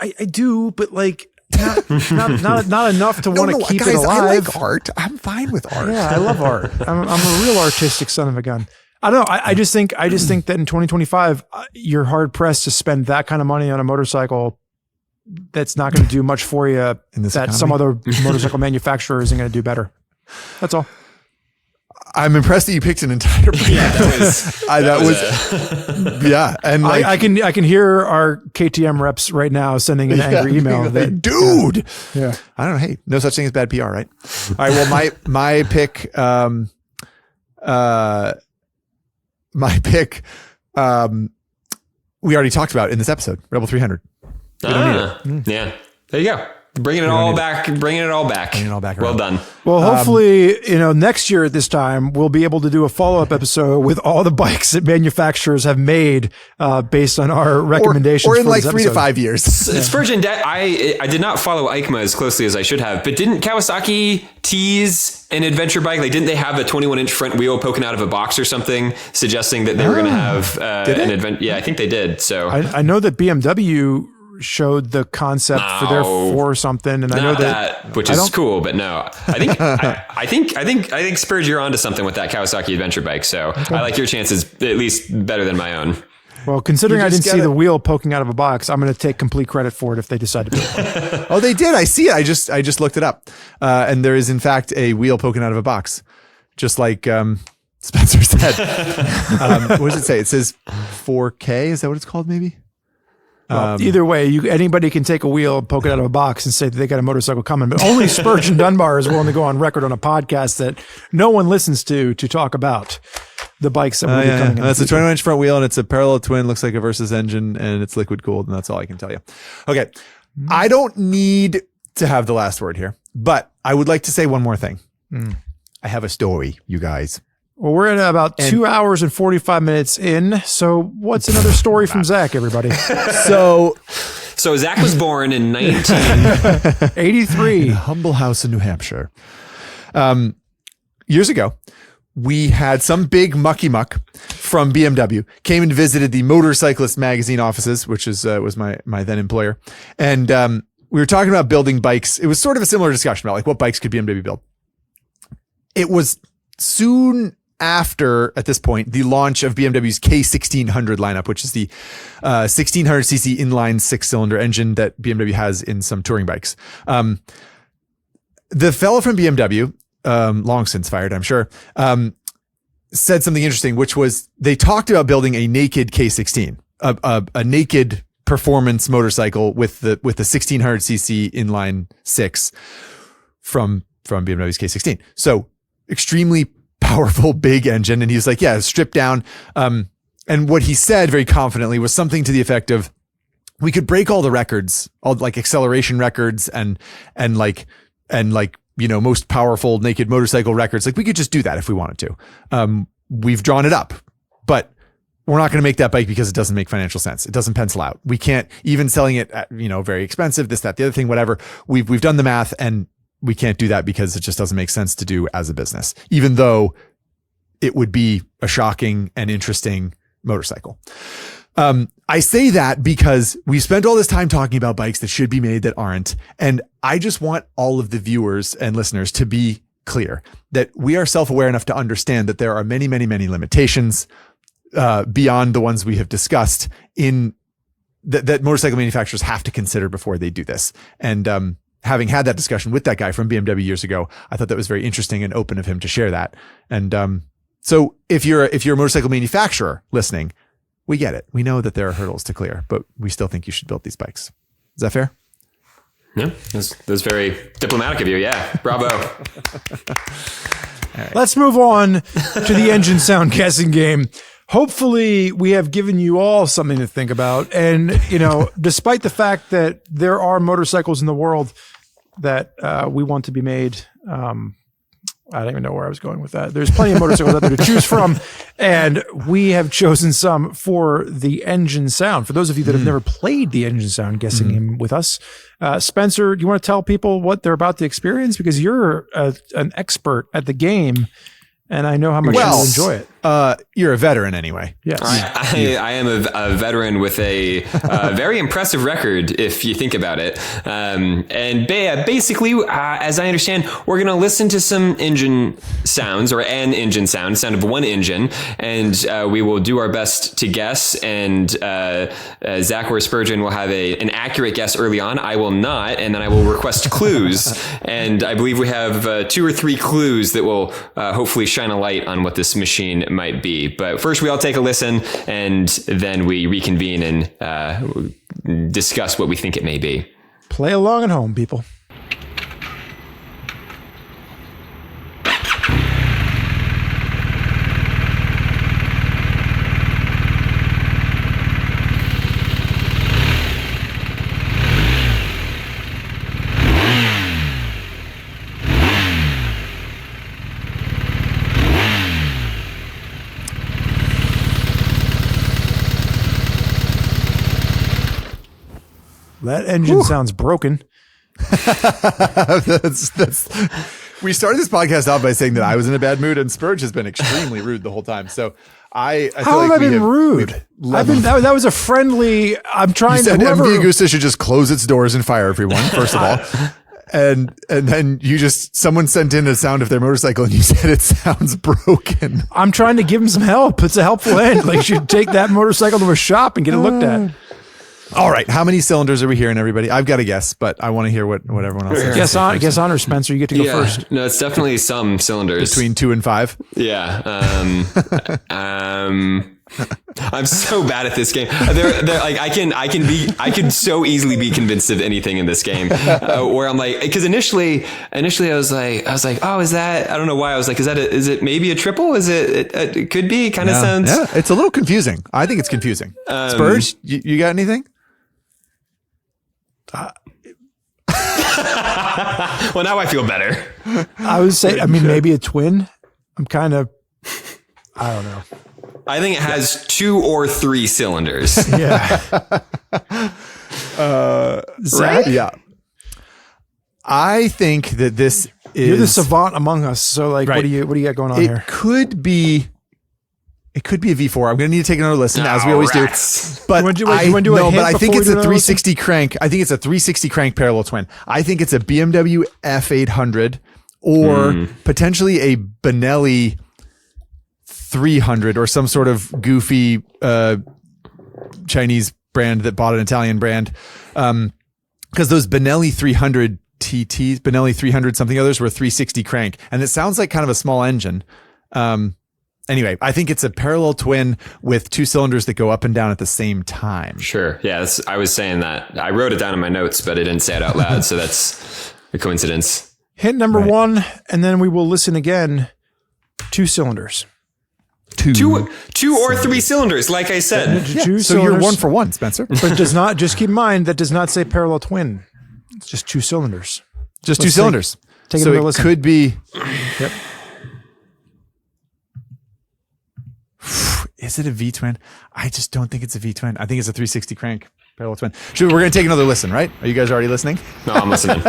I do, but like not enough to want to keep guys, it alive. I like art. I'm fine with art. Yeah, I love art. I'm a real artistic son of a gun. I don't know. I just think that in 2025, you're hard pressed to spend that kind of money on a motorcycle that's not going to do much for you. In this economy? Some other motorcycle manufacturer isn't going to do better. That's all. I'm impressed that you picked an entire brand. Yeah, that was yeah. And like, I can hear our KTM reps right now sending an angry email. Dude. Yeah. I don't know. Hey, no such thing as bad PR, right? All right. Well, my pick, we already talked about in this episode, Rebel 300. We don't need it. Yeah. There you go. Bringing it all back. Bringing it all back. Well done. Well, hopefully, next year at this time, we'll be able to do a follow-up episode with all the bikes that manufacturers have made based on our recommendations. Or in for like this 3 to episode. 5 years. Spurgeon, I did not follow EICMA as closely as I should have, but didn't Kawasaki tease an adventure bike? Like, didn't they have a 21-inch front wheel poking out of a box or something, suggesting that they were going to have an adventure? Yeah, I think they did. So I know that BMW showed the concept for their 4 something, and I know that which is cool, but no, I think Spurge, you're onto something with that Kawasaki adventure bike. So I like your chances at least better than my own. Well, considering I didn't see the wheel poking out of a box, I'm going to take complete credit for it if they decide to do it. Oh, they did. I see it. I just looked it up, and there is in fact a wheel poking out of a box, just like Spencer said. What does it say? It says 4K. Is that what it's called? Maybe. Well, either way, anybody can take a wheel, poke it out of a box, and say that they got a motorcycle coming. But only Spurgeon Dunbar is willing to go on record on a podcast that no one listens to talk about the bikes that will be coming in. It's a 21-inch front wheel, and it's a parallel twin. Looks like a Versus engine, and it's liquid cooled, and that's all I can tell you. Okay, I don't need to have the last word here, but I would like to say one more thing. I have a story, you guys. Well, we're at about 2 hours and 45 minutes in. So what's another story from Zach, everybody? So Zach was born in 1983. In a humble house in New Hampshire. Years ago, we had some big mucky muck from BMW came and visited the Motorcyclist magazine offices, which was my then employer. And we were talking about building bikes. It was sort of a similar discussion about like what bikes could BMW build. It was soon after, at this point, the launch of BMW's K1600 lineup, which is the 1600cc inline 6-cylinder engine that BMW has in some touring bikes. The fellow from BMW, long since fired, I'm sure, said something interesting, which was they talked about building a naked K16, a naked performance motorcycle with the 1600cc inline 6 from BMW's K16. So extremely powerful, big engine. And he was like, yeah, stripped down. And what he said very confidently was something to the effect of, we could break all the records, all like acceleration records and most powerful naked motorcycle records. Like we could just do that if we wanted to. We've drawn it up, but we're not going to make that bike because it doesn't make financial sense. It doesn't pencil out. We can't, even selling it at, very expensive, this, that, the other thing, whatever. We've done the math, and we can't do that because it just doesn't make sense to do as a business, even though it would be a shocking and interesting motorcycle. I say that because we spent all this time talking about bikes that should be made that aren't. And I just want all of the viewers and listeners to be clear that we are self-aware enough to understand that there are many, many, many limitations beyond the ones we have discussed in that motorcycle manufacturers have to consider before they do this. And, having had that discussion with that guy from BMW years ago, I thought that was very interesting and open of him to share that. And so if you're a motorcycle manufacturer listening, we get it. We know that there are hurdles to clear, but we still think you should build these bikes. Is that fair? Yeah, that was very diplomatic of you. Yeah, bravo. Right. Let's move on to the engine sound guessing game. Hopefully we have given you all something to think about. And, despite the fact that there are motorcycles in the world that we want to be made I don't even know where I was going with that. There's plenty of motorcycles out there to choose from, and we have chosen some for the engine sound. For those of you that have never played the engine sound, guessing him with us, Spenser, do you want to tell people what they're about to experience? Because you're an expert at the game, and I know how much you'll enjoy it. You're a veteran anyway. Yes. I am a veteran with a very impressive record, if you think about it. Basically, as I understand, we're going to listen to some engine sounds, or an engine sound of one engine, and we will do our best to guess. And Zach or Spurgeon will have an accurate guess early on. I will not, and then I will request clues. And I believe we have 2 or 3 clues that will hopefully shine a light on what this machine might be. But first we all take a listen, and then we reconvene and discuss what we think it may be. Play along at home, people. That engine sounds broken. We started this podcast out by saying that I was in a bad mood, and Spurge has been extremely rude the whole time. So I feel How like have I been rude? That was a friendly. I'm trying to. MV Agusta should just close its doors and fire everyone. First of all. And then someone sent in a sound of their motorcycle, and you said it sounds broken. I'm trying to give him some help. It's a helpful end. Like, you should take that motorcycle to a shop and get it looked at. All right. How many cylinders are we hearing, everybody? I've got a guess, but I want to hear what everyone else has. Guess on, or Spenser, you get to go first. No, it's definitely some cylinders. Between 2 and 5? Yeah. I'm so bad at this game. They're like, I can so easily be convinced of anything in this game. Where I'm like, because initially I was like, oh, is that? I don't know why I was like, is it maybe a triple? Is it could be? Kind of sounds. Yeah, it's a little confusing. I think it's confusing. Spurs, you got anything? Well, now I feel better. I would say, maybe a twin. I'm kind of, I don't know. I think it has 2 or 3 cylinders. Yeah. Right? Yeah. I think that this is. You're the savant among us. So, like, right. What do you got going on here? It could be a V4. I'm going to need to take another listen, as we always do. But I think it's a 360 crank. I think it's a 360 crank parallel twin. I think it's a BMW F800 or potentially a Benelli 300 or some sort of goofy Chinese brand that bought an Italian brand. Because those Benelli 300 TTs, Benelli 300 something others were 360 crank. And it sounds like kind of a small engine. Anyway, I think it's a parallel twin with 2 cylinders that go up and down at the same time. Sure. Yeah, I was saying that. I wrote it down in my notes, but I didn't say it out loud. So that's a coincidence. Hint number 1, and then we will listen again. 2 cylinders. Two or 3 cylinders, like I said. So you're 1 for 1, Spenser. But just keep in mind, that does not say parallel twin. It's just 2 cylinders. Just 2 cylinders. Take another listen. Could be. Yep. Is it a V-twin? I just don't think it's a V-twin. I think it's a 360 crank parallel twin. We're going to take another listen, right? Are you guys already listening? No, I'm listening.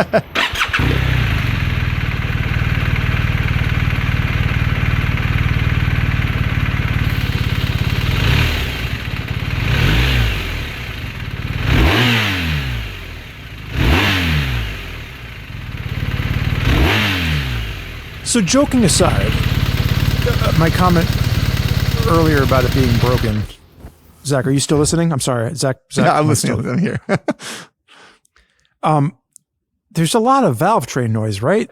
So, joking aside, my comment earlier about it being broken. Zach, are you still listening? I'm sorry, Zach. Yeah, I'm listening. I'm here. There's a lot of valve train noise, right?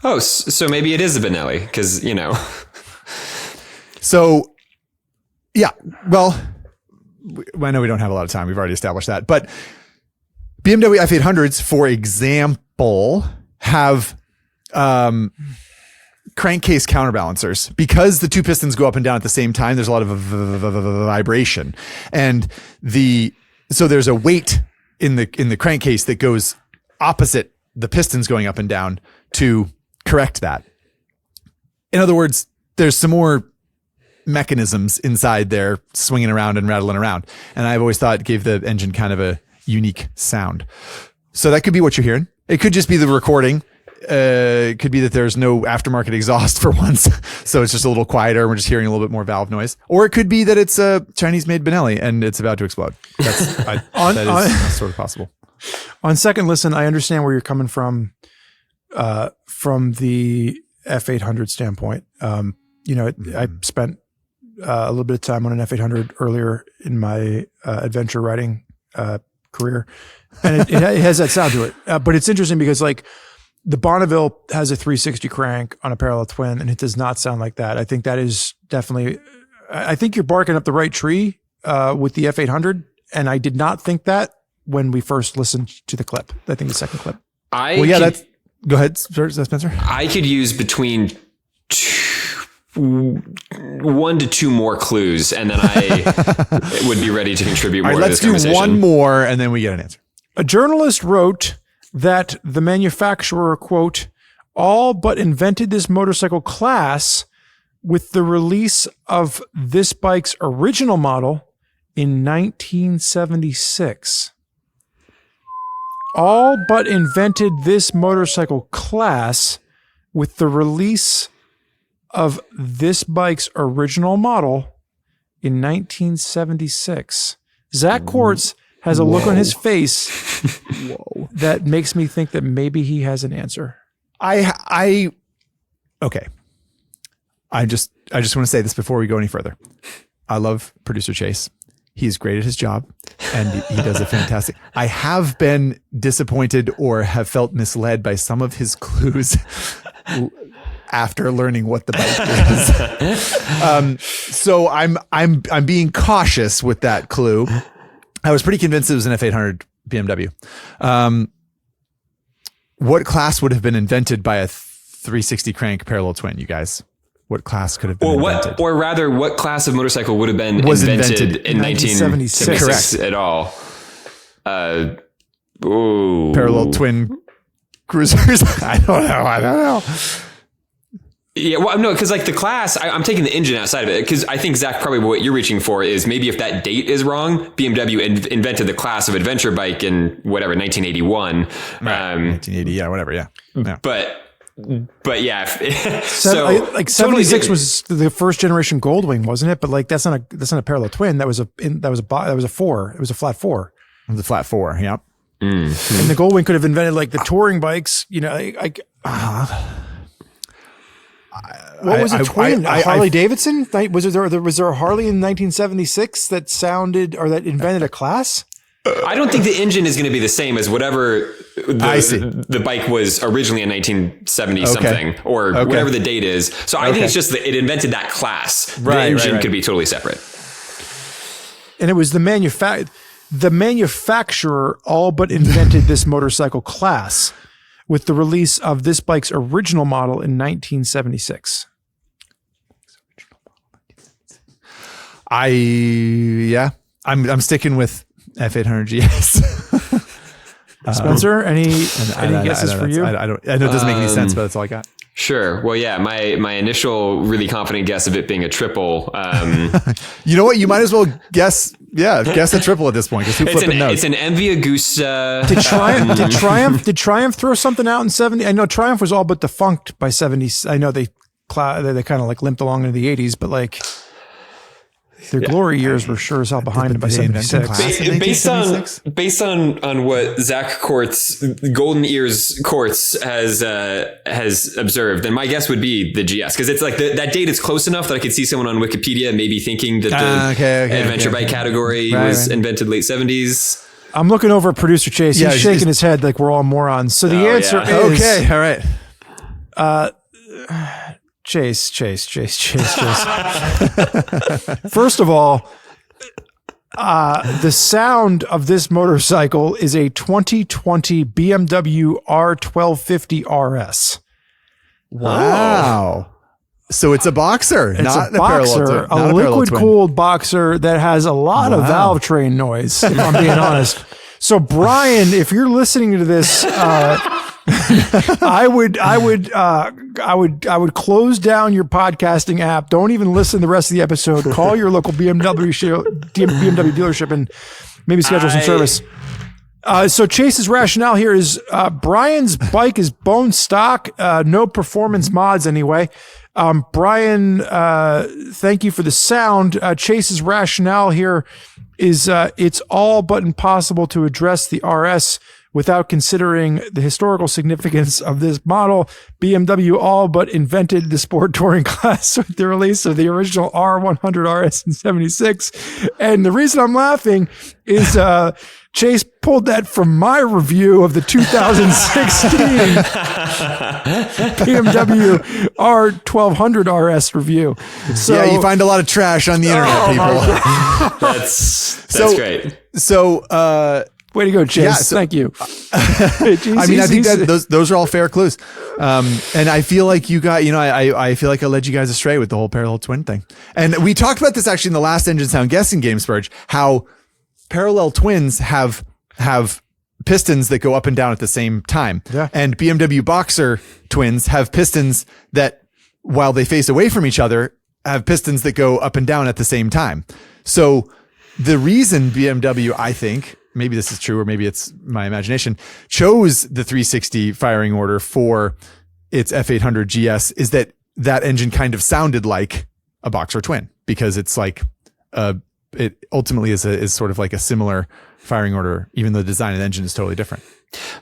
Oh, so maybe it is a Benelli, because So, yeah. Well, I know we don't have a lot of time. We've already established that, but BMW F800s, for example, have crankcase counterbalancers. Because the 2 pistons go up and down at the same time, there's a lot of vibration, and so there's a weight in the crankcase that goes opposite the pistons going up and down to correct that. In other words, there's some more mechanisms inside there swinging around and rattling around. And I've always thought it gave the engine kind of a unique sound. So that could be what you're hearing. It could just be the recording. It could be that there's no aftermarket exhaust for once. So it's just a little quieter. We're just hearing a little bit more valve noise. Or it could be that it's a Chinese made Benelli and it's about to explode. That is sort of possible. On second listen, I understand where you're coming from the F800 standpoint. I spent a little bit of time on an F800 earlier in my adventure riding career, and it has that sound to it. But it's interesting because like the Bonneville has a 360 crank on a parallel twin, and it does not sound like that. I think that is definitely. I think you're barking up the right tree with the F800, and I did not think that when we first listened to the clip. I think the second clip. Go ahead, Spencer. I could use between 1 to 2 more clues, and then I would be ready to contribute more to this conversation. Let's do one more, and then we get an answer. A journalist wrote that the manufacturer, quote, all but invented this motorcycle class with the release of this bike's original model in 1976. All but invented this motorcycle class with the release of this bike's original model in 1976. Zach Quartz has a look on his face that makes me think that maybe he has an answer. Okay. I just want to say this before we go any further. I love producer Chase. He's great at his job and he does a fantastic. I have been disappointed or have felt misled by some of his clues after learning what the bike is. So I'm being cautious with that clue. I was pretty convinced it was an F800 BMW. What class would have been invented by a 360 crank parallel twin, you guys? What class could have been invented? Or rather, what class of motorcycle would have been invented in 1976 at all? Parallel twin cruisers. I don't know. Yeah, well, no, because like the class, I'm taking the engine outside of it because I think, Zach, probably what you're reaching for is maybe if that date is wrong, BMW invented the class of adventure bike in whatever, 1981. Right. 1980, yeah, whatever, yeah. But yeah, so like 76 was the first generation Goldwing, wasn't it? But like that's not a parallel twin. That was a 4. It was a flat 4. It was a flat 4. Yep. And the Goldwing could have invented like the touring bikes. You know, what was a twin? Harley Davidson? Was there a Harley in 1976 that sounded or that invented a class? I don't think the engine is going to be the same as whatever the bike was originally in 1970 something or whatever the date is. So I think it's just that it invented that class. The engine could be totally separate. And it was the manufacturer all but invented this motorcycle class with the release of this bike's original model in 1976. I'm sticking with F800 GS. Spencer, any guesses for you? I know it doesn't make any sense, but that's all I got. Sure. Well, yeah, my initial really confident guess of it being a triple. You know what? You might as well guess a triple at this point. Because it's an MV Agusta. Did Triumph throw something out in 70? I know Triumph was all but defunct by 70. I know they kind of like limped along into the 80s, but like their glory years were sure as hell behind them by 76. Based on what Zach Quartz, Golden Ears Quartz has observed, then my guess would be the GS because it's like that date is close enough that I could see someone on Wikipedia maybe thinking that the adventure bike category was invented late 70s. I'm looking over at producer Chase. He's shaking his head like we're all morons. So the answer is okay. All right. Chase. First of all, the sound of this motorcycle is a 2020 BMW R1250 RS. Wow. So it's a boxer, not a boxer, a liquid cooled boxer that has a lot of valve train noise, if I'm being honest. So Brian, if you're listening to this, I would close down your podcasting app. Don't even listen to the rest of the episode. Call your local BMW dealership and maybe schedule some service. So Chase's rationale here is Brian's bike is bone stock, no performance mods anyway. Brian, thank you for the sound. Chase's rationale here is it's all but impossible to address the RS without considering the historical significance of this model. BMW all but invented the sport touring class with the release of the original R100 RS in 76. And the reason I'm laughing is Chase pulled that from my review of the 2016 BMW R1200 RS review. So, yeah, you find a lot of trash on the internet, people. That's great. So, way to go, Chase. Yeah, Thank you. I mean, I think that those are all fair clues. And I feel like you got, I feel like I led you guys astray with the whole parallel twin thing. And we talked about this actually in the last Engine Sound guessing game, Spurge, how parallel twins have pistons that go up and down at the same time. Yeah. And BMW Boxer twins have pistons that, while they face away from each other, have pistons that go up and down at the same time. So the reason BMW, I think, maybe this is true or maybe it's my imagination, chose the 360 firing order for its F800 GS is that engine kind of sounded like a Boxer twin, because it's like it ultimately is sort of like a similar firing order, even though the design of the engine is totally different.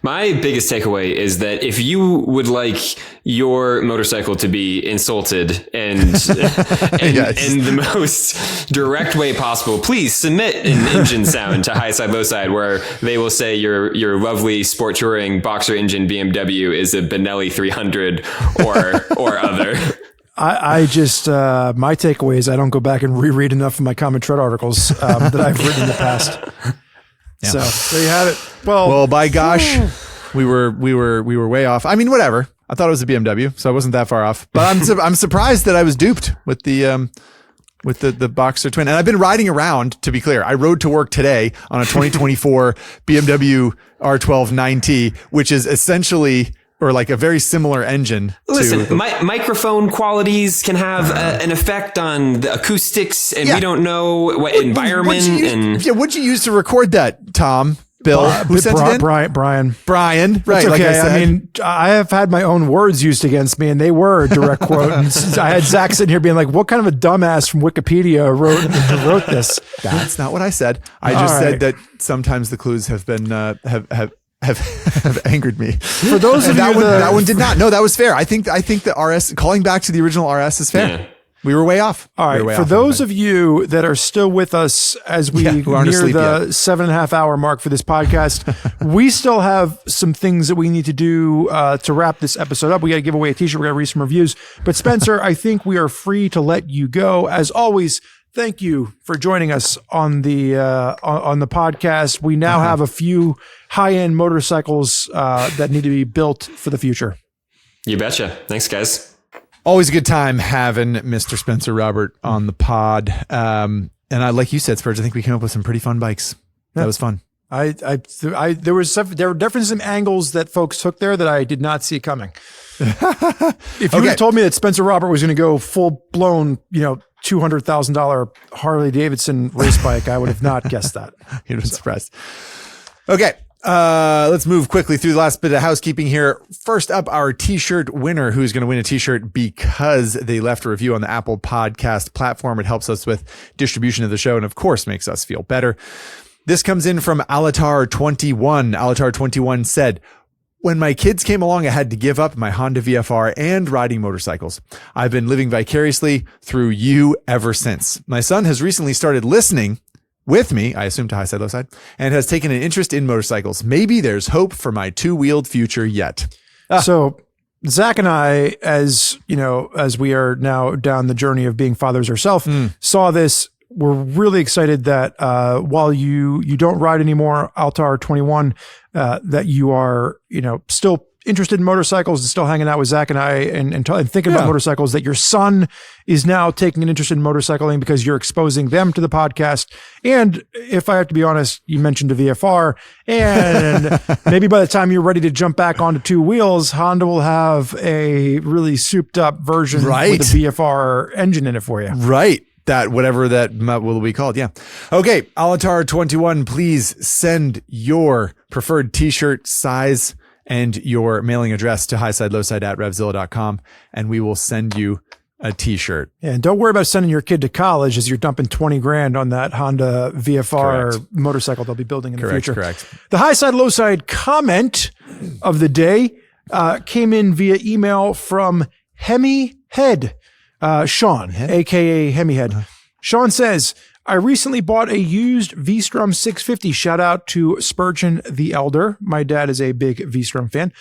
My biggest takeaway is that if you would like your motorcycle to be insulted and in the most direct way possible, please submit an engine sound to Highside Lowside, where they will say your lovely sport touring Boxer engine BMW is a Benelli 300 or other. I just, my takeaway is I don't go back and reread enough of my Common Tread articles that I've written in the past. Yeah. So there you have it. Well, by gosh, we were way off. I mean, whatever. I thought it was a BMW, so I wasn't that far off. But I'm surprised that I was duped with the Boxer twin. And I've been riding around, to be clear. I rode to work today on a 2024 BMW R12 9T, which is essentially, or like a very similar engine. Listen, microphone qualities can have an effect on the acoustics, and we don't know what environment. What'd you use to record that, Tom? Bill, who sent it in? Brian. Right. Okay. Like I said. I mean, I have had my own words used against me, and they were a direct quote. And I had Zach sitting here being like, what kind of a dumbass from Wikipedia wrote this? That's not what I said. I just said that sometimes the clues have been, have angered me. For those of you that one did not. No, that was fair. I think the RS, calling back to the original RS is fair. Yeah. We were way off. All right. For those of you that are still with us as we near the 7.5 hour mark for this podcast, we still have some things that we need to do to wrap this episode up. We got to give away a t-shirt. We got to read some reviews. But Spencer, I think we are free to let you go. As always, thank you for joining us on the podcast. We now have a few high-end motorcycles that need to be built for the future. You betcha. Thanks, guys. Always a good time having Mr. Spenser Robert on the pod. And like you said, Spurge, I think we came up with some pretty fun bikes. That was fun. There were definitely some angles that folks took there that I did not see coming. If you had told me that Spenser Robert was going to go full blown, $200,000 Harley Davidson race bike, I would have not guessed that. You'd have been surprised. Okay. Let's move quickly through the last bit of housekeeping here. First up, our t-shirt winner, who's going to win a t-shirt because they left a review on the Apple Podcast platform. It helps us with distribution of the show and, of course, makes us feel better. This comes in from Alatar21. Alatar21 said, when my kids came along, I had to give up my Honda VFR and riding motorcycles. I've been living vicariously through you ever since. My son has recently started listening with me, I assume to Highside Lowside, and has taken an interest in motorcycles. Maybe there's hope for my two-wheeled future yet. So Zach and I, as we are now down the journey of being fathers ourselves, saw this. We're really excited that while you don't ride anymore, Altar 21, that you are, still interested in motorcycles and still hanging out with Zach and I and thinking about motorcycles, that your son is now taking an interest in motorcycling because you're exposing them to the podcast. And if I have to be honest, you mentioned a VFR, and maybe by the time you're ready to jump back onto two wheels, Honda will have a really souped up version with a VFR engine in it for you. Right. That whatever that will be called. Yeah. Okay. Alatar21, please send your preferred t-shirt size and your mailing address to highside@RevZilla.com, and we will send you a t-shirt. Yeah, and don't worry about sending your kid to college as you're dumping 20 grand on that Honda VFR motorcycle they'll be building in the future. Correct. The Highside Lowside comment of the day came in via email from Hemi Head, Sean, aka Hemi Head. Sean says, I recently bought a used V-Strum 650. Shout out to Spurgeon the Elder. My dad is a big V-Strum fan.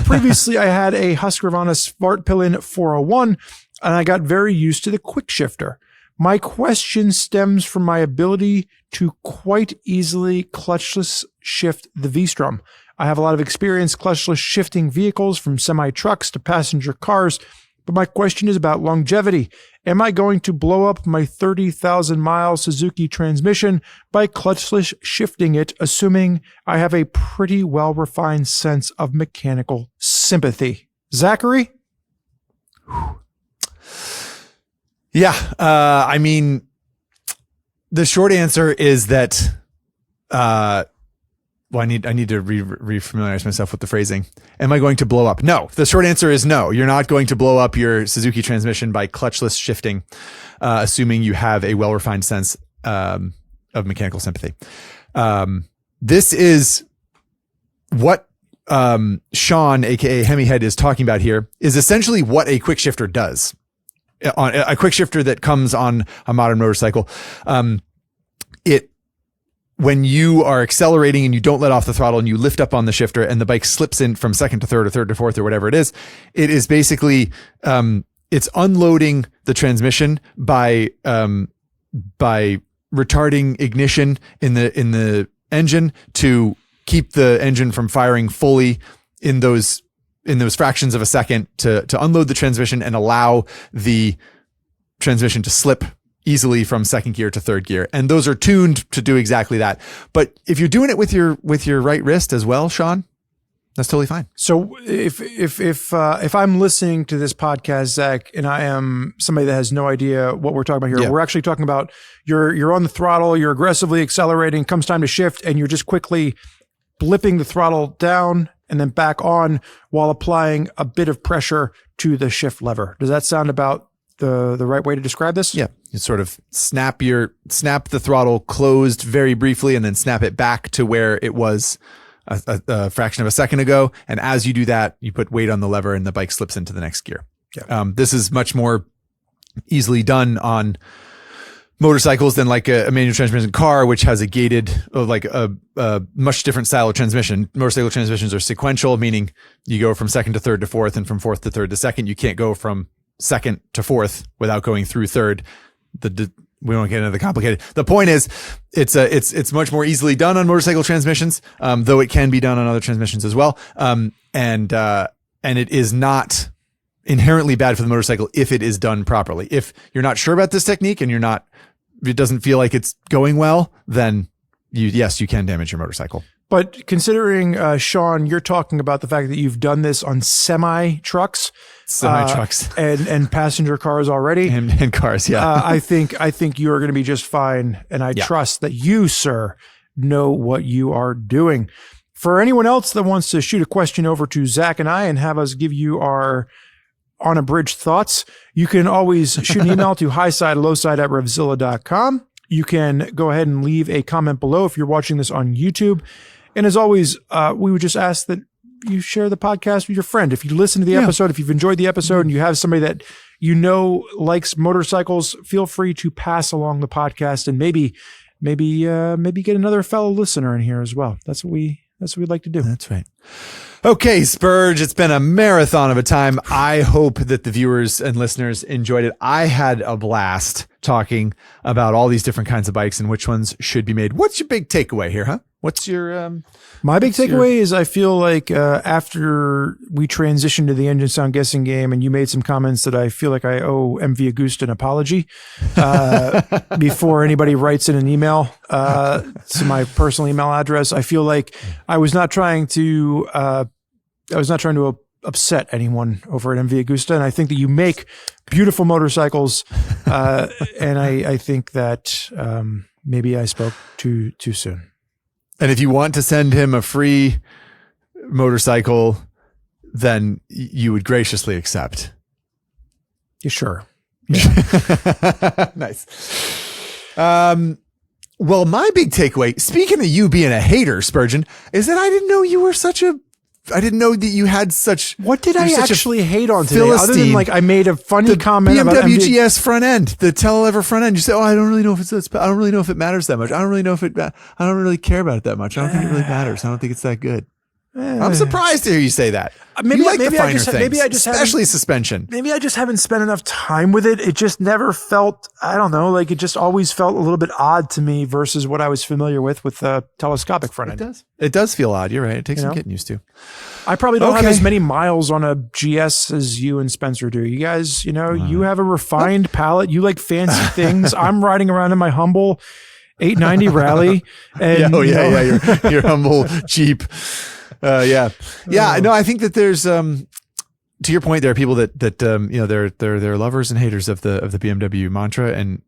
Previously, I had a Husqvarna Svartpillen 401, and I got very used to the quick shifter. My question stems from my ability to quite easily clutchless shift the V-Strum. I have a lot of experience clutchless shifting vehicles from semi-trucks to passenger cars, but my question is about longevity. Am I going to blow up my 30,000 mile Suzuki transmission by clutchless shifting it, assuming I have a pretty well-refined sense of mechanical sympathy? Zachary? Yeah. I mean, the short answer is that, I need to refamiliarize myself with the phrasing. Am I going to blow up? No. The short answer is no. You're not going to blow up your Suzuki transmission by clutchless shifting, assuming you have a well-refined sense of mechanical sympathy. This is what Sean, aka Hemi Head, is talking about here, is essentially what a quick shifter does. On a quick shifter that comes on a modern motorcycle, when you are accelerating and you don't let off the throttle and you lift up on the shifter and the bike slips in from second to third or third to fourth or whatever it is basically, it's unloading the transmission by retarding ignition in the engine to keep the engine from firing fully in those fractions of a second to unload the transmission and allow the transmission to slip easily from second gear to third gear. And those are tuned to do exactly that. But if you're doing it with your right wrist as well, Sean, that's totally fine. So if I'm listening to this podcast, Zach, and I am somebody that has no idea what we're talking about here, we're actually talking about you're on the throttle, you're aggressively accelerating, comes time to shift, and you're just quickly blipping the throttle down and then back on while applying a bit of pressure to the shift lever. Does that sound about the right way to describe this? Yeah. You sort of snap the throttle closed very briefly and then snap it back to where it was a fraction of a second ago. And as you do that, you put weight on the lever and the bike slips into the next gear. Yeah. This is much more easily done on motorcycles than like a manual transmission car, which has a gated, like a much different style of transmission. Motorcycle transmissions are sequential, meaning you go from second to third to fourth and from fourth to third to second. You can't go from second to fourth without going through third. We won't get into the complicated. The point is, it's much more easily done on motorcycle transmissions, though it can be done on other transmissions as well. And it is not inherently bad for the motorcycle if it is done properly. If you're not sure about this technique and it doesn't feel like it's going well, then you can damage your motorcycle. But considering, Sean, you're talking about the fact that you've done this on semi-trucks and passenger cars already, and cars. Yeah. I think you're going to be just fine. And I trust that you, sir, know what you are doing. For anyone else that wants to shoot a question over to Zach and I and have us give you our unabridged thoughts, you can always shoot an email to highside@RevZilla.com. You can go ahead and leave a comment below if you're watching this on YouTube. And as always, we would just ask that you share the podcast with your friend. If you listen to the episode, if you've enjoyed the episode and you have somebody that you know likes motorcycles, feel free to pass along the podcast and maybe get another fellow listener in here as well. That's what we'd like to do. That's right. Okay, Spurge, it's been a marathon of a time. I hope that the viewers and listeners enjoyed it. I had a blast talking about all these different kinds of bikes and which ones should be made. What's your big takeaway here, huh? What's your My big takeaway is I feel like after we transitioned to the engine sound guessing game and you made some comments that I feel like I owe MV Augusta an apology before anybody writes in an email to my personal email address. I feel like I was not trying to upset anyone over at MV Augusta, and I think that you make beautiful motorcycles, and I think that maybe I spoke too soon. And if you want to send him a free motorcycle, then you would graciously accept. Yeah, sure. Yeah. Nice. Well, my big takeaway, speaking of you being a hater, Spurgeon, is that I didn't know that you had such. What did I actually hate on today? Philistine, other than like I made a funny comment about BMW GS front end, the Telever front end. You say, "Oh, I don't really know if it matters that much. I don't really care about it that much. I don't think it really matters. I don't think it's that good." I'm surprised to hear you say that. Maybe you like the finer things, especially suspension. Maybe I just haven't spent enough time with it. It just never felt, I don't know, like it just always felt a little bit odd to me versus what I was familiar with telescopic front end. It does feel odd. You're right. It takes some getting used to. I probably don't have as many miles on a GS as you and Spencer do. You guys, you have a refined palate. You like fancy things. I'm riding around in my humble 890 Rally. And, your humble Jeep. No, I think that there's, to your point, there are people that they're lovers and haters of the BMW mantra and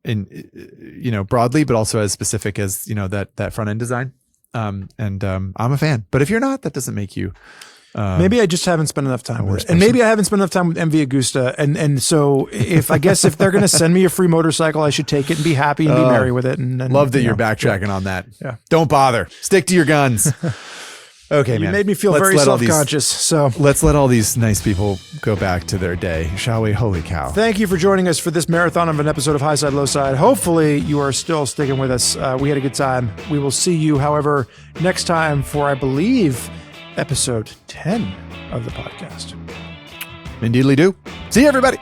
broadly, but also as specific as, that front end design. I'm a fan, but if you're not, that doesn't make you, maybe I just haven't spent enough time with it. And maybe I haven't spent enough time with MV Augusta. And so if they're going to send me a free motorcycle, I should take it and be happy and be merry with it. And love that you're backtracking on that. Yeah. Don't bother. Stick to your guns. Okay, man. You made me feel very self-conscious. So let's let all these nice people go back to their day, shall we? Holy cow. Thank you for joining us for this marathon of an episode of Highside, Lowside. Hopefully you are still sticking with us. We had a good time. We will see you, however, next time for, I believe, episode 10 of the podcast. Indeedly do. See you, everybody.